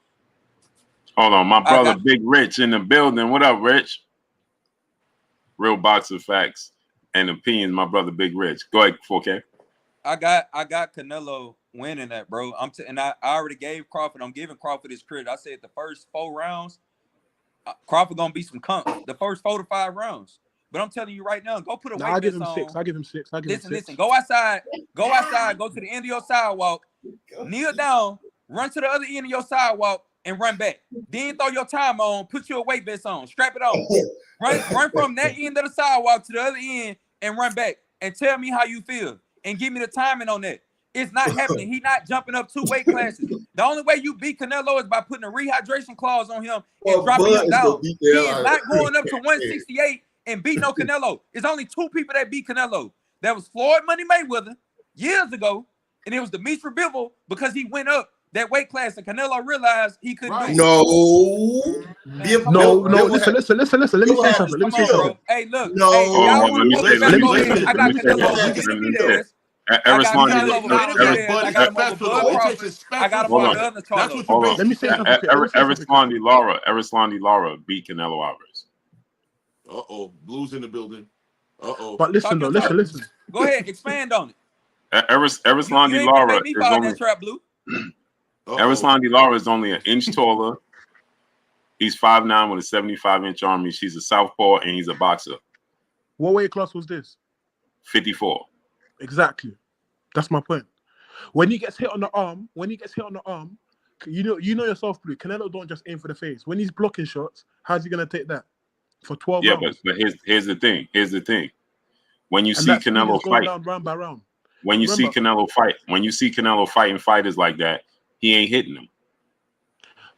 Hold on, my I brother got, Big Rich in the building. What up, Rich? Real boxer facts and opinions, my brother Big Rich. Go ahead, 4K. I got Canelo winning that, bro. And I already gave Crawford. I'm giving Crawford his credit. I said the first 4 rounds, Crawford gonna be some comp. The first 4 to 5 rounds. But I'm telling you right now, go put a Nah, weight I'll give vest him 6. on. I'll give him 6. I'll give him 6. Listen. Go outside. Go to the end of your sidewalk. Kneel down. Run to the other end of your sidewalk and run back. Then throw your timer on. Put your weight vest on. Strap it on. Run from that end of the sidewalk to the other end and run back. And tell me how you feel. And give me the timing on that. It's not happening. He's not jumping up 2 weight classes. The only way you beat Canelo is by putting a rehydration clause on him and dropping him down. He is not going up to 168 and beat no Canelo. It's only 2 people that beat Canelo. That was Floyd Money Mayweather years ago, and it was Demetri Bivol because he went up that weight class and Canelo realized he couldn't do it. No. Man, come No, on, bro. listen. Let me say something. Come on, bro. Hey, look. No. Hey, Hold y'all on, want to whoop let it, me go say ahead. this. I got Canelo over this. Vinny Diaz. I Eris got You Londy, gotta Canelo over Vinny acknowledge that Diaz. Bud I is got him over special. Bud Though. It takes Crawford. a special. I got him Hold over on. the other That's Charlo. what you're Hold on. Let me say basically something. Let me say Eris something. Londy Lara beat Canelo Alvarez. Uh-oh. Blues in the building. Uh-oh. But listen Talk though, your talk. listen. Go ahead, expand on it. Eris You Londy ain't gonna Lara make me is fall in only that trap, Blue. Eris Londy Lara is only an inch taller. He's 5'9" with a 75-inch arm. She's a southpaw and he's a boxer. What weight class was this? 54. Exactly. That's my point. When he gets hit on the arm, you know yourself, Blue. Canelo don't just aim for the face. When he's blocking shots, how's he gonna take that for 12 Yeah, rounds? but here's the thing. Here's the thing. When you And see that speed Canelo is going fight, down round by round. when you see Remember, Canelo fighting fighters like that, he ain't hitting them.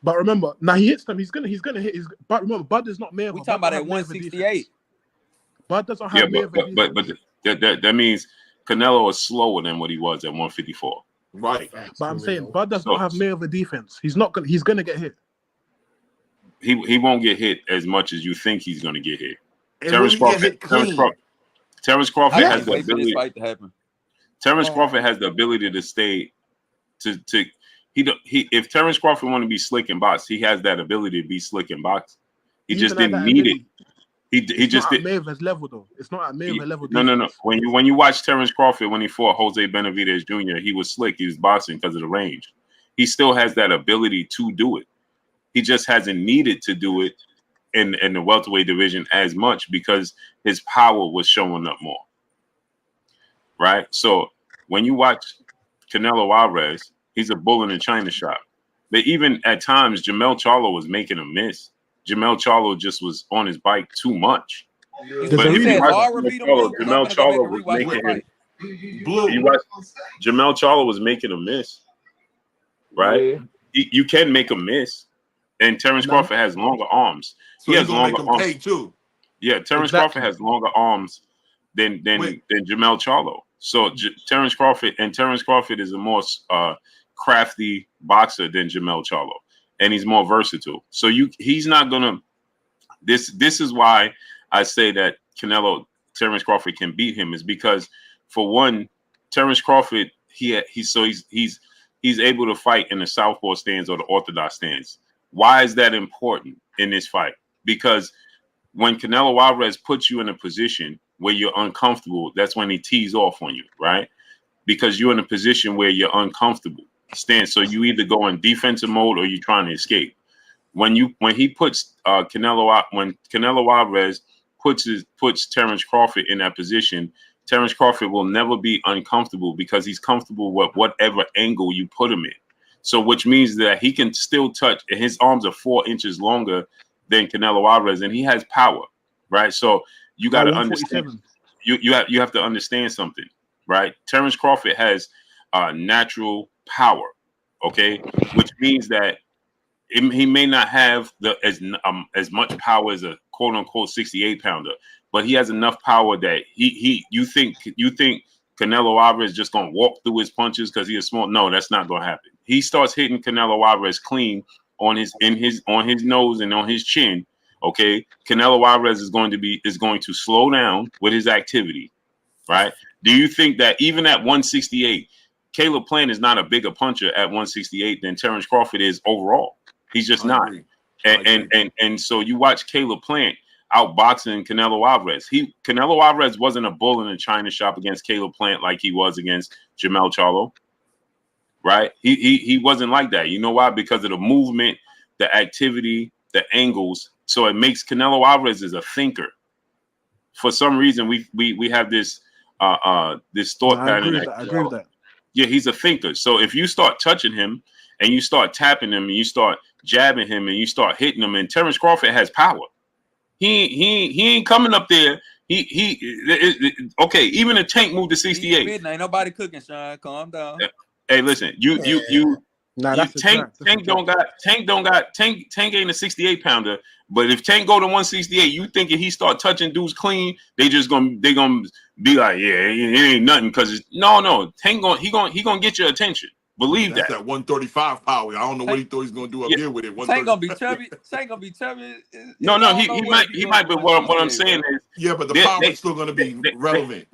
but remember, now he hits them. He's gonna hit. But remember, Bud is not Mayweather. We talking about at 168. Bud doesn't Yeah, have Mayweather defense. that means Canelo is slower than what he was at 154. Right. But I'm saying Bud does not have Mayweather defense. He's not gonna. He's gonna get hit. He won't get hit as much as you think he's gonna get hit. And Terrence Crawford, get hit clean. Terrence Crawford I has can't the wait for this ability. fight to happen. Terrence Crawford has the ability to stay to if Terrence Crawford want to be slick in box, he has that ability to be slick in box. He just didn't need it. He just did. Mayweather's level though. It's not at Mayweather level. No. When you watch Terrence Crawford when he fought Jose Benavidez Jr., he was slick. He was boxing because of the range. He still has that ability to do it. He just hasn't needed to do it in the welterweight division as much because his power was showing up more. Right? So when you watch Canelo Alvarez, he's a bull in a china shop. But even at times, Jamel Charlo was making a miss. Jamel Charlo just was on his bike too much. But if you watch Jamel Charlo was making him. You watch Jamel Charlo was making a miss, right? Yeah. You can make a miss, and Terrence Crawford has longer arms. So he has longer arms. Pay too. Yeah, Terrence Crawford has longer arms than Jamel Charlo. So Terrence Crawford is a more crafty boxer than Jamel Charlo, and he's more versatile. So he's not gonna. This is why I say that Terrence Crawford can beat him is because for one, Terrence Crawford he's able to fight in the southpaw stance or the orthodox stance. Why is that important in this fight? Because when Canelo Alvarez puts you in a position where you're uncomfortable, that's when he tees off on you, right? Because you're in a position where you're uncomfortable. So you either go in defensive mode or you're trying to escape. When Canelo Alvarez puts Terrence Crawford in that position, Terrence Crawford will never be uncomfortable because he's comfortable with whatever angle you put him in. So which means that he can still touch, and his arms are 4 inches longer than Canelo Alvarez, and he has power, right? So you got to understand. You have to understand something, right? Terrence Crawford has natural power, okay, which means that he may not have as much power as a quote unquote 68 pounder, but he has enough power that you think Canelo Alvarez is just gonna walk through his punches because he is small. No, that's not gonna happen. He starts hitting Canelo Alvarez clean on his nose and on his chin. Okay, Canelo Alvarez is going to slow down with his activity, right? Do you think that even at 168, Caleb Plant is not a bigger puncher at 168 than Terrence Crawford is overall? He's just not. And so you watch Caleb Plant outboxing Canelo Alvarez. Canelo Alvarez wasn't a bull in a china shop against Caleb Plant like he was against Jamel Charlo, right? He wasn't like that. You know why? Because of the movement, the activity, the angles. So it makes Canelo Alvarez is a thinker. For some reason, we have this thought pattern. I agree with that. Yeah, he's a thinker. So if you start touching him and you start tapping him and you start jabbing him and you start hitting him, and Terrence Crawford has power. He ain't coming up there. Okay. Even a Tank moved to 68. Ain't nobody cooking, Sean. Calm down. Hey, listen, Tank ain't a 68 pounder. But if Tank go to 168, you thinking he start touching dudes clean? They gonna be like, yeah, it ain't nothing because no. Tank he gonna get your attention. Believe That's that. 135 power. I don't know what he thought he's gonna do up here with it. Tank gonna be chubby. Tank gonna be chubby. No, he might. But what I'm saying is, but the power is still gonna be relevant.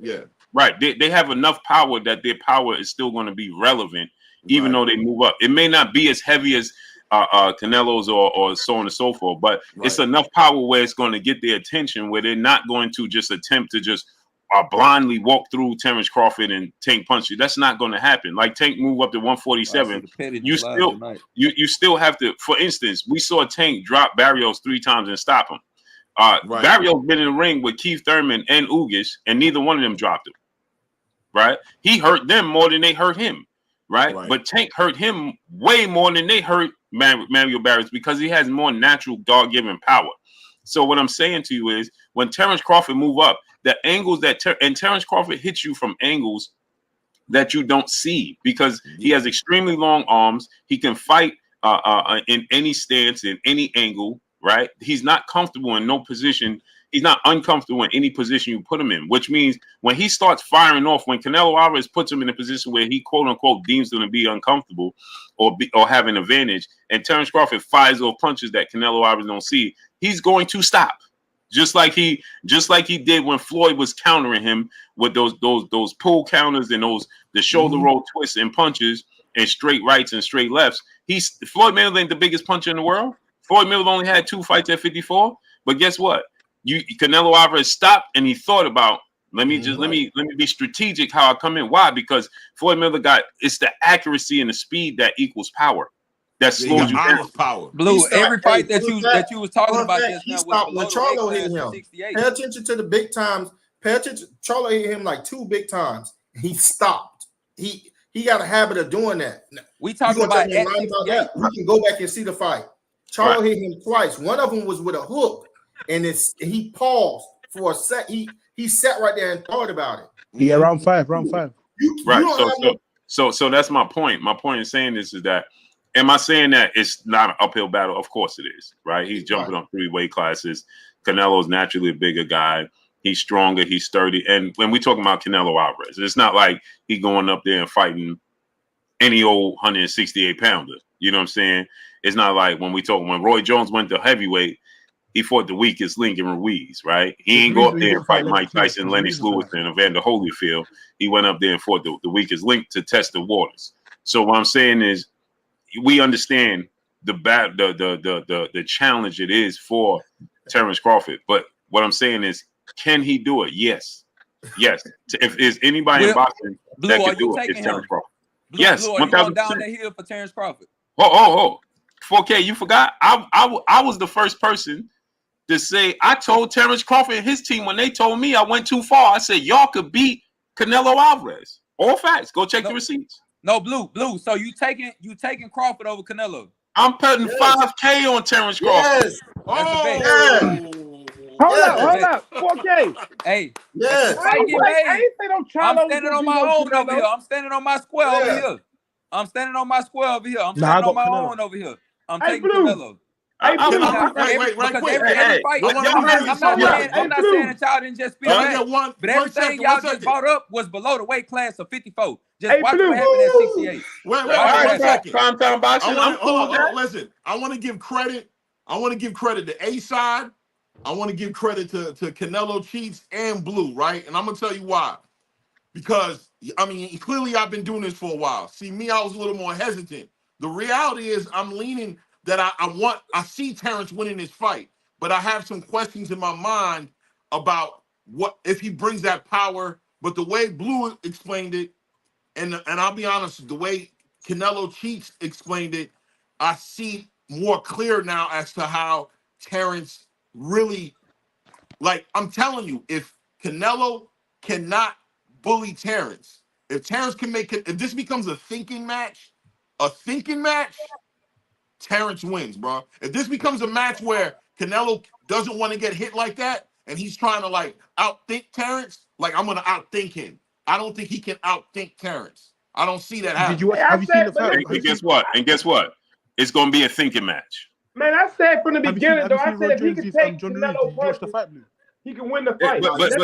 Right. They have enough power that their power is still going to be relevant, even though they move up. It may not be as heavy as Canelo's or so on and so forth, but it's enough power where it's going to get their attention, where they're not going to just attempt to just blindly walk through Terrence Crawford and Tank punch you. That's not going to happen. Like Tank move up to 147, you still have to. For instance, we saw Tank drop Barrios 3 times and stop him. Barrios been in the ring with Keith Thurman and Ugas, and neither one of them dropped him. Right? He hurt them more than they hurt him. right? But Tank hurt him way more than they hurt Mario Barrios because he has more natural God-given power. So what I'm saying to you is when Terrence Crawford move up, the angles that and Terrence Crawford hits you from angles that you don't see because he has extremely long arms. He can fight in any stance, in any angle, right? He's not comfortable in no position. He's not uncomfortable in any position you put him in, which means when he starts firing off, when Canelo Alvarez puts him in a position where he quote unquote deems him to be uncomfortable or have an advantage, and Terrence Crawford fires off punches that Canelo Alvarez don't see, he's going to stop. Just like he did when Floyd was countering him with those pull counters and the shoulder roll twists and punches and straight rights and straight lefts. Floyd Mayweather ain't the biggest puncher in the world. Floyd Mayweather only had 2 fights at 54. But guess what? Canelo Alvarez stopped and he thought about let me be strategic how I come in. Why? Because Floyd Mayweather it's the accuracy and the speed that equals power. That slows you down. Power. Blue, every fight that you was talking about just now was when Charlo hit him. 68. Pay attention to the big times. Pay attention. Charlo hit him like 2 big times. He stopped. He got a habit of doing that. We talking about that. We can go back and see the fight. Charlo hit him twice. One of them was with a hook, and he paused for a sec. He sat right there and thought about it. Yeah, round five. So that's my point. My point in saying this is that, am I saying that it's not an uphill battle? Of course it is, right? He's jumping up 3 weight classes. Canelo's naturally a bigger guy. He's stronger. He's sturdy. And when we talking about Canelo Alvarez, it's not like he going up there and fighting any old 168 pounder. You know what I'm saying? It's not like when Roy Jones went to heavyweight, he fought the weakest Lincoln Ruiz, right? He ain't go up there and fight Mike Tyson, Lennox Lewis, and Evander Holyfield. He went up there and fought the weakest link to test the waters. So what I'm saying is, we understand the challenge it is for Terrence Crawford, but what I'm saying is, can he do it? Yes. If there's anybody in boxing that can do it, it's Terrence Crawford. Yes, Blue, are you going down the hill for Terrence Crawford? 4K, you forgot? I was the first person to say, I told Terrence Crawford and his team when they told me I went too far, I said, y'all could beat Canelo Alvarez. All facts. Go check the receipts. No, Blue. So you taking Crawford over Canelo? I'm putting 5K on Terrence Crawford. Hold up. 4K. Hey. Yes. I ain't say no Charlo. I'm standing on my own over here. I'm standing on my square over here. I'm standing on my own over here. I'm taking Canelo. Wait, right quick. Every fight, I'm not saying that y'all didn't just speak back, but everything y'all just brought up was below the weight class of 54. Just watch what happened at 68. Wait. Listen, I want to give credit. I want to give credit to A side. I want to give credit to Canelo Cheats and Blue, right? And I'm gonna tell you why. Because I mean, clearly I've been doing this for a while. See, me, I was a little more hesitant. The reality is I'm leaning that I see Terrence winning this fight, but I have some questions in my mind about what if he brings that power. But the way Blue explained it, and I'll be honest, the way Canelo Cheats explained it, I see more clear now as to how Terrence really, like, I'm telling you, if Canelo cannot bully Terrence, if Terrence can if this becomes a thinking match, Terrence wins, bro. If this becomes a match where Canelo doesn't want to get hit like that, and he's trying to like outthink Terrence, like I'm gonna outthink him. I don't think he can outthink Terrence. I don't see that happening. Have you seen the fight? And guess what? It's gonna be a thinking match. Man, I said from the beginning, though. I said if he can take John Canelo punches, he can win the fight. But that's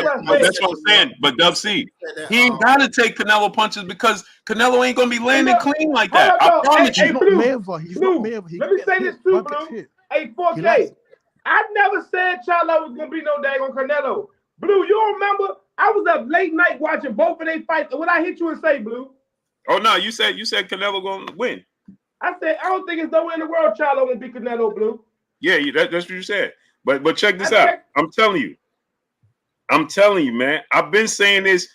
what I'm saying. But Dub C, he ain't gotta take Canelo punches because Canelo ain't gonna be landing clean like that. I promise you. He's not Mayweather. Let me say this too, Blue. Hey, 4K. I never said Charlo was gonna be no daggone Canelo. Blue, you remember? I was up late night watching both of their fights. What I hit you and say, Blue? Oh no, you said Canelo gonna win. I said I don't think there's no way in the world Charlo will beat Canelo, Blue. Yeah, that's what you said. But check this out. I'm telling you, man. I've been saying this.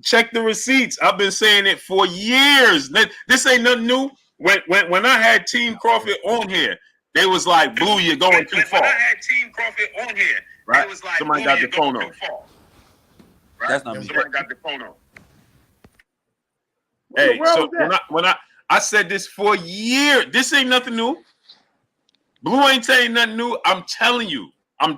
Check the receipts. I've been saying it for years. This ain't nothing new. When I had Team Crawford on here, they was like, "Blue, you're going too far." When I had Team Crawford on here, right? They was like, somebody got the phone on. That's not me. Somebody got the phone on. Hey, world so was that? I said this for years. This ain't nothing new. Blue ain't saying nothing new. I'm telling you. And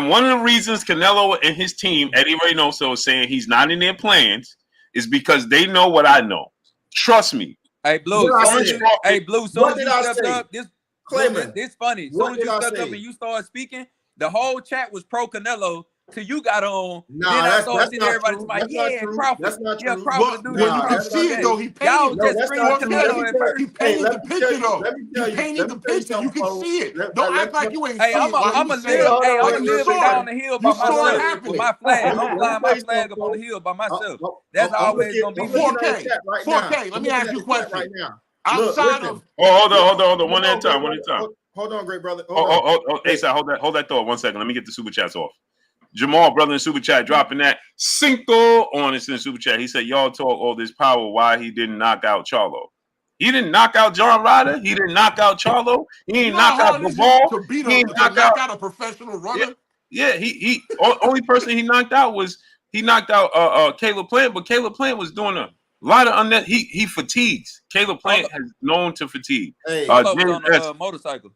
one of the reasons Canelo and his team, Eddie Reynoso, is saying he's not in their plans is because they know what I know. Trust me. Hey, Blue. What I Soon as said? you, hey, Blue. Soon What as did you I stepped say? up, this Clayman, funny. Soon what as did you I stepped up say? and you started speaking, the whole chat was pro Canelo till you got on. Then Nah, I started that's seeing not everybody true. like, That's not yeah, true. Crawford, That's not yeah, true. Crawford to But do this, when you Nah, can Crawford that's to do see not it that. though, true. he Y'all painted was No, just that's screaming not true. Let Canelo me at tell you. he first. Hey, painted the picture though. He painted the picture. You can see it. Don't act like you ain't Hey, see it while he was saying it. Hold on, Like I'ma wait, you real live quick. saw it. down the hill by You Hold saw it on, myself real with quick. happen. my flag. I'm Let me flying tell my you flag something, up on the folks. hill by myself. That's I'm always looking. gonna be I'm me. looking at the 4K. chat right now. 4K. Let I'm me looking ask at you a the chat right question. now. Look, Outside listen. of Oh, hold Look, on. One at a hold on, time. great brother. Hold on, great brother. Hold on. Oh, Wait. ASAP, hold that thought 1 second. Let me get the super chats off. Jamal, brother in super chat, dropping that Cinco on us in super chat. He said, y'all talk all this power. Why he didn't knock out Charlo? He didn't knock out John Ryder. He didn't knock out Charlo. He you didn't know how knock out hard it is Bivol. He didn't to knock out. knock out a professional Yeah, runner. yeah. Only person he knocked out was Caleb Plant, but Caleb Plant was doing a lot of he fatigues. Caleb Plant has known to fatigue. Hey, Charlo was James on the motorcycle.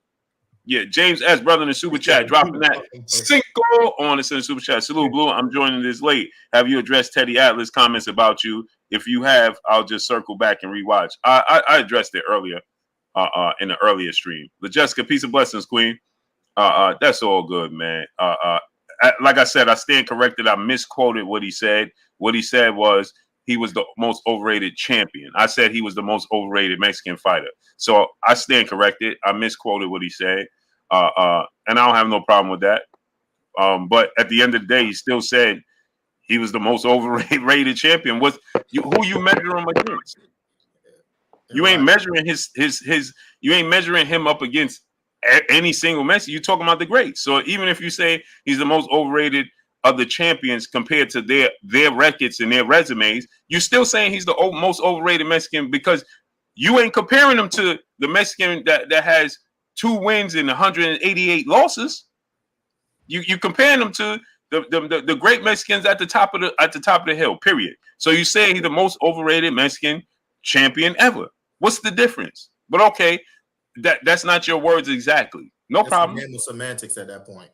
Yeah, James S. brother in the super chat, dropping that Cinco on us in the super chat. Salute, Blue. I'm joining this late. Have you addressed Teddy Atlas' comments about you? If you have, I'll just circle back and rewatch. I addressed it earlier, in the earlier stream. But Jessica, peace and blessings, Queen. That's all good, man. Like I said, I stand corrected. I misquoted what he said. What he said was he was the most overrated champion. I said he was the most overrated Mexican fighter. So I stand corrected. I misquoted what he said. And I don't have no problem with that. But at the end of the day, he still said he was the most overrated champion. Who you measure him against? You ain't measuring you ain't measuring him up against any single Messi. You talking about the greats. So even if you say he's the most overrated of the champions compared to their records and their resumes, you're still saying he's the most overrated Mexican because you ain't comparing him to the Mexican that has 2 wins and 188 losses. You comparing them to the great Mexicans at the top of the hill. Period. So you say he's the most overrated Mexican champion ever. What's the difference? But okay, that's not your words exactly. No problem. It's a game of semantics at that point.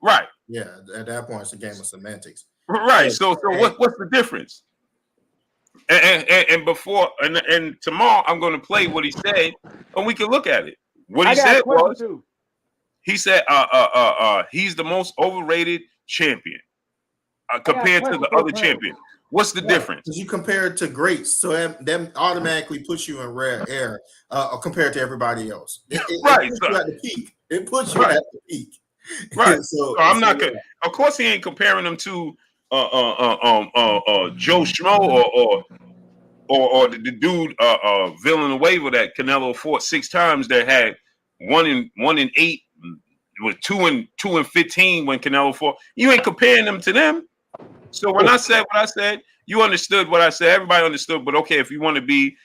Right. Yeah, at that point, it's a game of semantics. Right. So what's the difference? And before and tomorrow I'm going to play what he said, and we can look at it. What he said was too. he said he's the most overrated champion compared to the other champion. What's the difference? Because you compare it to greats, so that automatically puts you in rare air compared to everybody else. It puts you at the peak. It puts you at the peak. Right. so I'm not good. Of course, he ain't comparing them to Joe Schmo or the dude Villanueva that Canelo fought 6 times that had 1 in 8 with 2 and 15 when Canelo fought. You ain't comparing them to them. So when I said what I said, you understood what I said. Everybody understood. But okay, if you want to be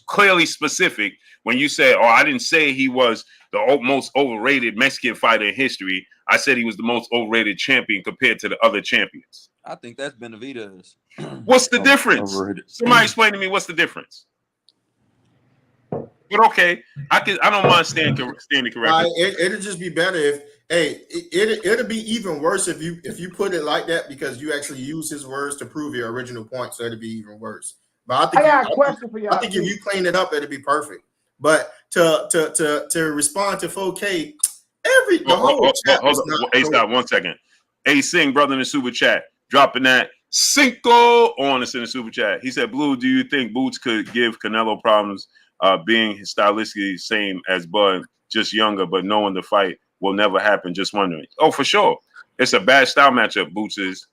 clearly specific, when you say, "Oh, I didn't say he was the most overrated Mexican fighter in history," I said he was the most overrated champion compared to the other champions. I think that's Benavidez. What's the difference? Overrated. Somebody explain to me what's the difference. But okay, I don't mind standing corrected. It'll just be better if it'll be even worse if you put it like that because you actually use his words to prove your original point, so it'll be even worse. But I got a question for y'all. I think if you clean it up, it'll be perfect. But to respond to 4K, the whole chat was not. Hey, stop 1 second. A Sing, brother in the super chat, dropping that Cinco on us in the super chat. He said, "Blue, do you think Boots could give Canelo problems? Being stylistically same as Bud, just younger, but knowing the fight will never happen. Just wondering." Oh, for sure. It's a bad style matchup, Boots is,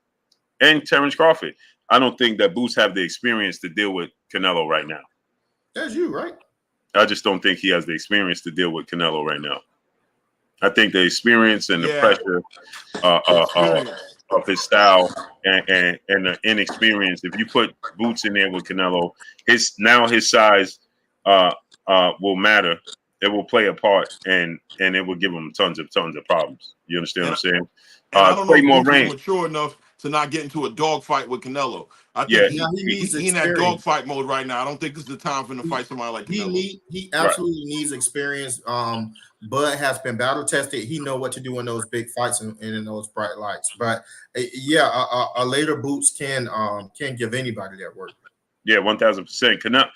and Terrence Crawford. I don't think that Boots have the experience to deal with Canelo right now. That's you, right? I just don't think he has the experience to deal with Canelo right now. I think the experience and the pressure of his style and the inexperience. If you put Boots in there with Canelo, his size will matter. It will play a part, and it will give him tons of problems. You understand what I'm saying? And I don't know if Claymore Boots is Rain. mature enough to not get into a dogfight with Canelo. I Yeah, think Now he needs he in that experience. dogfight mode right now. I don't think this is the time for him to fight somebody like Canelo. He right. absolutely needs experience. Bud has been battle tested. He know what to do in those big fights and in those bright lights. But yeah, a later Boots can give anybody that work. Yeah, 1000%.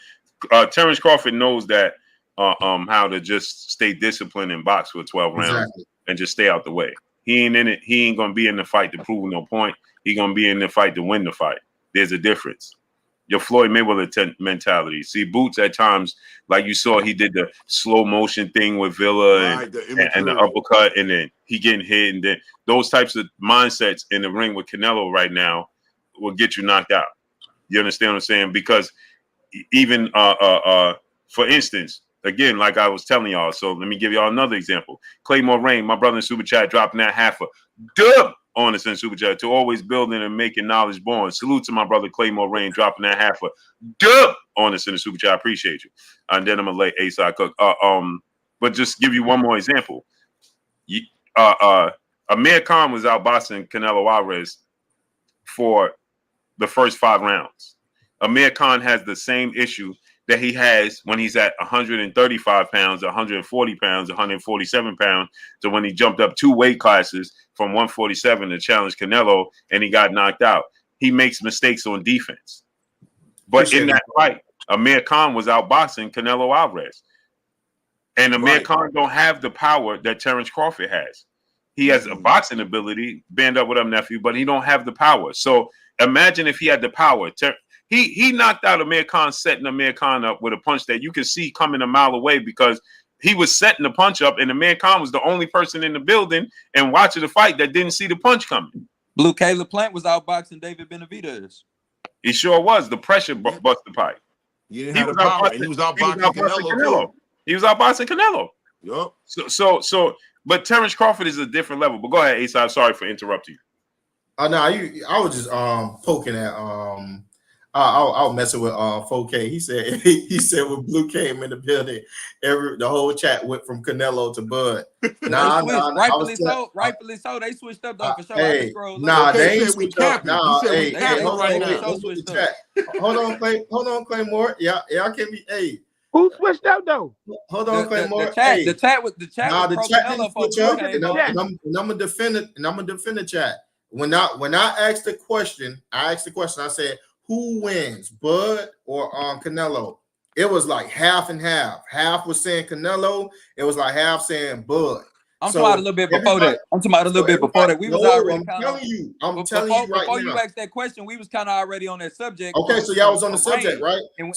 Terrence Crawford knows that how to just stay disciplined and box for 12 rounds Exactly. and just stay out the way. He ain't in it. He ain't gonna be in the fight to prove no point. He gonna be in the fight to win the fight. There's a difference. Your Floyd Mayweather mentality. See, Boots at times, like you saw, he did the slow motion thing with Villa Right, and the uppercut, and then he getting hit, and then those types of mindsets in the ring with Canelo right now will get you knocked out. You understand what I'm saying? Because even for instance, again, like I was telling y'all, so let me give y'all another example. Claymore Rain, my brother in Super Chat, dropping that half a dub on us in Super Chat to always building and making knowledge born. Salute to my brother Claymore Rain, dropping that half a dub on us in the Super Chat. I appreciate you. And then I'm gonna let A-Side cook. But just give you one more example. Amir Khan was out boxing Canelo Alvarez for the first 5 rounds. Amir Khan has the same issue that he has when he's at 135 pounds, 140 pounds, 147 pounds, to when he jumped up 2 weight classes from 147 to challenge Canelo and he got knocked out. He makes mistakes on defense. But in that fight, Amir Khan was outboxing Canelo Alvarez. And Amir Khan don't have the power that Terrence Crawford has. He has a boxing ability, band up with him, nephew, but he don't have the power. So imagine if he had the power. He knocked out Amir Khan, setting Amir Khan up with a punch that you could see coming a mile away because he was setting the punch up, and Amir Khan was the only person in the building and watching the fight that didn't see the punch coming. Blue Caleb Plant was outboxing David Benavidez. He sure was. The pressure bust the pipe. He didn't have the power, and he was outboxing Canelo. He was outboxing Canelo. Yup. So, but Terrence Crawford is a different level. But go ahead, Asa. I'm sorry for interrupting you. No, I was just poking at I was messing with 4K. He said when Blue came in the building, the whole chat went from Canelo to Bud. Rightfully so. They switched up though for sure. Hey, they ain't switched up. Hold on, Claymore. Yeah, I can't be. Hey, who switched up though? Hold on, Claymore. The chat was the chat didn't switch up. And I'm gonna defend it. And I'm gonna defend the chat. When I asked the question, I said, who wins, Bud or Canelo? It was like half and half. Half was saying Canelo. It was like half saying Bud. I'm talking about a little bit before that. We was already kind of. I'm telling you right now. Before you asked that question, we was kind of already on that subject. Okay, so y'all was on the subject, right? And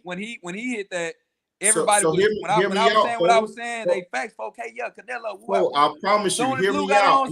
when he hit that, everybody was. When I was saying what I was saying, they facts. Okay, yeah, Canelo. Well, I promise you. Hear me out.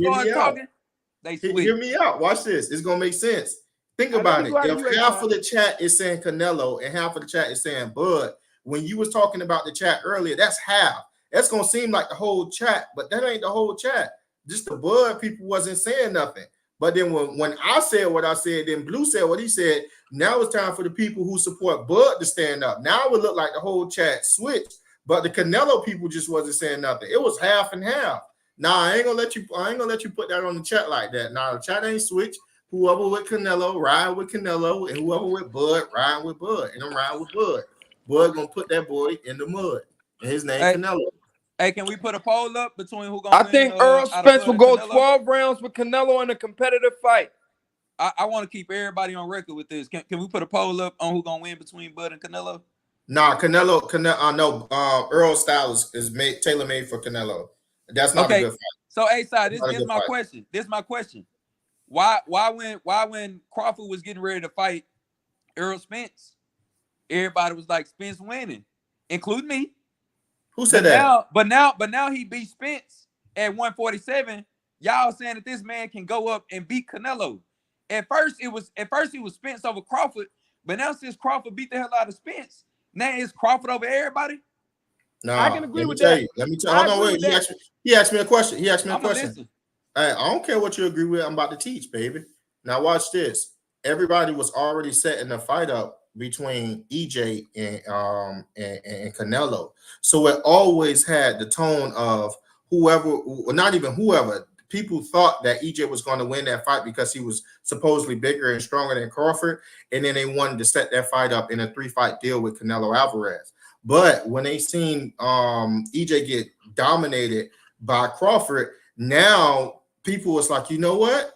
They switched. Hear me out. Watch this. It's gonna make sense. Think about it. If half of the chat is saying Canelo and half of the chat is saying Bud, when you was talking about the chat earlier, that's half. That's gonna seem like the whole chat, but that ain't the whole chat. Just the Bud people wasn't saying nothing. But then when I said what I said, then Blue said what he said. Now it's time for the people who support Bud to stand up. Now it would look like the whole chat switched, but the Canelo people just wasn't saying nothing. It was half and half. Nah, I ain't gonna let you put that on the chat like that. Nah, the chat ain't switched. Whoever with Canelo, ride with Canelo, and whoever with Bud, ride with Bud. And I'm riding with Bud. Bud gonna put that boy in the mud. And his name Canelo. Hey, can we put a poll up between who gonna win? I think Earl Spence will go 12 rounds with Canelo in a competitive fight. I want to keep everybody on record with this. Can we put a poll up on who gonna win between Bud and Canelo? Nah, Canelo. I know Earl's style is made tailor-made for Canelo. That's not a good fight. So A-Side, this is my question. This is my question. Why when Crawford was getting ready to fight Earl Spence, everybody was like Spence winning, including me. Who said that? But now he beat Spence at 147. Y'all saying that this man can go up and beat Canelo. At first it was Spence over Crawford, but now since Crawford beat the hell out of Spence, now it's Crawford over everybody. No, I can agree with that. Let me tell you. Hold on, wait. He asked me a question. Hey, I don't care what you agree with. I'm about to teach, baby. Now watch this. Everybody was already setting the fight up between EJ and Canelo. So it always had the tone of whoever, or not even whoever. people thought that EJ was going to win that fight because he was supposedly bigger and stronger than Crawford, and then they wanted to set that fight up in a 3-fight deal with Canelo Alvarez. But when they seen EJ get dominated by Crawford, now people was like, you know what?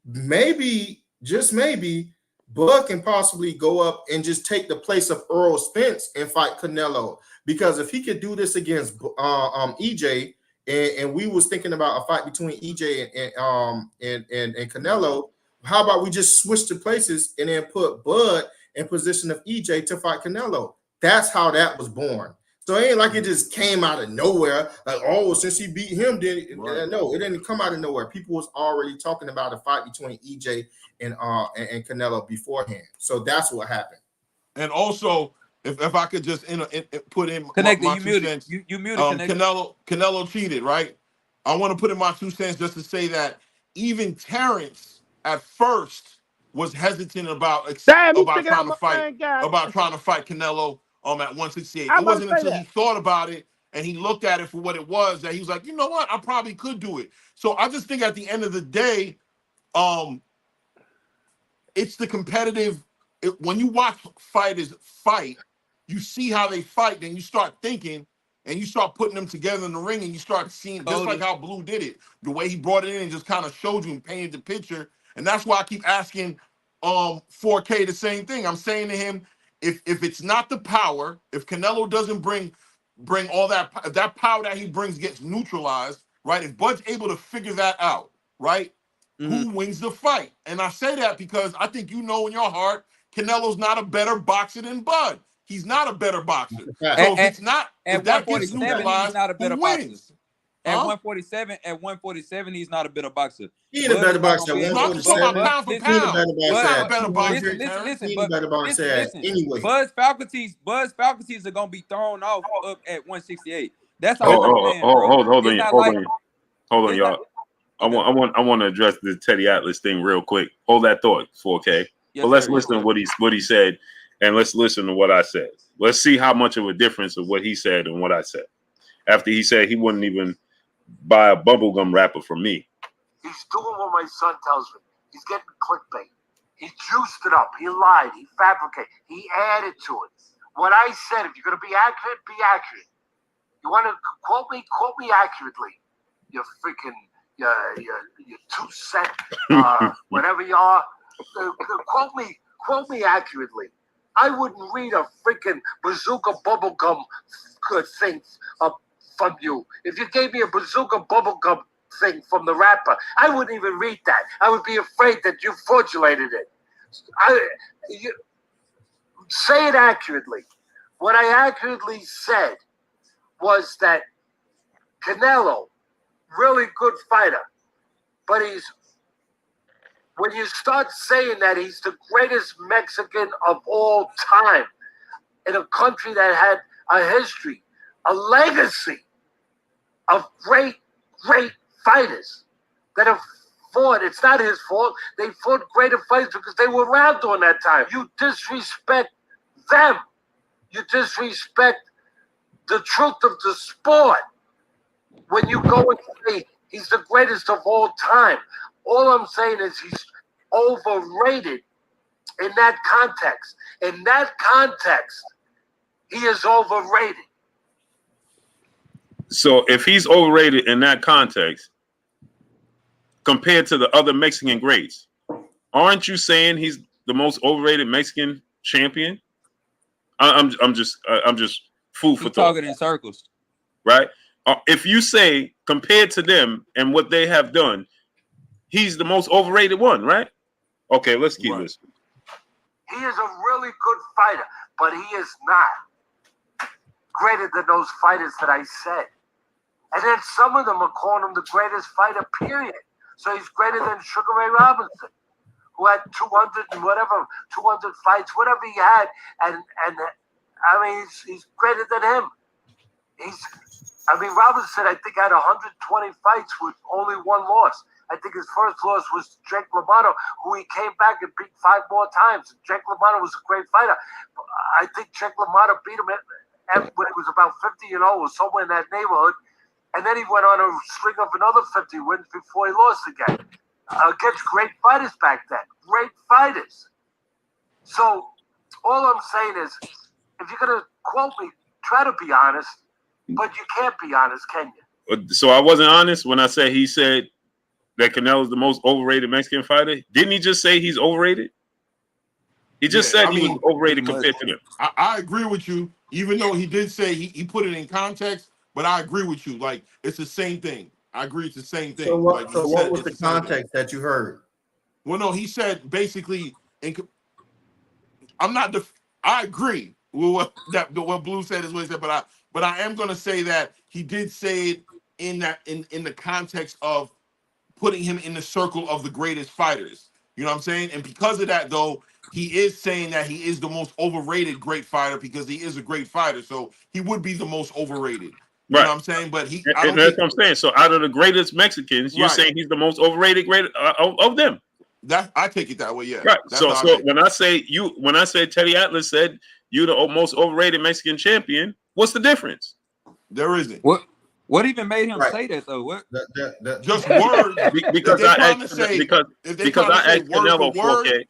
Maybe, just maybe, Bud can possibly go up and just take the place of Earl Spence and fight Canelo. Because if he could do this against EJ, and we was thinking about a fight between EJ and Canelo, how about we just switch the places and then put Bud in position of EJ to fight Canelo? That's how that was born. So it ain't like it just came out of nowhere. Like, oh, since he beat him, then Right. no, it didn't come out of nowhere. People was already talking about a fight between EJ and Canelo beforehand. So that's what happened. And also, if I could just put in Connected, my you 2 muted. cents, You muted, Connected. Canelo cheated, right? I want to put in my 2 cents just to say that even Terrence at first was hesitant about Damn, he trying sticking out to my fight man, God. Canelo at 168. I'm It about to wasn't say until he that. thought about it and he looked at it for what it was that he was like, you know what, I probably could do it. So I just think at the end of the day, it's the competitive. When you watch fighters fight, you see how they fight, then you start thinking and you start putting them together in the ring and you start seeing, just like how Blue did it, the way he brought it in and just kind of showed you and painted the picture. And that's why I keep asking 4K the same thing. I'm saying to him, if it's not the power, if Canelo doesn't bring all that power that he brings gets neutralized, right? If Bud's able to figure that out, right? Who wins the fight? And I say that because I think you know in your heart, Canelo's not a better boxer than Bud. He's not a better boxer. So if it's not, At if that gets 147, he's neutralized, not a better who boxer. wins? At Huh? 147, he's not a better boxer. He ain't a better boxer at No, I'm just talking about 147. pound for He ain't a pound. better He's boxer not a at better boxer, 200. Terrence. He ain't a better boxer at anyway. Bud's faculties are gonna be thrown off up at 168. That's all I'm Hold saying, bro. on, It's y'all. not. I want to address the Teddy Atlas thing real quick. Hold that thought, 4K. But let's listen to what he said, and let's listen to what I said. Let's see how much of a difference of what he said and what I said. After he said he wouldn't even buy a bubblegum wrapper from me. He's doing what my son tells me. He's getting clickbait. He juiced it up. He lied. He fabricated. He added to it. What I said, if you're going to be accurate, be accurate. You want to quote me accurately. You freaking, your 2 cent, whatever you are. Quote me accurately. I wouldn't read a freaking bazooka bubblegum thing from you. If you gave me a bazooka bubblegum thing from the rapper, I wouldn't even read that. I would be afraid that you fraudulated it. Say it accurately. What I accurately said was that Canelo, really good fighter, but when you start saying that he's the greatest Mexican of all time in a country that had a history, a legacy of great fighters that have fought. It's not his fault. They fought greater fights because they were around during that time. You disrespect them. You disrespect the truth of the sport when you go and say he's the greatest of all time. All I'm saying is he's overrated in that context. In that context, he is overrated. So if he's overrated in that context, compared to the other Mexican greats, aren't you saying he's the most overrated Mexican champion? I'm just food for thought. Talking in circles, right? If you say compared to them and what they have done, he's the most overrated one, right? Okay, let's keep listening. He is a really good fighter, but he is not greater than those fighters that I said. And then some of them are calling him the greatest fighter, period. So he's greater than Sugar Ray Robinson, who had 200 fights, whatever he had. And I mean, he's greater than him. Robinson, I think, had 120 fights with only one loss. I think his first loss was Jake LaMotta, who he came back and beat 5 more times. Jake LaMotta was a great fighter. I think Jake LaMotta beat him when he was about 50 or somewhere in that neighborhood. and then he went on a string of another 50 wins before he lost again against great fighters back then. Great fighters. So all I'm saying is, if you're gonna quote me, try to be honest, but you can't be honest, can you? So I wasn't honest when I said he said that Canelo's the most overrated Mexican fighter. Didn't he just say he's overrated? He just said he was overrated compared to them. I agree with you, even though he did say he put it in context, but I agree with you. Like, it's the same thing. I agree it's the same thing. So what, like so what was the context that you heard? Well, no, he said basically, I agree with what Blue said is what he said, but I am going to say that he did say it in the context of putting him in the circle of the greatest fighters. You know what I'm saying? And because of that, though, he is saying that he is the most overrated great fighter because he is a great fighter. So he would be the most overrated. You know what I'm saying? But and that's what I'm saying. So out of the greatest Mexicans, you're saying he's the most overrated of them. That I take it that way, yeah. Right. That's So when I say Teddy Atlas said you're the most overrated Mexican champion, what's the difference? There isn't. What even made him say that though? What? Just words. Because I asked Canelo 4K.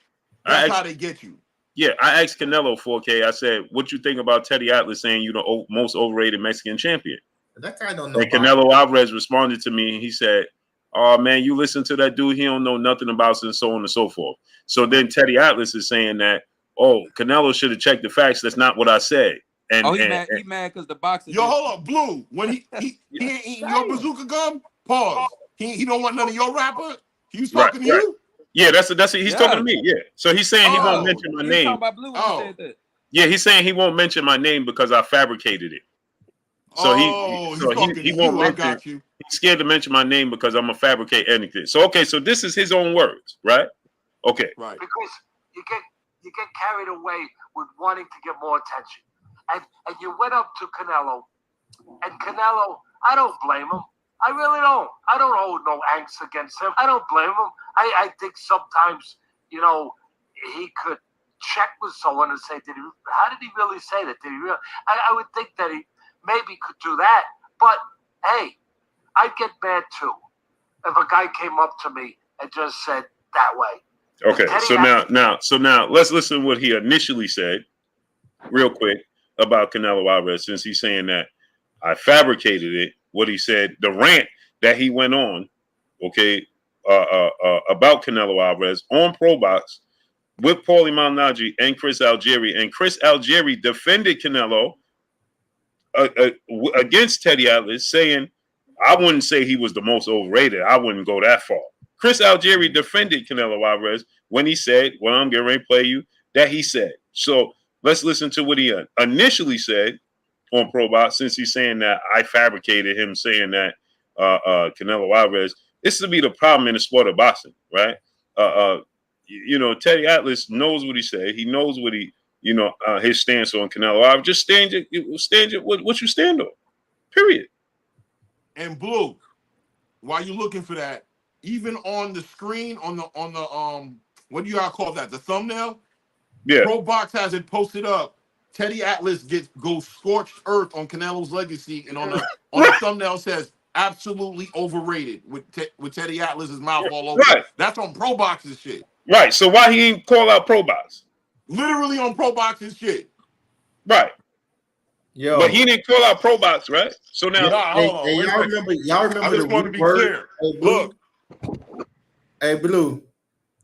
That's how they get you. Yeah, I asked Canelo 4K. I said, "What you think about Teddy Atlas saying you're the most overrated Mexican champion?" That guy don't know. And Canelo Alvarez responded to me, and he said, "Oh man, you listen to that dude. He don't know nothing about us," and so on and so forth. So then Teddy Atlas is saying that, "Oh, Canelo should have checked the facts. That's not what I said." And he mad because the boxer. Yo, hold up, Blue. When he ain't eating your bazooka gum, pause. He don't want none of your rapper. He's talking to you. Yeah, that's he's talking to me. Yeah, so he's saying he won't mention my name. Talking about Blue when he said that. Yeah, he's saying he won't mention my name because I fabricated it. So he won't mention. He's scared to mention my name because I'm gonna fabricate anything. So okay, so this is his own words, right? Okay. Right. Because you get carried away with wanting to get more attention. And you went up to Canelo, and Canelo, I don't blame him. I really don't. I don't hold no angst against him. I don't blame him. I think sometimes, you know, he could check with someone and say, how did he really say that? Did he really? I would think that he maybe could do that. But, hey, I'd get mad, too, if a guy came up to me and just said that way. Okay, so now let's listen to what he initially said real quick about Canelo Alvarez, since he's saying that I fabricated it. What he said, the rant that he went on, okay, about Canelo Alvarez on ProBox with Paulie Malignaggi and Chris Algieri, and Chris Algieri defended Canelo against Teddy Atlas, saying, I wouldn't say he was the most overrated. I wouldn't go that far. Chris Algieri defended Canelo Alvarez when he said, well, I'm getting ready to play you, that he said. So let's listen to what he initially said on ProBox, since he's saying that I fabricated him saying that Canelo Alvarez. This would be the problem in the sport of boxing, right? You know, Teddy Atlas knows what he said. He knows what he, you know, his stance on Canelo Alvarez. Just stand what you stand on, period. And Blue, while you're looking for that, even on the screen, on the what do you all call that? The thumbnail? Yeah. ProBox has it posted up. Teddy Atlas goes scorched earth on Canelo's legacy, and on the thumbnail says absolutely overrated with Teddy Atlas's mouth all over. Right. That's on ProBox's shit. Right. So why he ain't call out ProBox? Literally on ProBox's shit. Right. Yo. But he didn't call out ProBox, right? So now, y'all remember I just want to be clear. Look. Hey, Blue.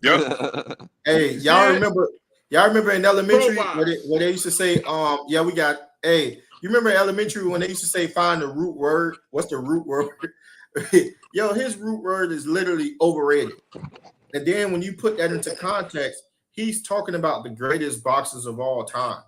Yep. Hey, y'all remember in elementary where they used to say, yeah, we got, hey, you remember elementary when they used to say find the root word? What's the root word? Yo, his root word is literally overrated. And then when you put that into context, he's talking about the greatest boxers of all time.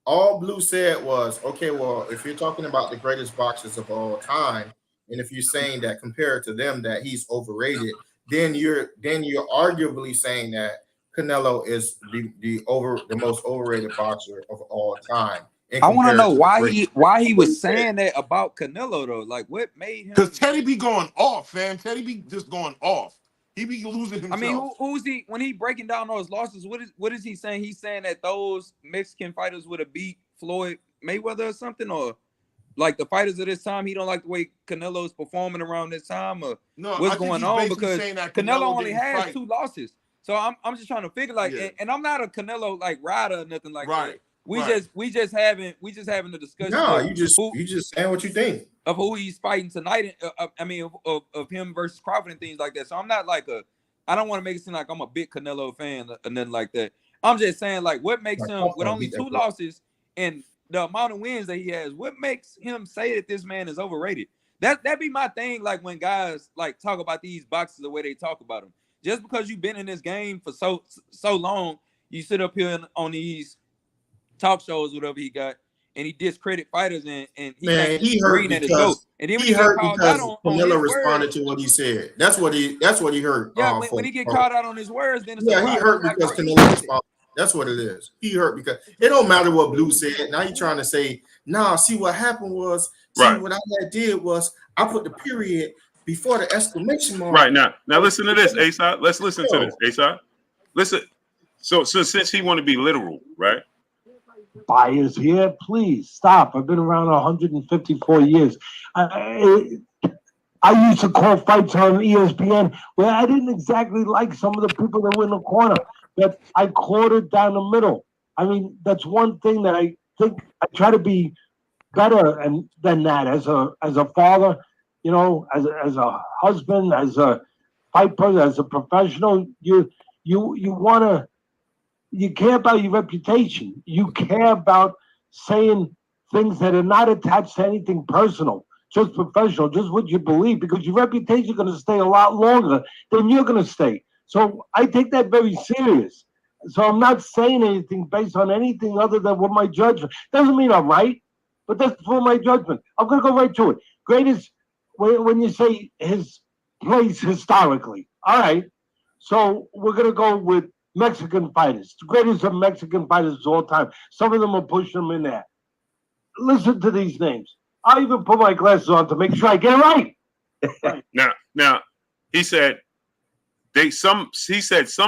All Blue said was, okay, well, if you're talking about the greatest boxers of all time, and if you're saying that compared to them that he's overrated, then you're arguably saying that Canelo is the most overrated boxer of all time. I want to know why he was saying that about Canelo though. Like, what made him? Because Teddy be going off, fam. Teddy be just going off. He be losing himself. I mean, who's he when he breaking down those losses? What is he saying? He's saying that those Mexican fighters would have beat Floyd Mayweather or something, or like the fighters of this time, he don't like the way Canelo's performing around this time, or No, what's I think going he's on? basically Because saying that Canelo Canelo only didn't has fight. 2 losses. So I'm just trying to figure like, Yeah. and I'm not a Canelo like rider or nothing like that. Right. We right. just having a discussion. No, of you just saying what you think. of who he's fighting tonight. I mean, of him versus Crawford and things like that. So I'm not like I don't want to make it seem like I'm a big Canelo fan or nothing like that. I'm just saying like what makes him with only 2 losses and the amount of wins that he has, what makes him say that this man is overrated? That be my thing. Like when guys like talk about these boxers the way they talk about them, just because you've been in this game for so long, you sit up here on these talk shows, whatever he got, and he discredit fighters and he hurt because and then when he hurt called because out Canelo responded to what he said. That's what he hurt. Yeah, when he get called out on his words, then it's he hurt because Canelo responded. That's what it is. He hurt because it don't matter what Blue said. Now you're trying to say, nah, see what happened was, what I did was I put the period before the exclamation mark. Right now listen to this, Asai. Let's listen to this, Asai. Listen. So since he want to be literal, right? Bias here, please stop. I've been around 154 years. I used to call fights on ESPN where I didn't exactly like some of the people that were in the corner, but I called it down the middle. I mean, that's one thing that I think I try to be better than that as a father, you know, as a husband, as a fight person, as a professional. You care about your reputation. You care about saying things that are not attached to anything personal, just professional, just what you believe, because your reputation is going to stay a lot longer than you're going to stay. So I take that very serious. So I'm not saying anything based on anything other than what my judgment. Doesn't mean I'm right, but that's for my judgment. I'm going to go right to it. Greatest, when you say his place historically. All right. So we're going to go with Mexican fighters, the greatest of Mexican fighters of all time. Some of them are pushing them in there. Listen to these names. I even put my glasses on to make sure I get it right. Now, he said some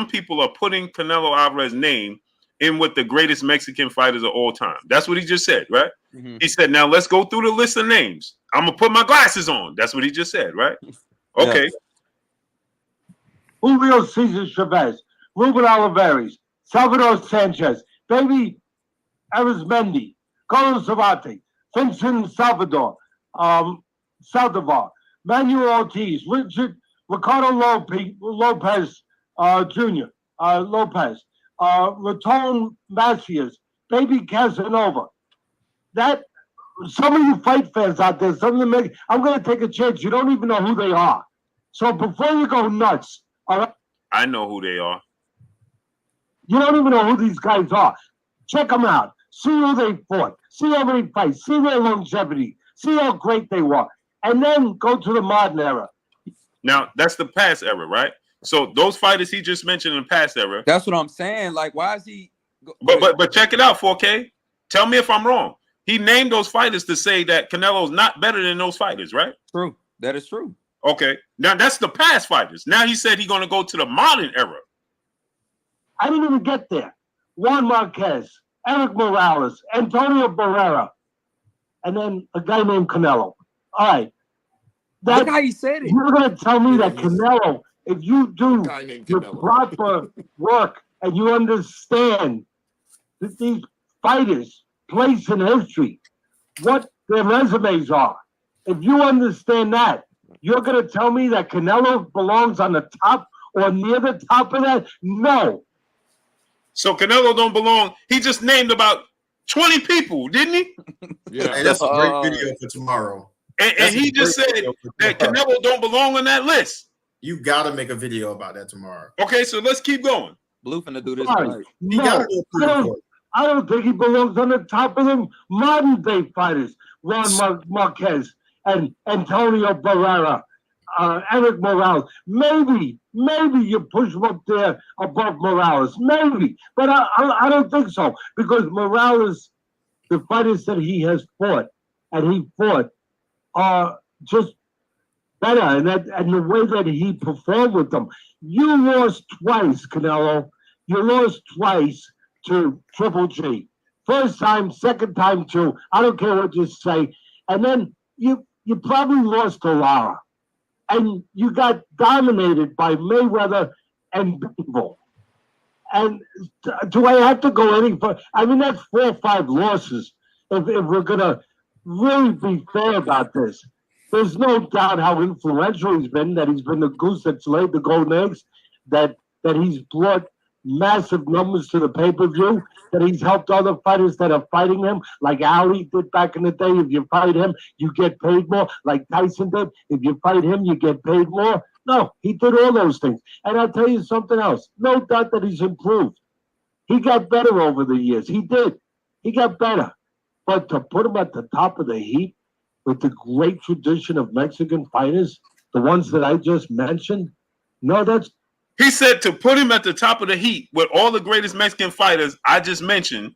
people are putting Canelo Alvarez's name in with the greatest Mexican fighters of all time. That's what he just said, right? Mm-hmm. He said, now let's go through the list of names. I'm gonna put my glasses on. That's what he just said, right? Okay. Yeah. Julio Cesar Chavez, Ruben Olivares, Salvador Sanchez, Baby Arizmendi, Carlos Savate, Vincent Salvador, Saldivar, Manuel Ortiz, Ricardo Lopez Jr., Lopez, Raton Macias, Baby Casanova. That some of you fight fans out there, some of them I'm going to take a chance. You don't even know who they are. So before you go nuts, all right? I know who they are. You don't even know who these guys are. Check them out. See who they fought. See how many fights. See their longevity. See how great they were. And then go to the modern era. Now, that's the past era, right? So those fighters he just mentioned in the past era. That's what I'm saying. Like, why is he? But check it out, 4K. Tell me if I'm wrong. He named those fighters to say that Canelo's not better than those fighters, right? True. That is true. Okay. Now, that's the past fighters. Now he said he's going to go to the modern era. I didn't even get there. Juan Marquez, Eric Morales, Antonio Barrera, and then a guy named Canelo. All right. Look how you said it. You're going to tell me that Canelo, if you do the proper work and you understand that these fighters' place in history, what their resumes are, if you understand that, you're going to tell me that Canelo belongs on the top or near the top of that? No. So Canelo don't belong. He just named about 20 people, didn't he? Yeah, hey, that's a great video for tomorrow. And he just said that Canelo don't belong on that list. You got to make a video about that tomorrow. Okay, so let's keep going. Blue finna do this. Right. No, I don't think he belongs on the top of them modern day fighters. Juan Marquez and Antonio Barrera, Eric Morales. Maybe you push him up there above Morales. Maybe. But I don't think so. Because Morales, the fighters that he has fought, and he fought, are just better. And the way that he performed with them. You lost twice, Canelo. You lost twice to Triple G. First time, second time too. I don't care what you say. and then you probably lost to Lara, and you got dominated by Mayweather and Bivol. And do I have to go any further? I mean, that's 4 or 5 losses. If we're gonna really be fair about this, there's no doubt how influential he's been. That he's been the goose that's laid the golden eggs. That he's brought massive numbers to the pay-per-view. That he's helped other fighters that are fighting him, like Ali did back in the day. If you fight him, you get paid more. Like Tyson did. If you fight him, you get paid more. No, he did all those things. And I'll tell you something else. No doubt that he's improved. He got better over the years. He did. He got better. But to put him at the top of the heap with the great tradition of Mexican fighters, the ones that I just mentioned, no, that's... He said to put him at the top of the heap with all the greatest Mexican fighters I just mentioned,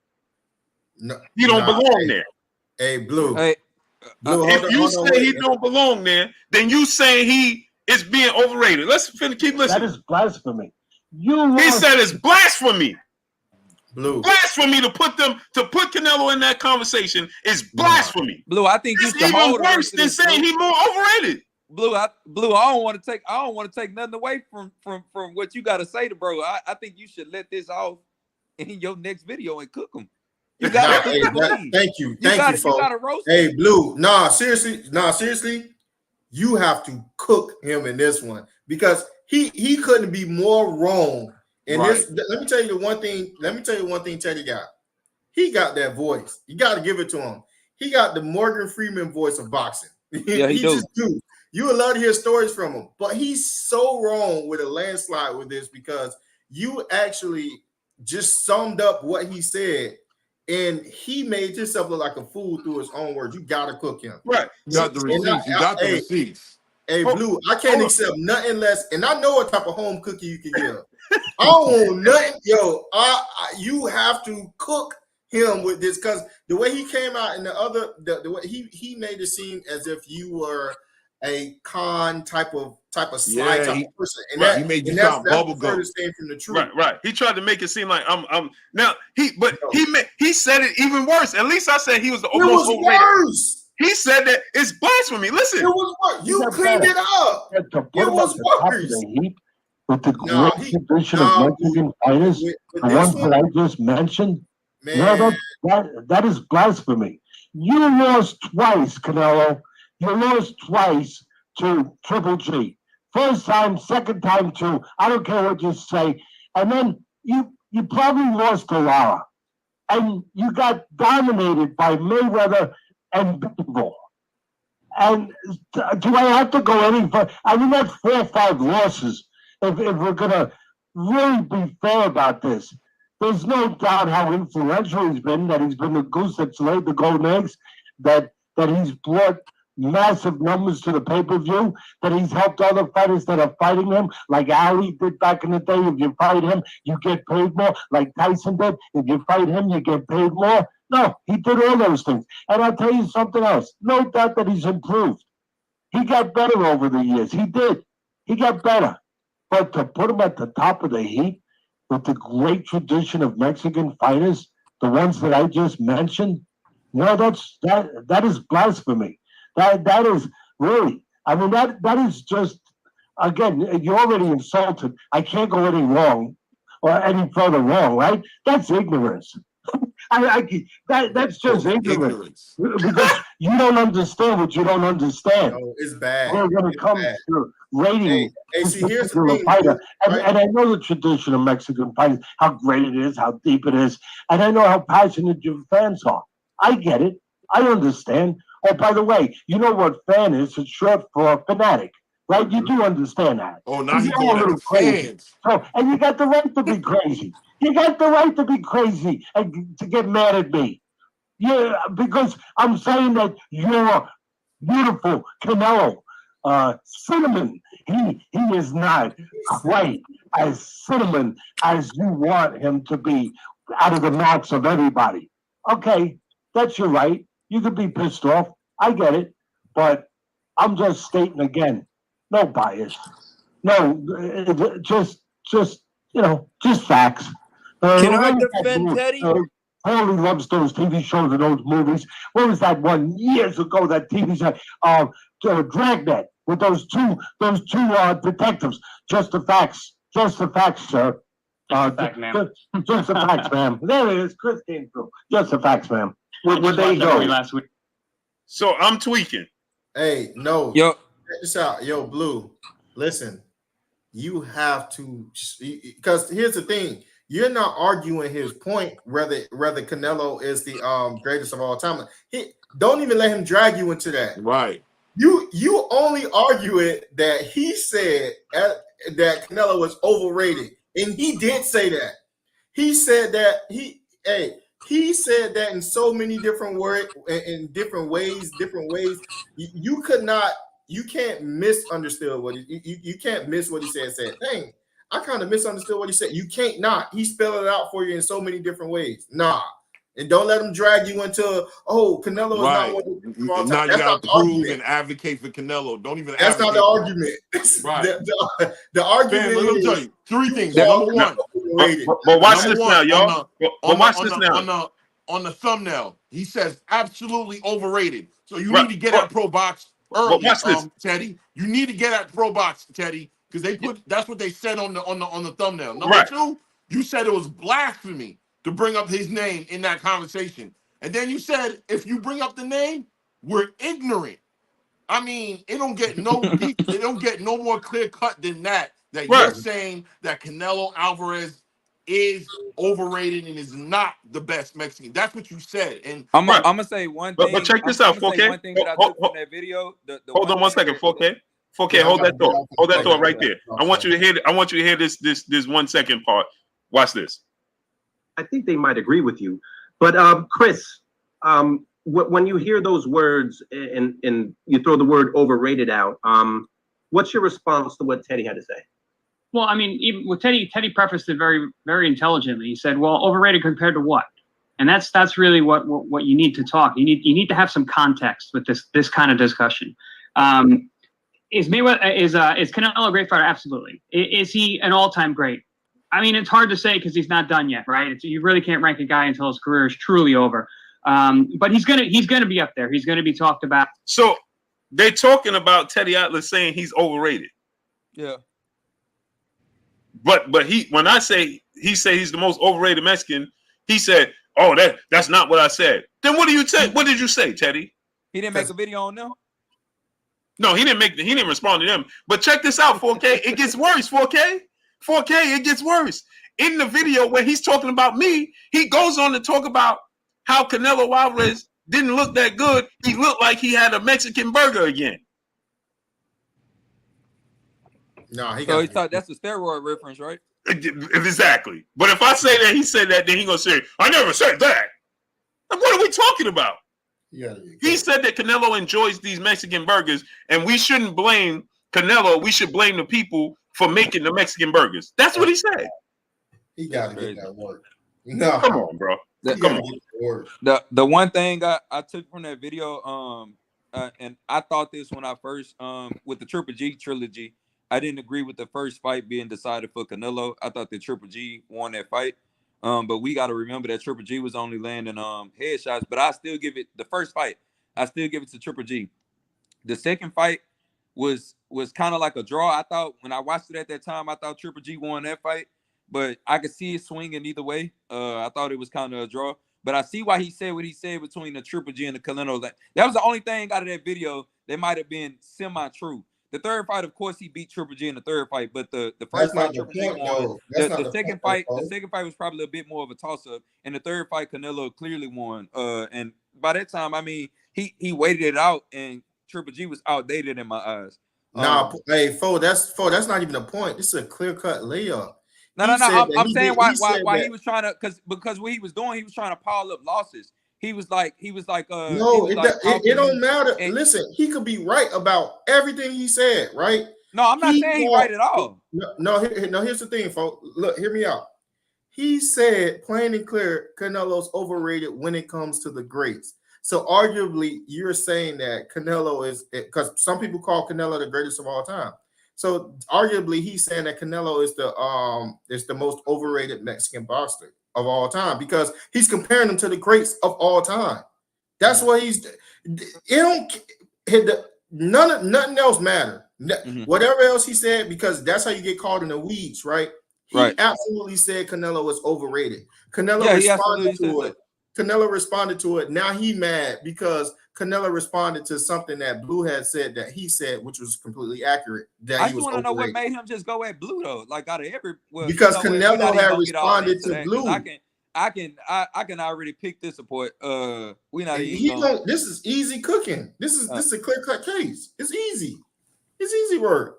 he don't belong there. Hey, Blue. Hey, Blue, if you say he don't belong there, then you say he is being overrated. Let's keep listening. That is blasphemy. He said it's blasphemy. Blue. Blasphemy to put Canelo in that conversation is blasphemy. Blue, I think it's even worse than saying he's more overrated. Blue, I don't want to take nothing away from what you got to say to bro. I think you should let this off in your next video and cook him. You got to. Thank you, folks. You got to roast. Hey, Blue. Seriously, you have to cook him in this one because he couldn't be more wrong. And this, let me tell you one thing Teddy got. He got that voice. You got to give it to him. He got the Morgan Freeman voice of boxing. Yeah, he just do. You would love to hear stories from him, but he's so wrong with a landslide with this because you actually just summed up what he said, and he made himself look like a fool through his own words. You got to cook him. Right. You got the receipts. You got the receipts. Hey, Blue, I can't accept nothing less, and I know what type of home cookie you can give. I don't want nothing. Yo, you have to cook him with this because the way he came out and the way he made it seem as if you were a con type of slide type of person, and he made you sound bubblegum. From the truth. Right. He tried to make it seem like I'm now he said it even worse. At least I said he was the almost overrated. Worse. He said that it's blasphemy. Listen, it was worse. You cleaned it up. It was worse. With the great tradition of Mexican fighters, the ones that I just mentioned, no, that is blasphemy. You lost twice, Canelo. You lost twice to Triple G. First time, second time to, I don't care what you say. And then you probably lost to Lara. And you got dominated by Mayweather and Bivol. And do I have to go any further? I mean, that's 4 or 5 losses. If we're going to really be fair about this, there's no doubt how influential he's been, that he's been the goose that's laid the golden eggs, that he's brought massive numbers to the pay-per-view, that he's helped other fighters that are fighting him, like Ali did back in the day. If you fight him, you get paid more, like Tyson did. If you fight him, you get paid more. No, he did all those things. And I'll tell you something else. No doubt that he's improved. He got better over the years. He did. He got better. But to put him at the top of the heap with the great tradition of Mexican fighters, the ones that I just mentioned, no, that is blasphemy. That is really, I mean, that is just, again, you're already insulted. I can't go any wrong or any further wrong, right? That's ignorance. That's just ignorance. Because you don't understand what you don't understand. No, it's bad. When it comes to rating, see, here's the thing, fighter, and I know the tradition of Mexican fighters, how great it is, how deep it is, and I know how passionate your fans are. I get it. I understand. Oh, by the way, you know what fan is? It's short for fanatic, right? You do understand that. Oh, now you're going to the fans. So, and you got the right to be crazy. You got the right to be crazy and to get mad at me. Yeah, because I'm saying that you're beautiful, Canelo. Cinnamon, he is not quite as cinnamon as you want him to be out of the mouths of everybody. Okay, that's your right. You could be pissed off. I get it. But I'm just stating again, no bias. No, just facts. Can I defend Teddy? Paulie loves those TV shows and those movies. What was that one years ago? That TV show, Dragnet, with those two detectives. Just the facts, sir. Fact, ma'am. Just the facts, ma'am. There it is. Chris came through. Just the facts, ma'am. Well, there you Watched that movie go. last week. So I'm tweaking. Hey, no. Yo, Check this out. Yo, Blue, listen. You have to, because here's the thing. You're not arguing his point whether Canelo is the greatest of all time. Don't even let him drag you into that. Right. You only argue it that he said that Canelo was overrated, and he did say that. He said that he said that in so many different words, in different ways. You can't misunderstand what you can't miss what he said. Dang, I kind of misunderstood what he said. You can't not. He spelled it out for you in so many different ways. Nah. And don't let him drag you into, Canelo is not one of the all time. Now you That's got not to the prove argument. and advocate for Canelo. Don't even. That's not the argument. Right. The argument Man, let me is tell you three things. are Number one. But watch Number this one, now, y'all. But watch this now. On the thumbnail, he says absolutely overrated. So you need to get at Pro Box early, watch this. Teddy. You need to get at Pro Box, Teddy, because they put that's what they said on the thumbnail. Number two, you said it was blasphemy to bring up his name in that conversation. And then you said if you bring up the name, we're ignorant. I mean, it don't get no deep, it don't get no more clear cut than that. That you're saying that Canelo Alvarez is overrated and is not the best Mexican. That's what you said. And I'm gonna say one thing. But check this out, 4K. One thing that I took from that video. Hold on one second, 4K. 4K, hold that thought. Hold that thought right there. I want you to hear this 1 second part. Watch this. I think they might agree with you, but Chris, when you hear those words and you throw the word overrated out, what's your response to what Teddy had to say? Well, I mean, even with Teddy prefaced it very, very intelligently. He said, "Well, overrated compared to what?" And that's really what you need to talk. You need to have some context with this kind of discussion. Is Canelo a great fighter? Absolutely. Is he an all-time great? I mean, it's hard to say because he's not done yet, right? You really can't rank a guy until his career is truly over. But he's gonna be up there. He's gonna be talked about. So they're talking about Teddy Atlas saying he's overrated. Yeah. But when I say he's the most overrated Mexican, he said, "Oh, that's not what I said." Then what do you say? What did you say, Teddy? He didn't make a video on them. No, he didn't respond to them. But check this out, 4K. It gets worse, 4K. 4K, it gets worse. In the video where he's talking about me, he goes on to talk about how Canelo Alvarez didn't look that good. He looked like he had a Mexican burger again. No, he thought that's a steroid reference, right? Exactly. But if I say that he said that, then he's gonna say, "I never said that." Like, what are we talking about? Yeah. He said that Canelo enjoys these Mexican burgers, and we shouldn't blame Canelo. We should blame the people for making the Mexican burgers. That's what he said. He got to get that work. No, come on, bro. Come on. The one thing I took from that video, and I thought this when I first with the Triple G trilogy. I didn't agree with the first fight being decided for Canelo. I thought that Triple G won that fight. But we got to remember that Triple G was only landing headshots. But I still give it the first fight. I still give it to Triple G. The second fight was kind of like a draw. I thought when I watched it at that time, I thought Triple G won that fight. But I could see it swinging either way. I thought it was kind of a draw. But I see why he said what he said between the Triple G and the Canelo. That was the only thing out of that video that might have been semi-true. The third fight, of course, he beat Triple G in the third fight, but the first fight Triple G won. The second fight was probably a bit more of a toss-up, and the third fight Canelo clearly won. And by that time, I mean he waited it out, and Triple G was outdated in my eyes. Hey, that's not even a point. This is a clear-cut layup. No. I'm saying why he was trying to because what he was doing, he was trying to pile up losses. He was like, no, it don't matter. Listen, he could be right about everything he said, right? No, I'm not saying he's right at all. No, here's the thing, folks. Look, hear me out. He said plain and clear, Canelo's overrated when it comes to the greats. So arguably, you're saying that Canelo is, because some people call Canelo the greatest of all time. So arguably, he's saying that Canelo is the most overrated Mexican boxer. of all time because he's comparing them to the greats of all time. That's what he's. It don't. Nothing else matter. Whatever else he said, because that's how you get caught in the weeds, right? He absolutely said Canelo was overrated. Canelo responded to it. Canelo responded to it. Now he mad because Canelo responded to something that Blue had said that he said, which was completely accurate. That I he just was want to know what overrated. made him just go at Blue though. Like out of every Because Canelo had responded to that, Blue. I can already pick this apart. We not even He going. don't. This is easy cooking. This is a clear cut case. It's easy. It's easy work.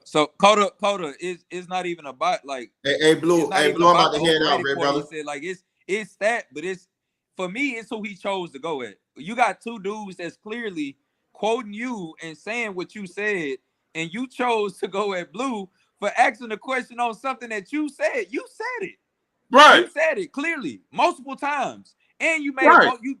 So Coda is not even about like. Hey Blue, I'm about to head out, Red brother. He said like it's that, but it's for me. It's who he chose to go at. You got two dudes that's clearly quoting you and saying what you said, and you chose to go at Blue for asking a question on something that you said. You said it. Right. You said it clearly multiple times. And you made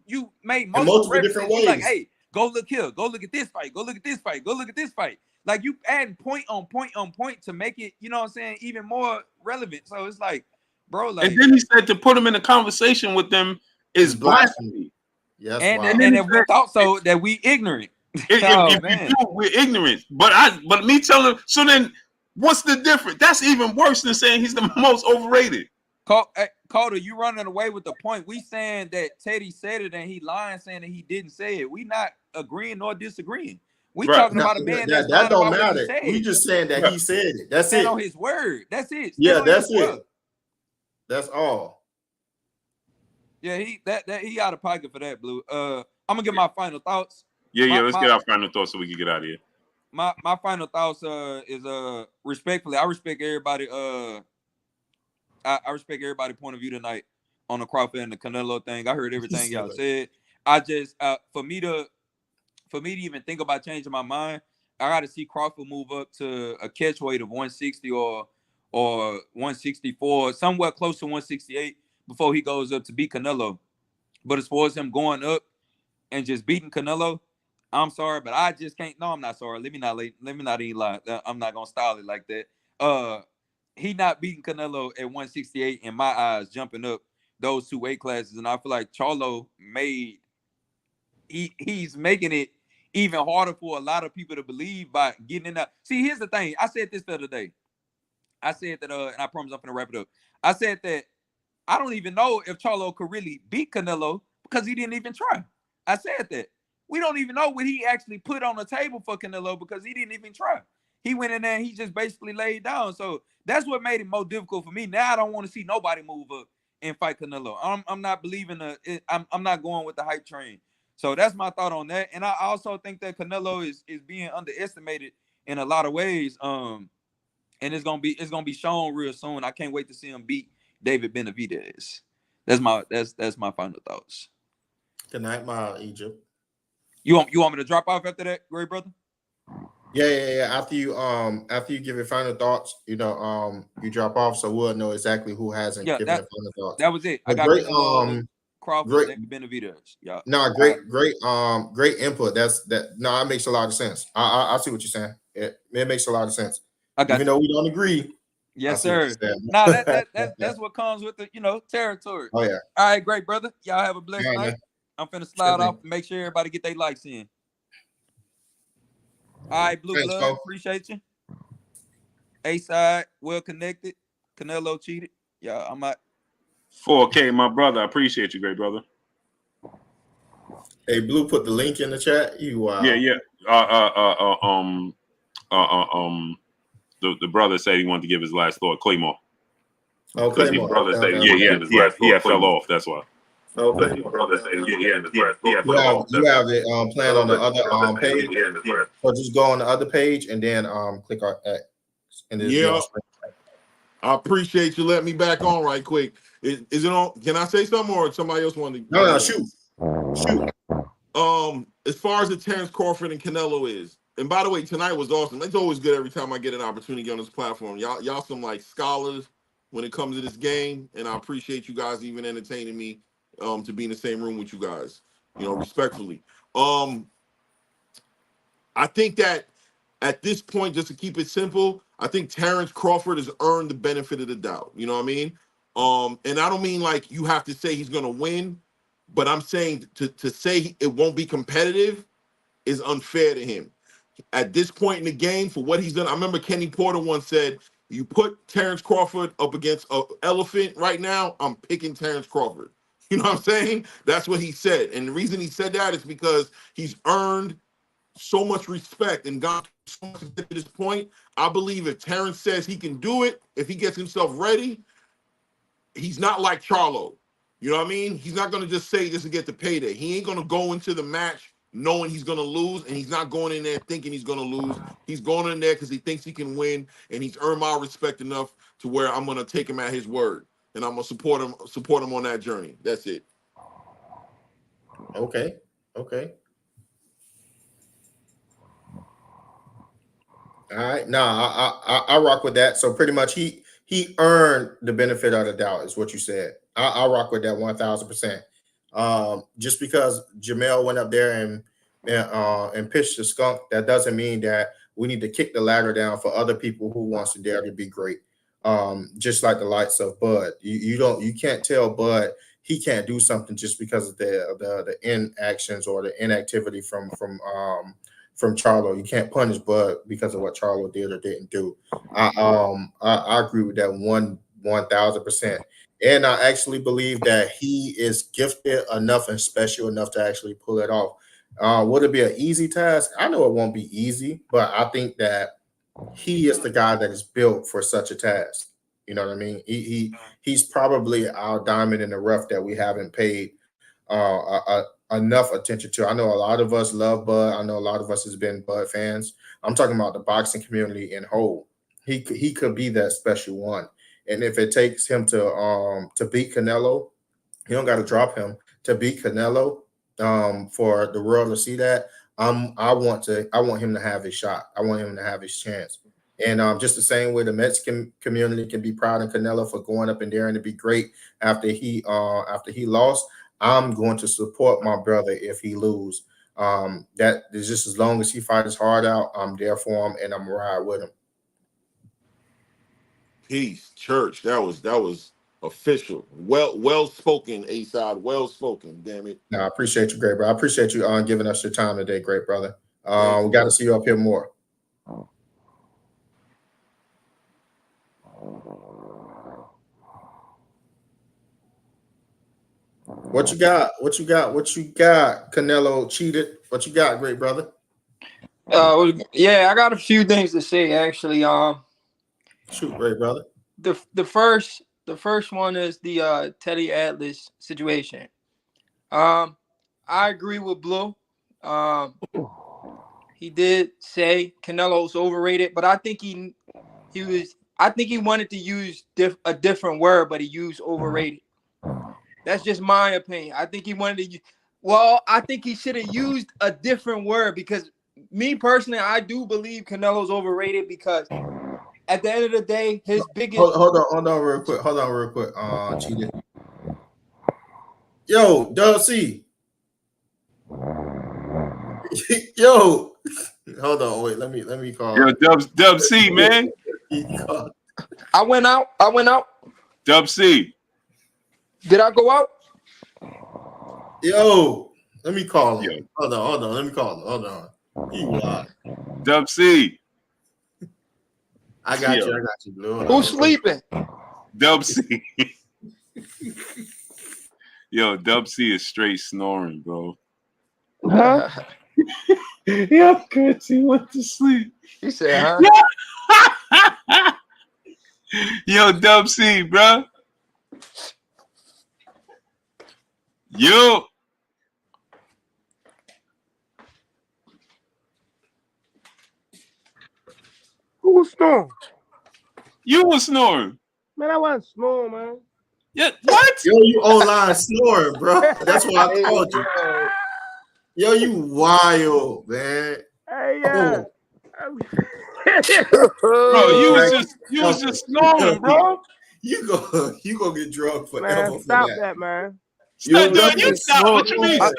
you made multiple different ways. Like, hey, go look here, go look at this fight, go look at this fight, go look at this fight. Like you adding point on point on point to make it, you know what I'm saying, even more relevant. So it's like, bro, like. And then he said to put him in a conversation with them is blasphemy. Yes, and if we thought so, that we ignorant. If we do, we're ignorant. But me telling, so then what's the difference? That's even worse than saying he's the most overrated. Calder, you running away with the point. We saying that Teddy said it and he lying saying that he didn't say it. We not agreeing nor disagreeing. We talking about a man that don't matter. We just saying that he said it. That's it. On his word. That's it. That's it. That's all. Yeah, he out of pocket for that, Blue. I'm gonna get my final thoughts. Let's get our final thoughts so we can get out of here. My final thoughts is respectfully, I respect everybody. I respect everybody's point of view tonight on the Crawford and the Canelo thing. I heard everything y'all said. I just for me to even think about changing my mind, I got to see Crawford move up to a catch weight of 160 or 164, somewhere close to 168 before he goes up to beat Canelo. But as far as him going up and just beating Canelo, I'm sorry, but I just can't. No, I'm not sorry. Let me not even lie. I'm not gonna style it like that. He not beating Canelo at 168 in my eyes, jumping up those two weight classes, and I feel like Charlo he's making it even harder for a lot of people to believe by getting in that. See, here's the thing. I said this the other day. I said that, and I promise I'm gonna wrap it up. I said that I don't even know if Charlo could really beat Canelo because he didn't even try. I said that. We don't even know what he actually put on the table for Canelo because he didn't even try. He went in there and he just basically laid down. So that's what made it more difficult for me. Now I don't want to see nobody move up and fight Canelo. I'm not believing I'm not going with the hype train. So that's my thought on that. And I also think that Canelo is being underestimated in a lot of ways. And it's gonna be shown real soon. I can't wait to see him beat David Benavidez. That's my final thoughts. Good night, my Egypt. You want me to drop off after that, great brother? Yeah. After you give your final thoughts, you drop off, so we'll know exactly who hasn't given their final thoughts. That was it. I got Crawford and Benavidez. Yeah. No, great input. That makes a lot of sense. I see what you're saying. It makes a lot of sense. Even though we don't agree. Yes, sir. No, that's what comes with the territory. Oh yeah. All right, great brother. Y'all have a blessed night. Man. I'm finna slide off and make sure everybody get their likes in. All right, Blue Blood, folks. Appreciate you. A-side, well connected. Canelo cheated. Yeah, I'm out. 4K, my brother. I appreciate you, great brother. Hey, Blue, put the link in the chat. Yeah. The brother said he wanted to give his last thought. Claymore. Oh, Claymore. His brother said he had fell off. That's why. Okay. You have it planned on the other page. So just go on the other page and then click on X. And I appreciate you letting me back on right quick. Is it on? Can I say something or somebody else want to? No, shoot. As far as the Terrence Crawford and Canelo is, and by the way, tonight was awesome. It's always good every time I get an opportunity on this platform. Y'all some like scholars when it comes to this game, and I appreciate you guys even entertaining me to be in the same room with you guys, respectfully. I think that at this point, just to keep it simple, I think Terrence Crawford has earned the benefit of the doubt. You know what I mean? And I don't mean like you have to say he's gonna win, but I'm saying to say it won't be competitive is unfair to him. At this point in the game, for what he's done, I remember Kenny Porter once said, "You put Terrence Crawford up against an elephant right now, I'm picking Terrence Crawford." You know what I'm saying? That's what he said, and the reason he said that is because he's earned so much respect and got so much to get to this point. I believe if Terrence says he can do it, if he gets himself ready, he's not like Charlo. You know what I mean? He's not going to just say this to get the payday. He ain't going to go into the match knowing he's going to lose, and he's not going in there thinking he's going to lose. He's going in there because he thinks he can win, and he's earned my respect enough to where I'm going to take him at his word, and I'm going to support him on that journey. That's it. Okay. All right. Nah, I rock with that. So pretty much he earned the benefit of the doubt, is what you said. I rock with that 1,000%. Just because Jamel went up there and pitched the skunk, that doesn't mean that we need to kick the ladder down for other people who wants to dare to be great. Just like the likes of Bud. You can't tell Bud he can't do something just because of the inactions or the inactivity from Charlo. You can't punish Bud because of what Charlo did or didn't do. I agree with that 1,000%. And I actually believe that he is gifted enough and special enough to actually pull it off. Would it be an easy task? I know it won't be easy, but I think that he is the guy that is built for such a task. You know what I mean? He's probably our diamond in the rough that we haven't paid enough attention to. I know a lot of us love Bud. I know a lot of us has been Bud fans. I'm talking about the boxing community in whole. He could be that special one. And if it takes him to beat Canelo, you don't got to drop him to beat Canelo. For the world to see that, I want him to have his shot. I want him to have his chance. And just the same way the Mexican community can be proud of Canelo for going up and daring to be great after he lost, I'm going to support my brother if he lose. That is just as long as he fights his heart out, I'm there for him and I'm ride with him. Peace, church. That was official. Well spoken, A-Side. Well spoken. Damn it. No, I appreciate you, great bro. I appreciate you giving us your time today, great brother. We got to see you up here more. What you got? Canelo cheated. What you got, great brother? Yeah, I got a few things to say actually. Shoot, great brother. The first one is the Teddy Atlas situation. I agree with Blue. He did say Canelo's overrated, but I think he wanted to use a different word, but he used overrated. That's just my opinion. I think he wanted to. I think he should have used a different word because me personally, I do believe Canelo's overrated because at the end of the day, his biggest. Hold on, real quick. Cheated. Yo, Dub C. Yo, hold on, wait. Let me call. Yo, Dub C, man. I went out. Dub C. Did I go out? Yo, let me call him. Yo. Hold on. Let me call him. Hold on. You lie. Dub C. I got you, Blue. Who's sleeping? Dub C. Yo, Dub C is straight snoring, bro. Huh? Yeah, good. He went to sleep. He said, huh? Yo, Dub C, bro. Yo. Who was snoring? You was snoring. Man, I wasn't snoring, man. Yeah, what? Yo, you online snoring, bro. That's why I called you. Yo, you wild, man. Hey, yeah. Bro, you was just snoring, bro. You go get drunk forever. Man, stop that, man. You stop. What you mean? I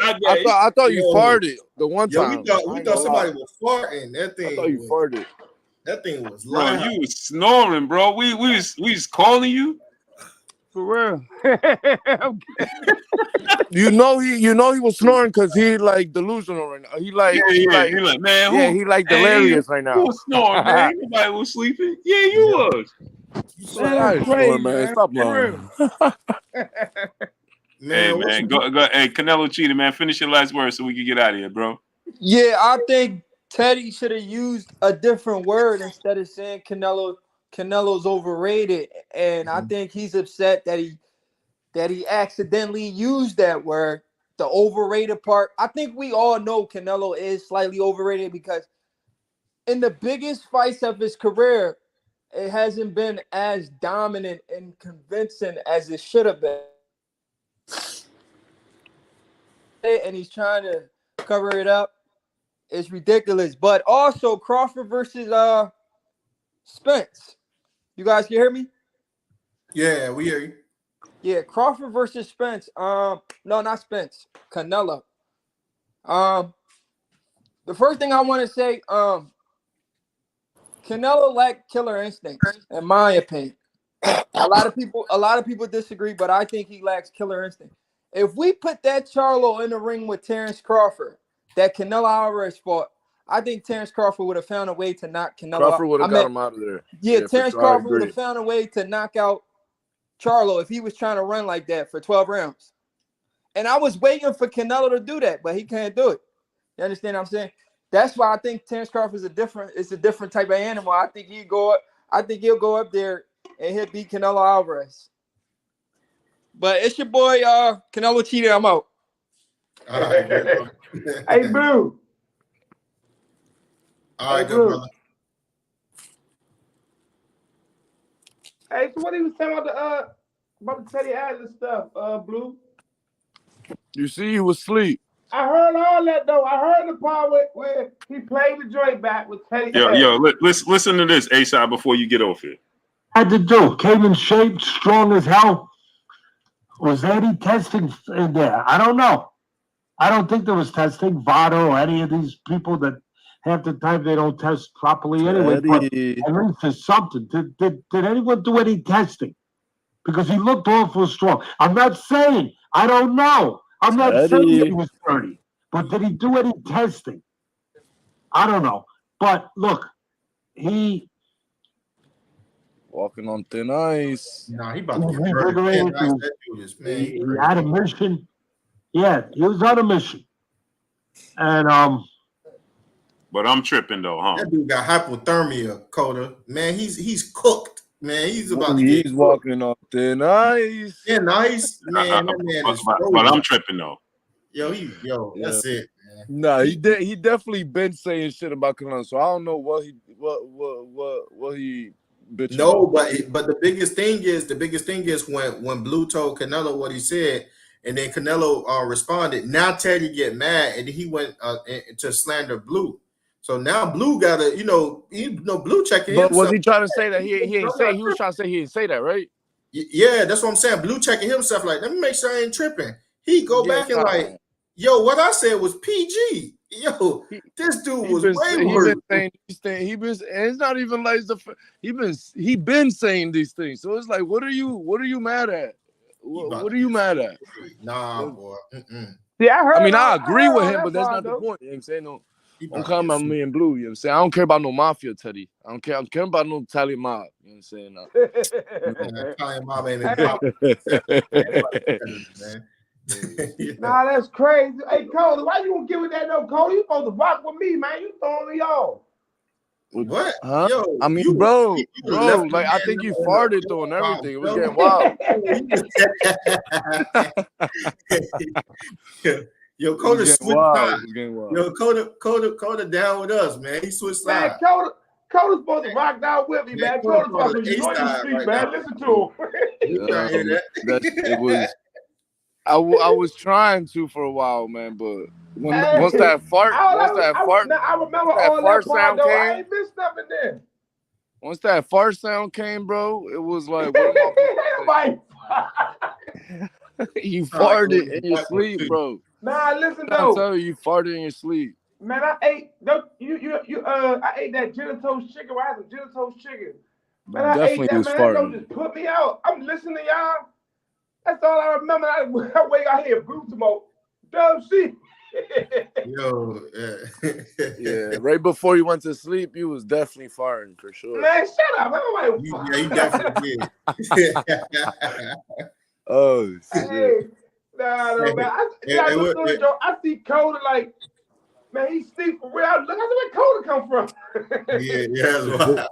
thought you farted the one time. We thought somebody was farting. That thing. I thought you farted. That thing was loud. Bro, you was snoring, bro. We was calling you. For real. You know he was snoring because he like delusional right now. He like He like, man, he like delirious right now. Who was snoring, man? Ain't nobody was sleeping. Yeah, you was. Man, I that's ain't crazy, snoring, man. Stop For lying. Hey, man, go. Hey, Canelo cheated, man. Finish your last word so we can get out of here, bro. Yeah, I think Teddy should have used a different word instead of saying Canelo's overrated. And I think he's upset that he accidentally used that word, the overrated part. I think we all know Canelo is slightly overrated because in the biggest fights of his career, it hasn't been as dominant and convincing as it should have been. And he's trying to cover it up. It's ridiculous. But also Crawford versus Spence. You guys can hear me? Yeah, we hear you. Yeah, Crawford versus Spence. No, not Spence. Canelo. The first thing I want to say, Canelo lacked killer instincts, in my opinion. A lot of people disagree, but I think he lacks killer instinct. If we put that Charlo in the ring with Terrence Crawford, that Canelo Alvarez fought, I think Terrence Crawford would have found a way to knock Canelo out. Crawford would have got him out of there. Yeah, for Terrence sure, I Crawford would agree. have found a way to knock out Charlo if he was trying to run like that for 12 rounds. And I was waiting for Canelo to do that, but he can't do it. You understand what I'm saying? That's why I think Terrence Crawford is a different type of animal. I think he'll go up there and he'll beat Canelo Alvarez. But it's your boy Canelo cheated. I'm out. All right, good brother. Hey, Blue. All right, Hey, good Blue. brother. Hey, so what he was saying about the Teddy Atlas stuff, Blue? You see, he was asleep. I heard all that though. I heard the part where he played the joint back with Teddy. Yo, listen to this, A-Side, before you get off it. Had to do. Came in shape, strong as hell. Was any testing in there? I don't know. I don't think there was testing. Votto or any of these people that half the time they don't test properly anyway. But at least there's something. Did anyone do any testing? Because he looked awful strong. I'm not saying. I don't know. I'm not saying he was 30. But did he do any testing? I don't know. But look, he walking on thin ice. Nah, he about to get murdered. He had a mission. Yeah, he was on a mission. And but I'm tripping though, huh? That dude got hypothermia, Coda. Man, he's cooked. Man, he's about to He's walking on thin ice. Thin ice, man. That man is but I'm tripping though. That's it, man. Nah, he definitely been saying shit about Canelo. So I don't know what he bitching No, about. but the biggest thing is when Blue told Canelo what he said, and then Canelo responded. Now Teddy get mad, and he went to slander Blue. So now Blue got to, Blue checking. But was he trying to say that he ain't say? He was trying to say he didn't say that, right? Yeah, that's what I'm saying. Blue checking himself like, let me make sure I ain't tripping. He go back and like, yo, what I said was PG. Yo, this dude was way worse. It's not even like he been saying these things. So it's like, what are you mad at? What are you mad at? Nah, boy. Yeah, I agree with him, but that's not the point. You know what I'm saying? No. Don't come at me in Blue. You know what I'm saying? I don't care about no mafia, Teddy. I don't care about no Italian mob. You know what I'm saying? Italian mob ain't man. Nah, that's crazy. Hey, Cody, why you gonna give it that though, Cody? You supposed to rock with me, man. You throwing me off. What? Huh? Yo, I mean, bro, like I think you farted though and everything. It was getting wild. Yo, Coda switched sides. Yo, Coda down with us, man. He switched sides. Man, Coda's supposed to rock down with me, man. Coda's supposed to enjoy the street, man. Listen to him. It was. I was trying to for a while, man, but once that fart sound came, I ain't missed nothing there. Once that fart sound came, bro, it was like, what am I? You farted in your sleep, bro. Nah, listen though. I'm telling you farted in your sleep. Man, I ate I ate that Gin Toast chicken. I had some Gin Toast chicken. Man, I ate that, man. Don't just put me out. I'm listening to y'all. That's all I remember. I wake out here, group smoke, dumb shit. Yo, Yeah, right before you went to sleep, you was definitely firing for sure. Man, shut up. I'm like, yeah, you definitely did. Oh shit. hey, no, man. I look through the door. I see Coda like, man, he sleep for real. Look, I said, where Coda come from? yeah, that's wild.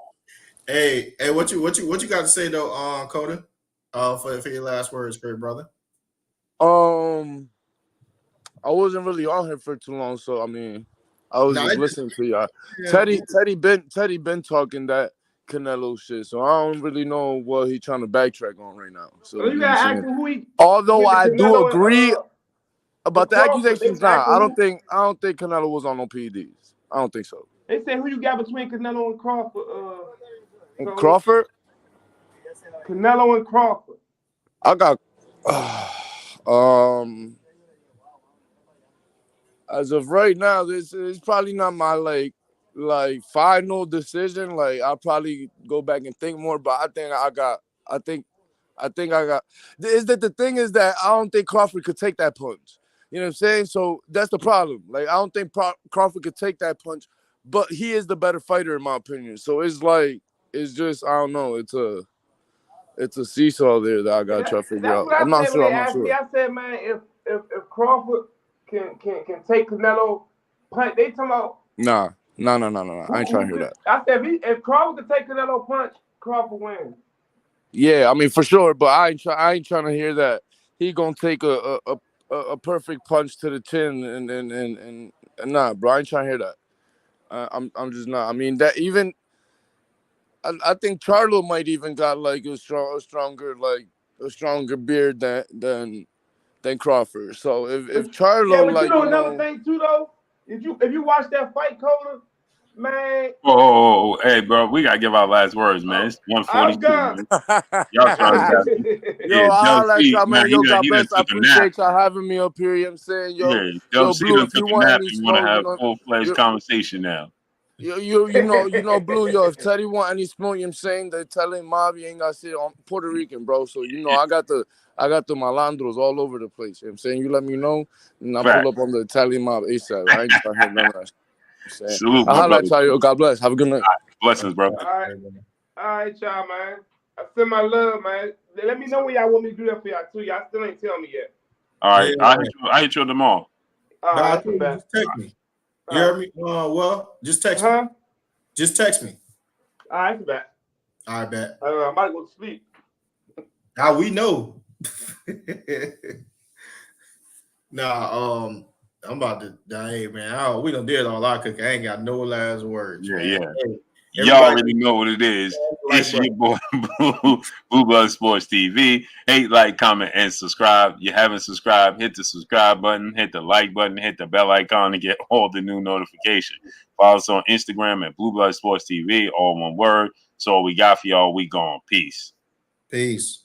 Hey, what you got to say though, Coda? For your last words, great brother. I wasn't really on here for too long, so I mean, I was just listening to y'all. Yeah. Teddy been talking that Canelo shit, so I don't really know what he trying to backtrack on right now. So you gotta ask him who he. Although I do agree about the Crawford, accusations, I don't think Canelo was on no PEDs. I don't think so. They say who you got between Canelo and Crawford. Crawford? Canelo and Crawford. I got as of right now, this is probably not my like final decision. Like I'll probably go back and think more, but I think I got. Is that the thing is that I don't think Crawford could take that punch. You know what I'm saying? So that's the problem. Like I don't think Crawford could take that punch, but he is the better fighter in my opinion. So it's just I don't know. It's a seesaw there that I gotta try to figure out. I'm not sure. I said, man, if Crawford can take Canelo punch, they talking about. Nah. I ain't trying to hear that. I said if Crawford can take Canelo punch, Crawford wins. Yeah, I mean for sure, but I ain't trying to hear that he gonna take a perfect punch to the chin and nah, bro. I ain't trying to hear that. I'm just not. I mean that even. I think Charlo might even got like a stronger beard than Crawford. So if Charlo but another thing too though, if you watch that fight, Coda, man. Oh, hey, bro, we gotta give our last words, man. It's 1:42. Y'all trying to Yo, I'll let y'all, man. Yo, God bless. I took a nap. appreciate y'all having me up here. You know what I'm saying? Yo, Blue, if you want any smoke, want to have you know, full-fledged conversation now. You know, Blue, yo, if Teddy want any smoke, you know what I'm saying? They tell him, Mob, you ain't got to sit on Puerto Rican, bro. So, you know, I got the malandros all over the place. You know what I'm saying? You let me know, and I pull up on the Italian Mob ASAP. I ain't trying to hear none of that. Salute, I'll holla at y'all, yo. God bless. Have a good night. Blessings, bro. All right, y'all, man. I send my love, man. Let me know when y'all want me to do that for y'all too. Y'all still ain't tell me yet. All right, I hit you tomorrow. All right, just text me. You heard me? Well, just text me. Just text me. All right, bet. I bet. I'm about to go to sleep. How we know? I'm about to die, hey, man. We done did all our cooking. I ain't got no last words. Yeah, man. yeah. Hey, y'all already know what it is. It's your boy Blue Blood Sports TV. Hate, like, comment, and subscribe. You haven't subscribed, hit the subscribe button, hit the like button, hit the bell icon to get all the new notifications. Follow us on Instagram at Blue Blood Sports TV, all one word. So all we got for y'all, we gone. Peace. Peace.